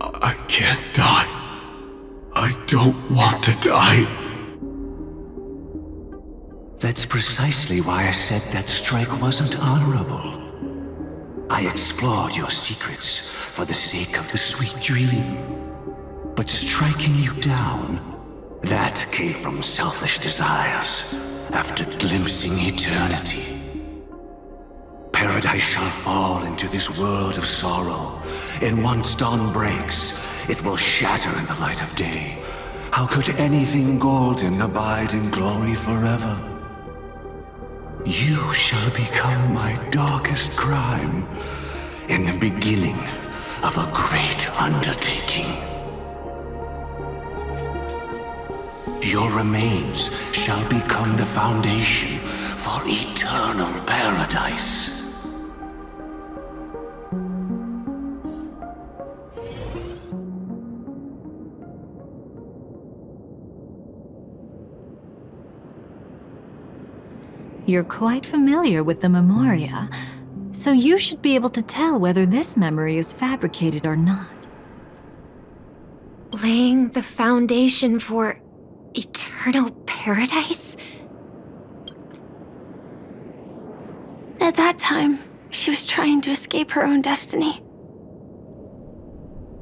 I can't die. I don't want to die. That's precisely why I said that strike wasn't honorable. I explored your secrets for the sake of the sweet dream. But striking you down, that came from selfish desires after glimpsing eternity. Paradise shall fall into this world of sorrow, and once dawn breaks, it will shatter in the light of day. How could anything golden abide in glory forever? You shall become my darkest crime, in the beginning of a great undertaking. Your remains shall become the foundation for eternal paradise. You're quite familiar with the Memoria, so you should be able to tell whether this memory is fabricated or not. Laying the foundation for eternal paradise? At that time, she was trying to escape her own destiny.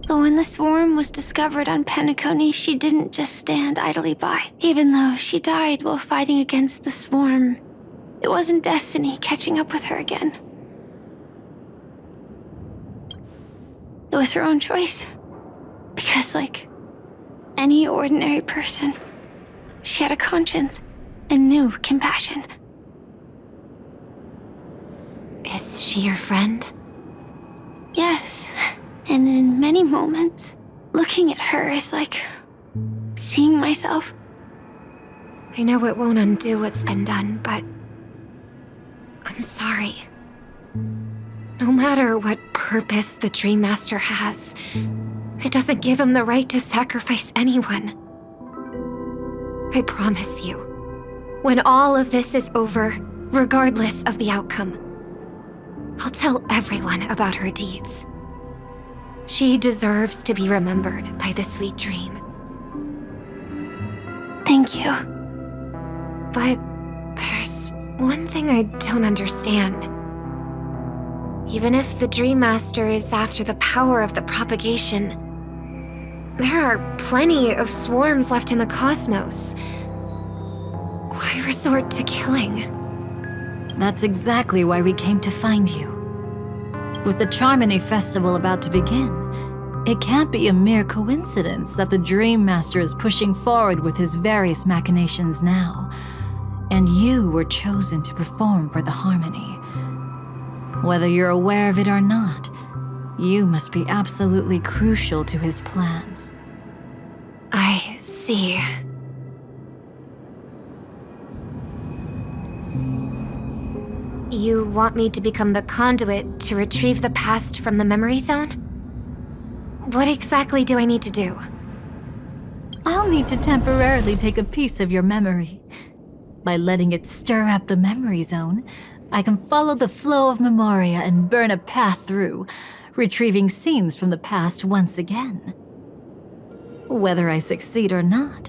But when the swarm was discovered on Penakonию, she didn't just stand idly by. Even though she died while fighting against the swarm, it wasn't destiny catching up with her again. It was her own choice. Because, like any ordinary person, she had a conscience and knew compassion. Is she your friend? Yes, and in many moments, looking at her is like seeing myself. I know it won't undo what's been done, but I'm sorry. No matter what purpose the Dream Master has, It doesn't give him the right to sacrifice anyone. I promise you, when all of this is over, regardless of the outcome, I'll tell everyone about her deeds. She deserves to be remembered by the sweet dream. Thank you. But there's one thing I don't understand. Even if the Dream Master is after the power of the propagation, there are plenty of swarms left in the cosmos. Why resort to killing? That's exactly why we came to find you. With the Charmony Festival about to begin, it can't be a mere coincidence that the Dream Master is pushing forward with his various machinations now. And you were chosen to perform for the Harmony. Whether you're aware of it or not, you must be absolutely crucial to his plans. I see. You want me to become the conduit to retrieve the past from the memory zone? What exactly do I need to do? I'll need to temporarily take a piece of your memory. By letting it stir up the memory zone, I can follow the flow of memoria and burn a path through, retrieving scenes from the past once again. Whether I succeed or not,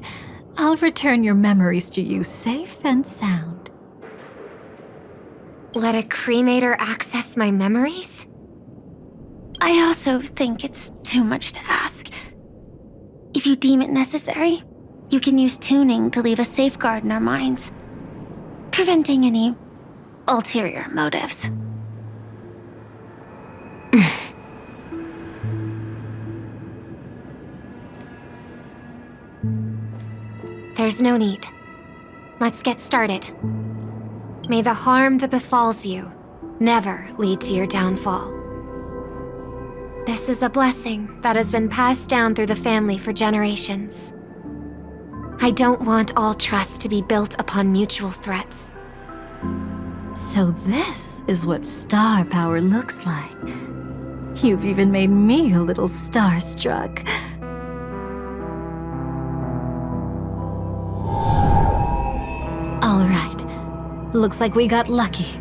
I'll return your memories to you safe and sound. Let a cremator access my memories? I also think it's too much to ask. If you deem it necessary, you can use tuning to leave a safeguard in our minds, preventing any ulterior motives. There's no need. Let's get started. May the harm that befalls you never lead to your downfall. This is a blessing that has been passed down through the family for generations. I don't want all trust to be built upon mutual threats. So this is what star power looks like. You've even made me a little starstruck. All right, looks like we got lucky.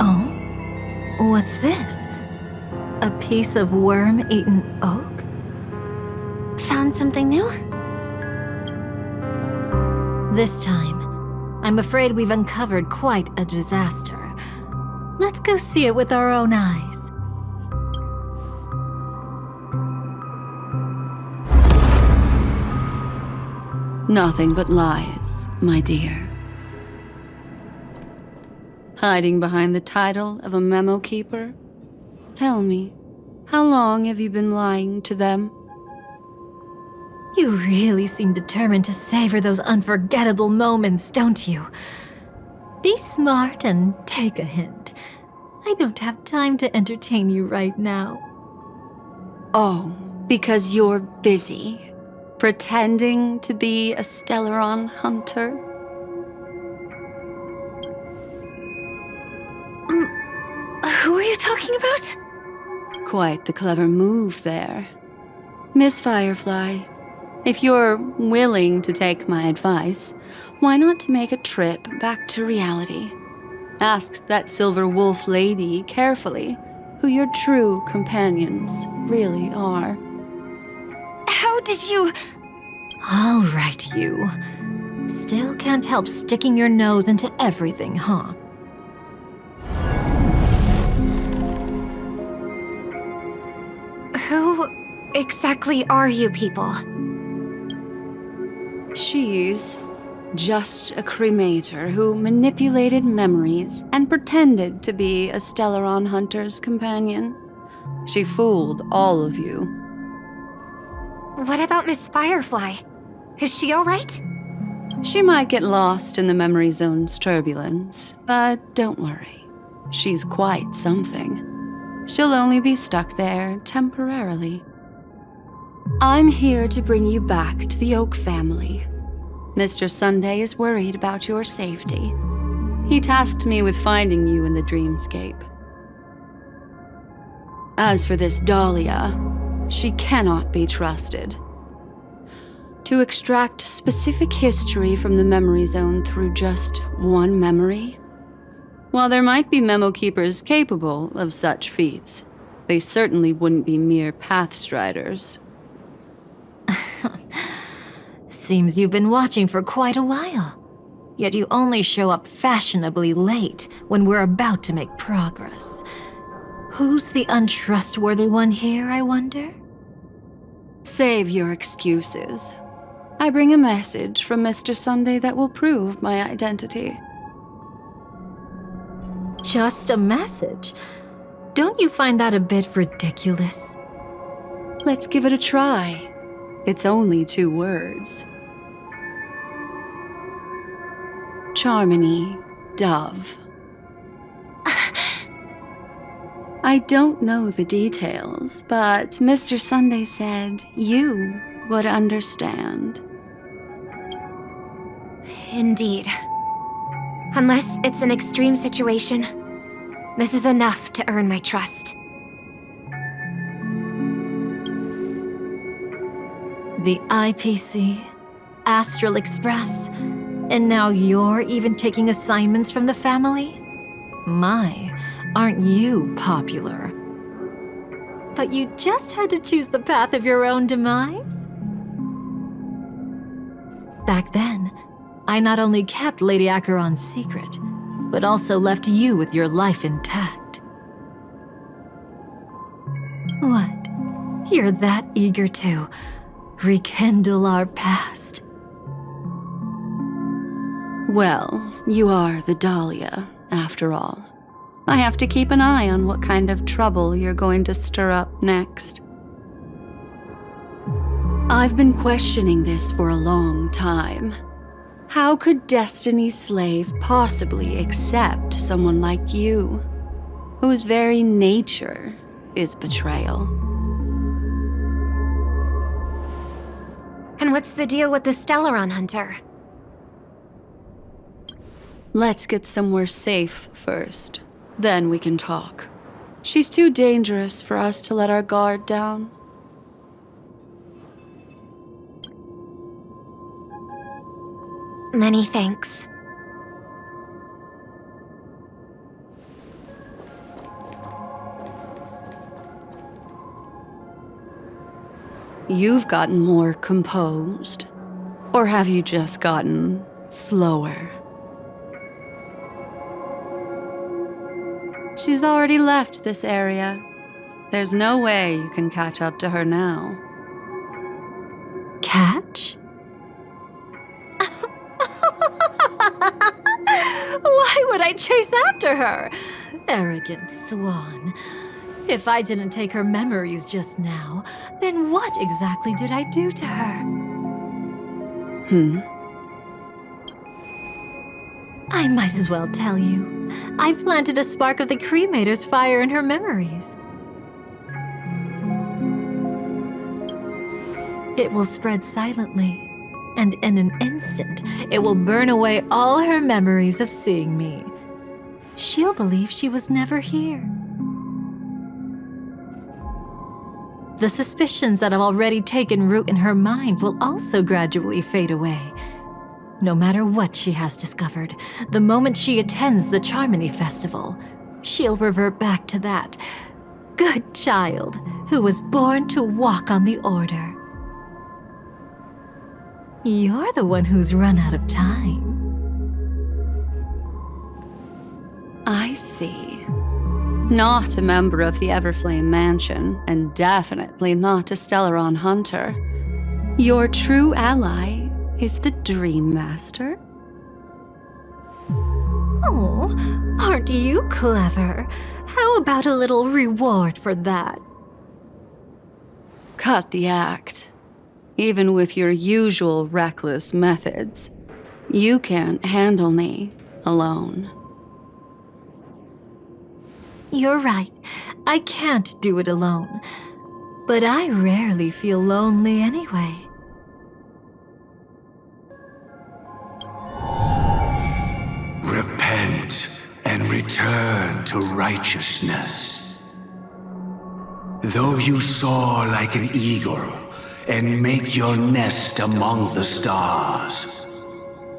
Oh, what's this? A piece of worm-eaten oak? Found something new? This time, I'm afraid we've uncovered quite a disaster. Let's go see it with our own eyes. Nothing but lies, my dear. Hiding behind the title of a memo keeper? Tell me, how long have you been lying to them? You really seem determined to savor those unforgettable moments, don't you? Be smart and take a hint. I don't have time to entertain you right now. Oh, because you're busy, pretending to be a Stellaron hunter? Who are you talking about? Quite the clever move there. Miss Firefly, if you're willing to take my advice, why not make a trip back to reality? Ask that Silver Wolf lady carefully who your true companions really are. How did you... All right, you. Still can't help sticking your nose into everything, huh? Who exactly are you people? She's just a cremator who manipulated memories and pretended to be a Stellaron hunter's companion. She fooled all of you. What about Miss Firefly? Is she alright? She might get lost in the memory zone's turbulence, but don't worry. She's quite something. She'll only be stuck there temporarily. I'm here to bring you back to the Oak family. Mr. Sunday is worried about your safety. He tasked me with finding you in the dreamscape. As for this Dahlia, she cannot be trusted. To extract specific history from the memory zone through just one memory? While there might be memo keepers capable of such feats, they certainly wouldn't be mere pathstriders. Seems you've been watching for quite a while. Yet you only show up fashionably late when we're about to make progress. Who's the untrustworthy one here, I wonder? Save your excuses. I bring a message from Mr. Sunday that will prove my identity. Just a message? Don't you find that a bit ridiculous? Let's give it a try. It's only 2 words. Charmony, Dove. I don't know the details, but Mr. Sunday said you would understand. Indeed. Unless it's an extreme situation, this is enough to earn my trust. The IPC, Astral Express, and now you're even taking assignments from the family? My, aren't you popular? But you just had to choose the path of your own demise? Back then, I not only kept Lady Acheron's secret, but also left you with your life intact. What? You're that eager to rekindle our past? Well, you are the Dahlia, after all. I have to keep an eye on what kind of trouble you're going to stir up next. I've been questioning this for a long time. How could Destiny's slave possibly accept someone like you, whose very nature is betrayal? And what's the deal with the Stellaron Hunter? Let's get somewhere safe first. Then we can talk. She's too dangerous for us to let our guard down. Many thanks. You've gotten more composed. Or have you just gotten slower? She's already left this area. There's no way you can catch up to her now. Catch? Why would I chase after her? Arrogant swan. If I didn't take her memories just now, then what exactly did I do to her? I might as well tell you. I planted a spark of the cremator's fire in her memories. It will spread silently, and in an instant, it will burn away all her memories of seeing me. She'll believe she was never here. The suspicions that have already taken root in her mind will also gradually fade away. No matter what she has discovered, the moment she attends the Charmony Festival, she'll revert back to that good child who was born to walk on the Order. You're the one who's run out of time. I see. Not a member of the Everflame Mansion, and definitely not a Stellaron Hunter. Your true ally is the Dream Master? Oh, aren't you clever? How about a little reward for that? Cut the act. Even with your usual reckless methods, you can't handle me alone. You're right. I can't do it alone. But I rarely feel lonely anyway. Repent and return to righteousness. Though you soar like an eagle and make your nest among the stars,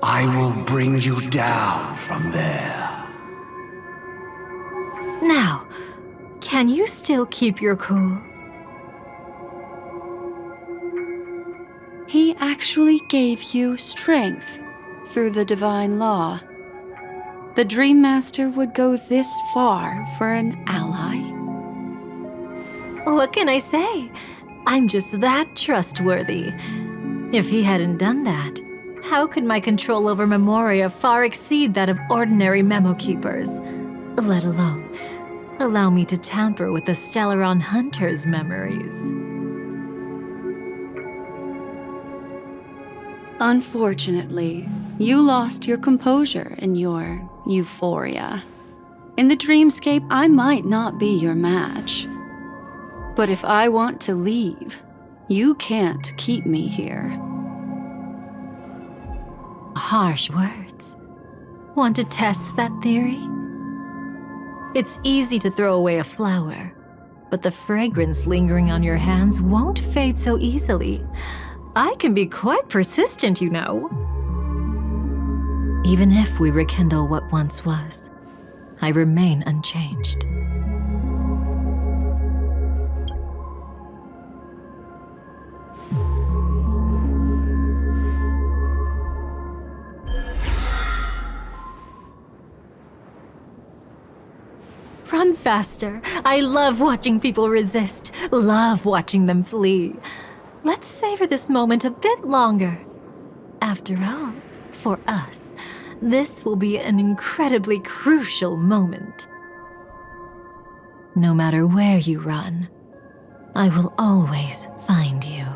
I will bring you down from there. Now, can you still keep your cool? He actually gave you strength through the divine law. The Dream Master would go this far for an ally? What can I say? I'm just that trustworthy. If he hadn't done that, how could my control over Memoria far exceed that of ordinary memo keepers? Let alone allow me to tamper with the Stellaron Hunter's memories. Unfortunately, you lost your composure in your euphoria. In the dreamscape, I might not be your match. But if I want to leave, you can't keep me here. Harsh words. Want to test that theory? It's easy to throw away a flower, but the fragrance lingering on your hands won't fade so easily. I can be quite persistent, you know. Even if we rekindle what once was, I remain unchanged. Run faster. I love watching people resist, love watching them flee. Let's savor this moment a bit longer. After all, for us, this will be an incredibly crucial moment. No matter where you run, I will always find you.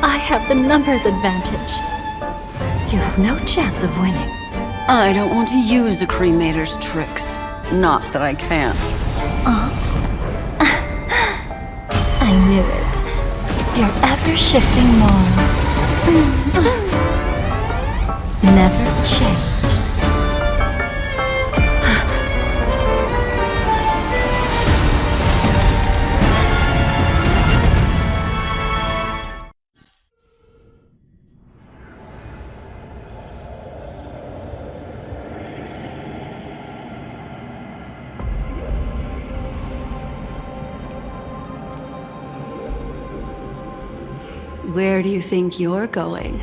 I have the numbers advantage. You have no chance of winning. I don't want to use a cremator's tricks. Not that I can't. I knew it. Your ever-shifting morals. Never changed. Where do you think you're going?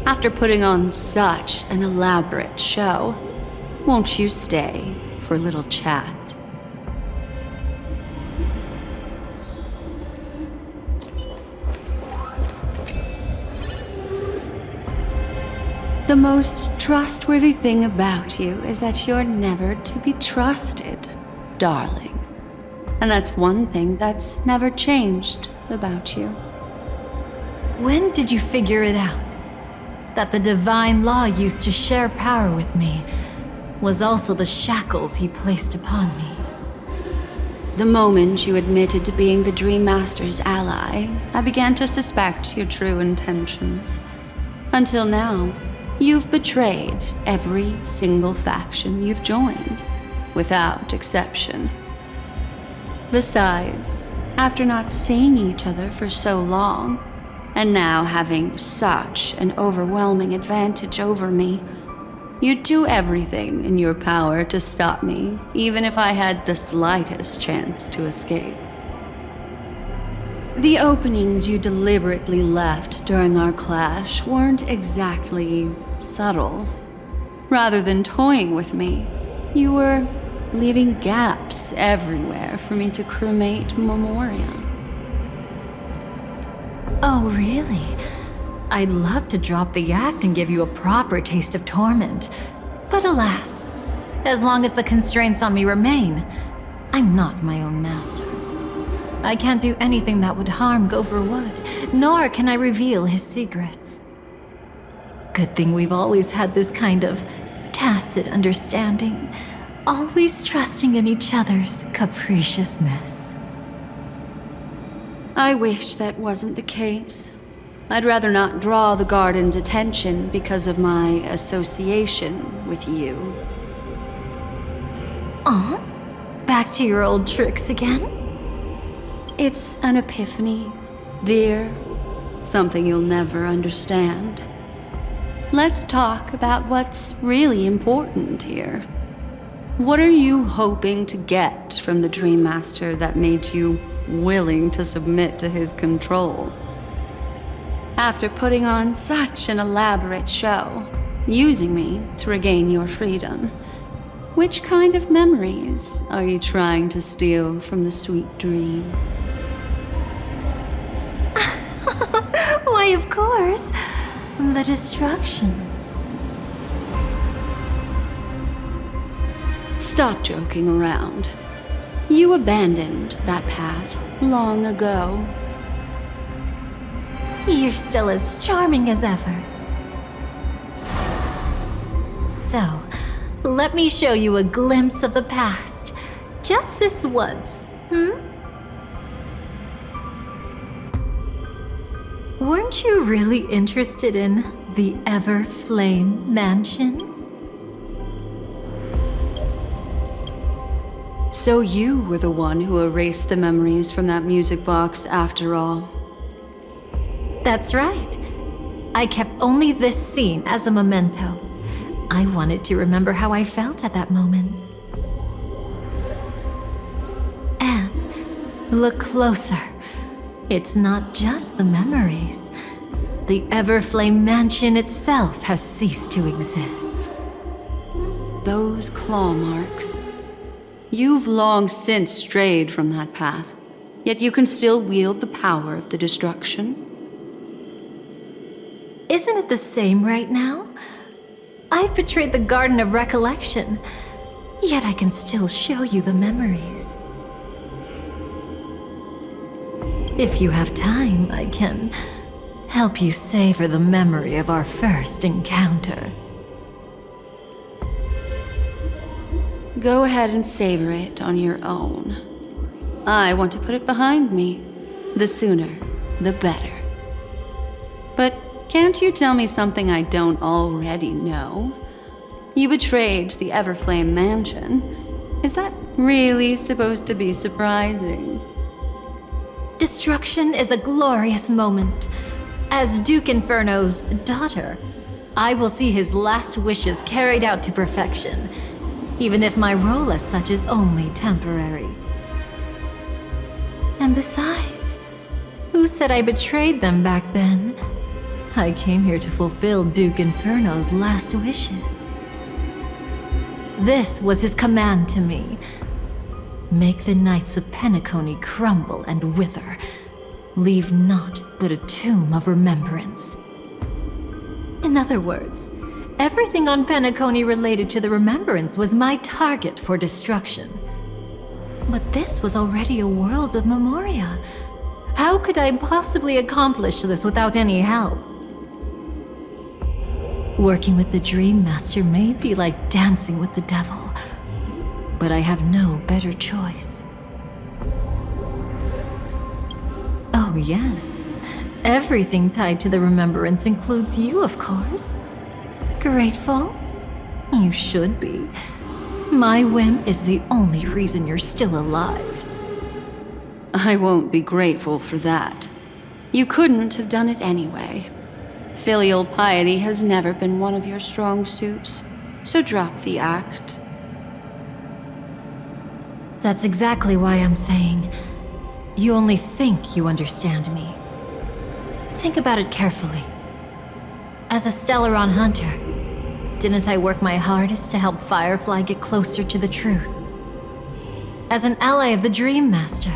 After putting on such an elaborate show, won't you stay for a little chat? The most trustworthy thing about you is that you're never to be trusted, darling. And that's one thing that's never changed about you. When did you figure it out? That the divine law used to share power with me was also the shackles he placed upon me. The moment you admitted to being the Dream Master's ally, I began to suspect your true intentions. Until now, you've betrayed every single faction you've joined, without exception. Besides, after not seeing each other for so long, and now having such an overwhelming advantage over me, you'd do everything in your power to stop me, even if I had the slightest chance to escape. The openings you deliberately left during our clash weren't exactly subtle. Rather than toying with me, you were leaving gaps everywhere for me to cremate Memoria. Oh, really? I'd love to drop the act and give you a proper taste of torment. But alas, as long as the constraints on me remain, I'm not my own master. I can't do anything that would harm Gopher Wood, nor can I reveal his secrets. Good thing we've always had this kind of tacit understanding, always trusting in each other's capriciousness. I wish that wasn't the case. I'd rather not draw the garden's attention because of my association with you. Aw, back to your old tricks again? It's an epiphany, dear. Something you'll never understand. Let's talk about what's really important here. What are you hoping to get from the Dream Master that made you willing to submit to his control? After putting on such an elaborate show, using me to regain your freedom, which kind of memories are you trying to steal from the sweet dream? Why, of course, the distractions. Stop joking around. You abandoned that path long ago. You're still as charming as ever. So, let me show you a glimpse of the past. Just this once, Weren't you really interested in the Everflame Mansion? So you were the one who erased the memories from that music box after all. That's right. I kept only this scene as a memento. I wanted to remember how I felt at that moment. And look closer. It's not just the memories. The Everflame Mansion itself has ceased to exist. Those claw marks. You've long since strayed from that path, yet you can still wield the power of the destruction. Isn't it the same right now? I've betrayed the Garden of Recollection, yet I can still show you the memories. If you have time, I can help you savor the memory of our first encounter. Go ahead and savor it on your own. I want to put it behind me. The sooner, the better. But can't you tell me something I don't already know? You betrayed the Everflame Mansion. Is that really supposed to be surprising? Destruction is a glorious moment. As Duke Inferno's daughter, I will see his last wishes carried out to perfection, even if my role as such is only temporary. And besides, who said I betrayed them back then? I came here to fulfill Duke Inferno's last wishes. This was his command to me. Make the Knights of Penacony crumble and wither. Leave naught but a tomb of remembrance. In other words, everything on Penacony related to the remembrance was my target for destruction. But this was already a world of memoria. How could I possibly accomplish this without any help? Working with the Dream Master may be like dancing with the devil, but I have no better choice. Oh yes, everything tied to the remembrance includes you, of course. Grateful? You should be. My whim is the only reason you're still alive. I won't be grateful for that. You couldn't have done it anyway. Filial piety has never been one of your strong suits, so drop the act. That's exactly why I'm saying, you only think you understand me. Think about it carefully. As a Stellaron hunter, didn't I work my hardest to help Firefly get closer to the truth? As an ally of the Dream Master,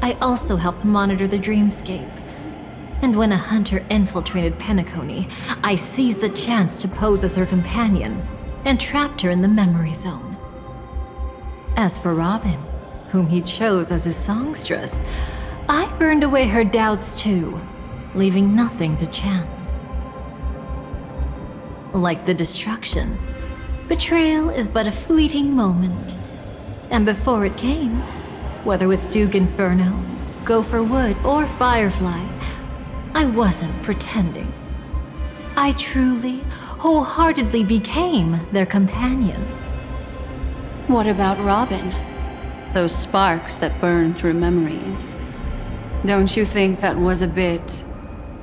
I also helped monitor the dreamscape. And when a hunter infiltrated Penacony, I seized the chance to pose as her companion and trapped her in the memory zone. As for Robin, whom he chose as his songstress, I burned away her doubts too, leaving nothing to chance. Like the destruction, betrayal is but a fleeting moment. And before it came, whether with Duke Inferno, Gopher Wood, or Firefly, I wasn't pretending. I truly, wholeheartedly became their companion. What about Robin? Those sparks that burn through memories. Don't you think that was a bit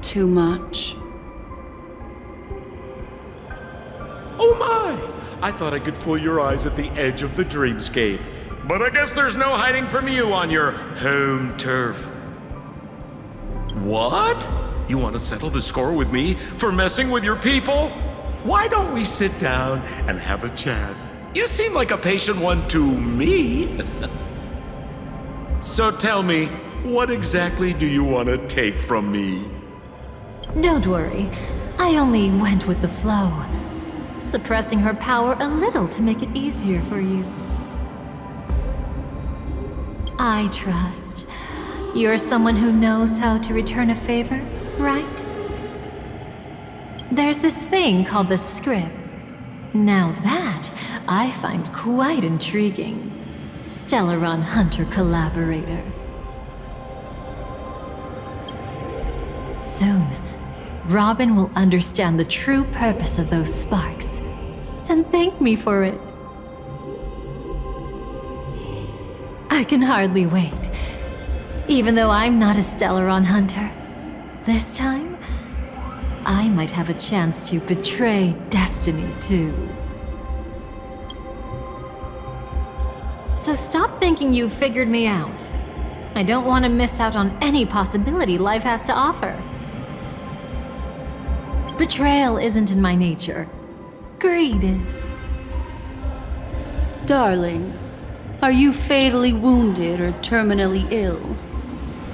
too much? Oh my! I thought I could fool your eyes at the edge of the dreamscape. But I guess there's no hiding from you on your home turf. What? You want to settle the score with me for messing with your people? Why don't we sit down and have a chat? You seem like a patient one to me. So tell me, what exactly do you want to take from me? Don't worry, I only went with the flow, suppressing her power a little to make it easier for you. I trust. You're someone who knows how to return a favor, right? There's this thing called the script. Now that, I find quite intriguing. Stellaron Hunter collaborator. Soon, Robin will understand the true purpose of those sparks, and thank me for it. I can hardly wait. Even though I'm not a Stellaron Hunter, this time, I might have a chance to betray destiny too. So stop thinking you've figured me out. I don't want to miss out on any possibility life has to offer. Betrayal isn't in my nature. Greed is. Darling, are you fatally wounded or terminally ill?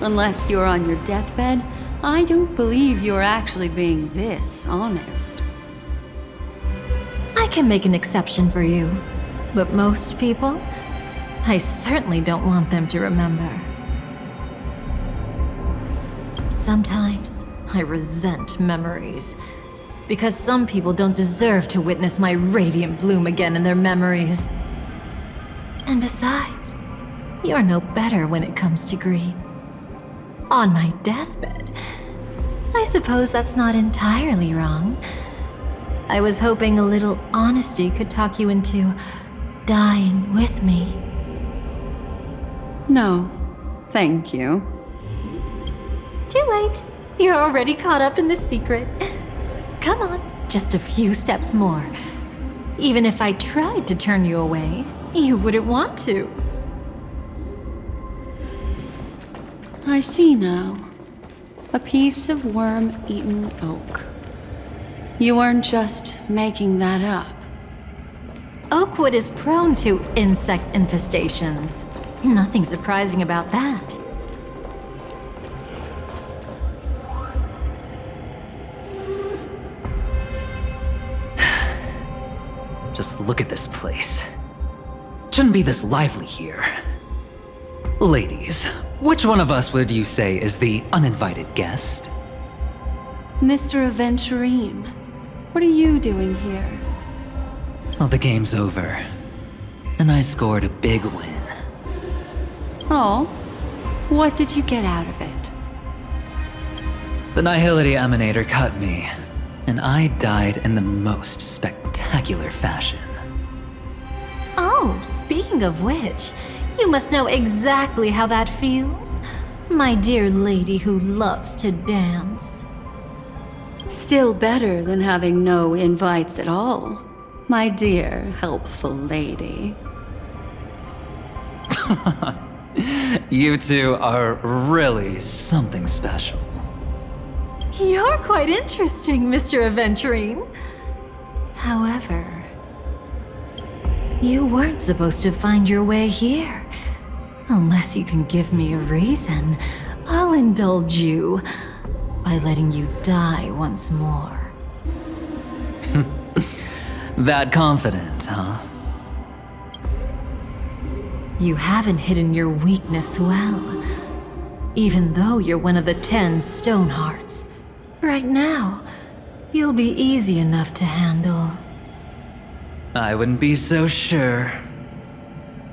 Unless you're on your deathbed, I don't believe you're actually being this honest. I can make an exception for you, but most people, I certainly don't want them to remember. Sometimes I resent memories, because some people don't deserve to witness my radiant bloom again in their memories. And besides, you're no better when it comes to greed. On my deathbed, I suppose that's not entirely wrong. I was hoping a little honesty could talk you into dying with me. No, thank you. Too late. You're already caught up in the secret. Come on, just a few steps more. Even if I tried to turn you away, you wouldn't want to. I see now. A piece of worm-eaten oak. You weren't just making that up. Oakwood is prone to insect infestations. Nothing surprising about that. Just look at this place. Shouldn't be this lively here. Ladies, which one of us would you say is the uninvited guest? Mr. Aventurine, what are you doing here? Well, the game's over. And I scored a big win. Oh, what did you get out of it? The Nihility Emanator cut me, and I died in the most spectacular fashion. Oh, speaking of which, you must know exactly how that feels. My dear lady who loves to dance. Still better than having no invites at all, my dear helpful lady. You two are really something special. You're quite interesting, Mr. Aventurine. However, you weren't supposed to find your way here. Unless you can give me a reason, I'll indulge you by letting you die once more. That confident, huh? You haven't hidden your weakness well, even though you're one of the 10 Stonehearts. Right now, you'll be easy enough to handle. I wouldn't be so sure.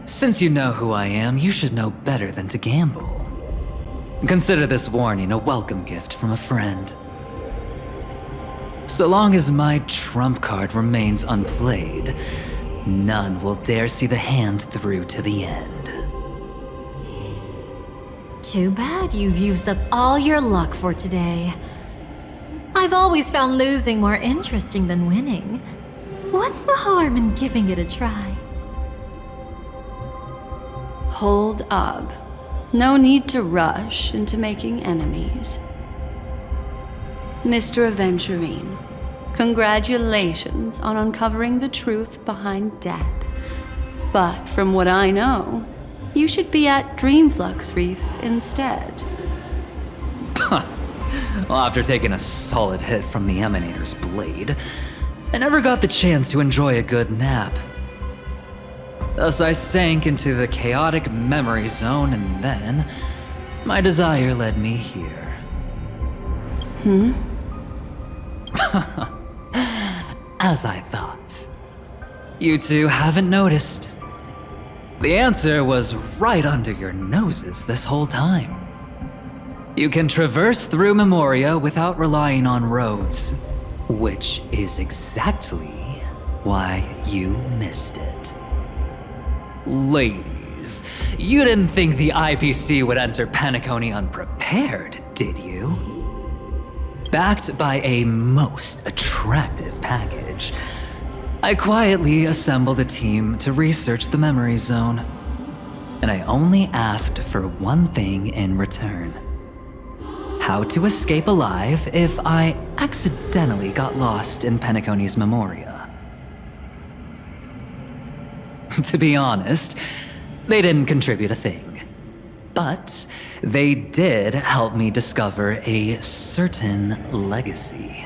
Since you know who I am, you should know better than to gamble. Consider this warning a welcome gift from a friend. So long as my trump card remains unplayed, none will dare see the hand through to the end. Too bad you've used up all your luck for today. I've always found losing more interesting than winning. What's the harm in giving it a try? Hold up. No need to rush into making enemies. Mr. Aventurine, congratulations on uncovering the truth behind death. But from what I know, you should be at Dreamflux Reef instead. Well, after taking a solid hit from the Emanator's blade, I never got the chance to enjoy a good nap. Thus I sank into the chaotic memory zone, and then my desire led me here. As I thought. You two haven't noticed. The answer was right under your noses this whole time. You can traverse through Memoria without relying on roads, which is exactly why you missed it. Ladies, you didn't think the IPC would enter Peniconia unprepared, did you? Backed by a most attractive package, I quietly assembled a team to research the memory zone. And I only asked for one thing in return. How to escape alive if I accidentally got lost in Peniconia's Memoria. To be honest, they didn't contribute a thing. But they did help me discover a certain legacy.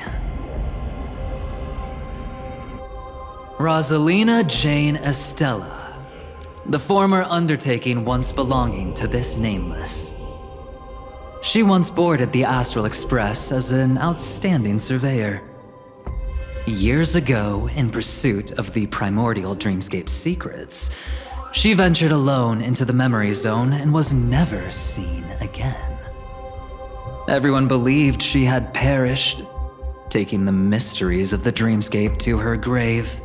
Rosalina Jane Estella, the former undertaking once belonging to this nameless. She once boarded the Astral Express as an outstanding surveyor. Years ago, in pursuit of the primordial dreamscape secrets, she ventured alone into the memory zone and was never seen again. Everyone believed she had perished, taking the mysteries of the dreamscape to her grave.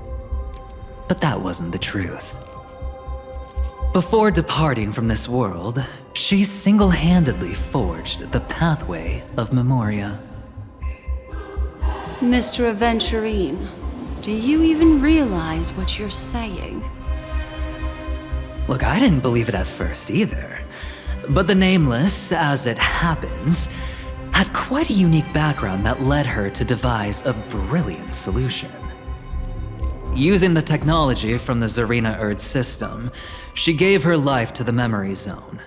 But that wasn't the truth. Before departing from this world, she single-handedly forged the pathway of Memoria. Mr. Aventurine, do you even realize what you're saying? Look, I didn't believe it at first either. But the Nameless, as it happens, had quite a unique background that led her to devise a brilliant solution. Using the technology from the Zarina Erd system, she gave her life to the memory zone,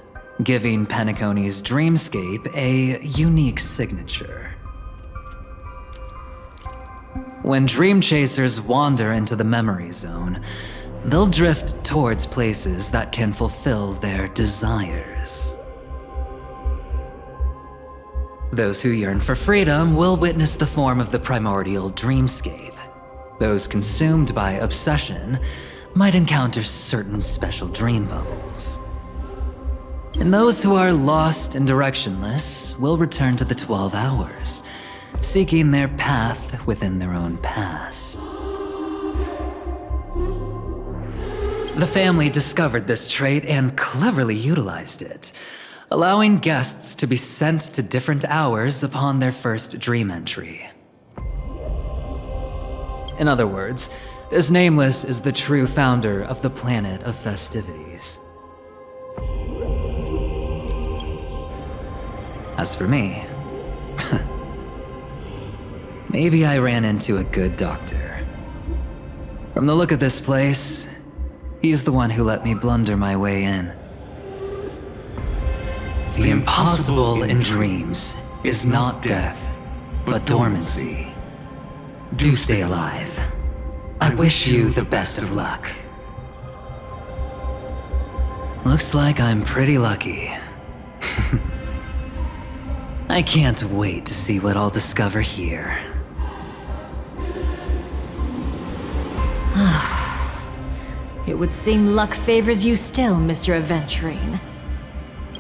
giving Peniconia's dreamscape a unique signature. When dream chasers wander into the memory zone, they'll drift towards places that can fulfill their desires. Those who yearn for freedom will witness the form of the primordial dreamscape. Those consumed by obsession might encounter certain special dream bubbles. And those who are lost and directionless will return to the 12 hours, seeking their path within their own past. The family discovered this trait and cleverly utilized it, allowing guests to be sent to different hours upon their first dream entry. In other words, this Nameless is the true founder of the planet of festivities. As for me, maybe I ran into a good doctor. From the look of this place, he's the one who let me blunder my way in. The impossible in dreams is not death, but dormancy. Do stay alive. I wish you the best of luck. Looks like I'm pretty lucky. I can't wait to see what I'll discover here. It would seem luck favors you still, Mr. Aventurine.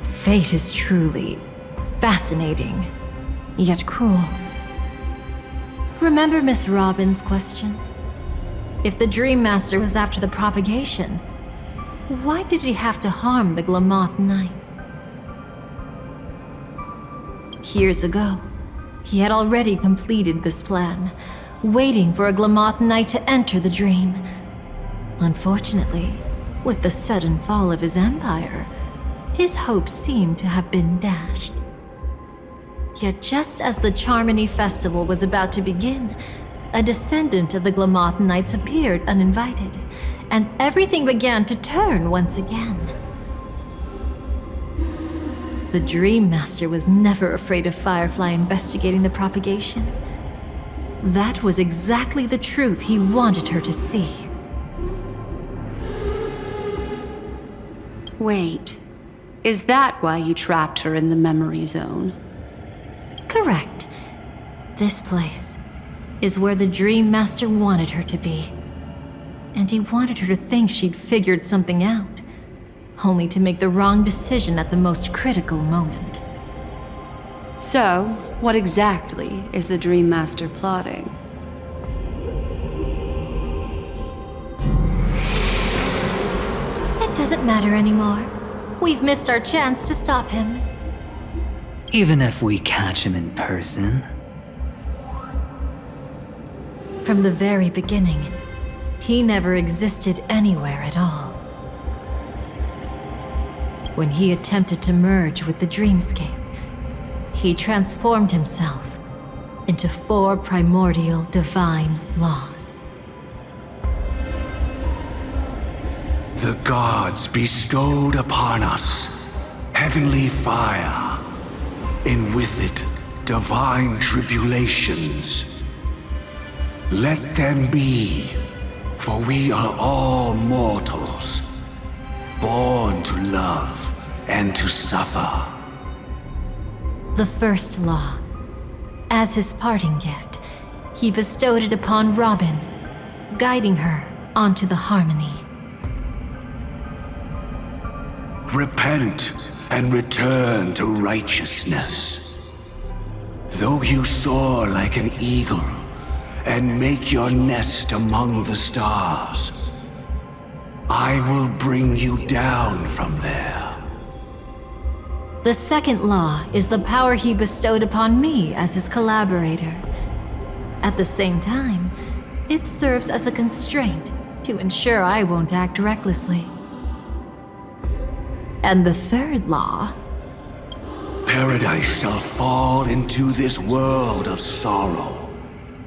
Fate is truly fascinating, yet cruel. Remember Miss Robin's question? If the Dream Master was after the propagation, why did he have to harm the Glamoth Knight? Years ago, he had already completed this plan, waiting for a Glamoth Knight to enter the dream. Unfortunately, with the sudden fall of his empire, his hopes seemed to have been dashed. Yet just as the Charmony Festival was about to begin, a descendant of the Glamoth Knights appeared uninvited, and everything began to turn once again. The Dream Master was never afraid of Firefly investigating the propagation. That was exactly the truth he wanted her to see. Wait, is that why you trapped her in the memory zone? Correct. This place is where the Dream Master wanted her to be. And he wanted her to think she'd figured something out, only to make the wrong decision at the most critical moment. So, what exactly is the Dream Master plotting? It doesn't matter anymore. We've missed our chance to stop him. Even if we catch him in person? From the very beginning, he never existed anywhere at all. When he attempted to merge with the dreamscape, he transformed himself into 4 primordial divine laws. The gods bestowed upon us heavenly fire, and with it divine tribulations. Let them be, for we are all mortals, born to love and to suffer. The first law. As his parting gift, he bestowed it upon Robin, guiding her onto the harmony. Repent and return to righteousness. Though you soar like an eagle and make your nest among the stars, I will bring you down from there. The second law is the power he bestowed upon me as his collaborator. At the same time, it serves as a constraint to ensure I won't act recklessly. And the third law? Paradise shall fall into this world of sorrow,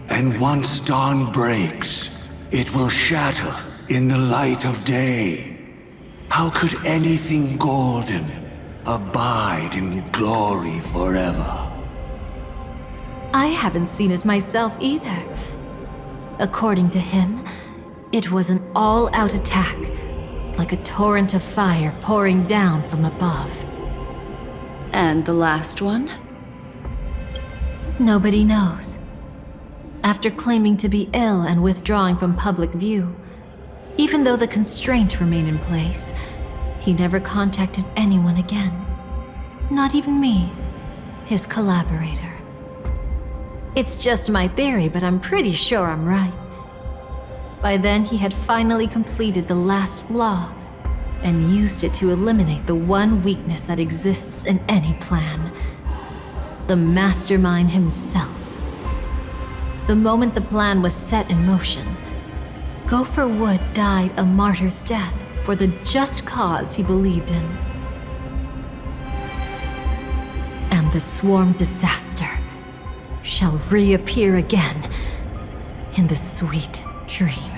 and once dawn breaks, it will shatter in the light of day. How could anything golden abide in glory forever? I haven't seen it myself either. According to him, it was an all-out attack, like a torrent of fire pouring down from above. And the last one? Nobody knows. After claiming to be ill and withdrawing from public view, even though the constraint remained in place, he never contacted anyone again. Not even me, his collaborator. It's just my theory, but I'm pretty sure I'm right. By then, he had finally completed the last law and used it to eliminate the one weakness that exists in any plan. The mastermind himself. The moment the plan was set in motion, Gopher Wood died a martyr's death for the just cause he believed in. And the swarm disaster shall reappear again in the sweet dream.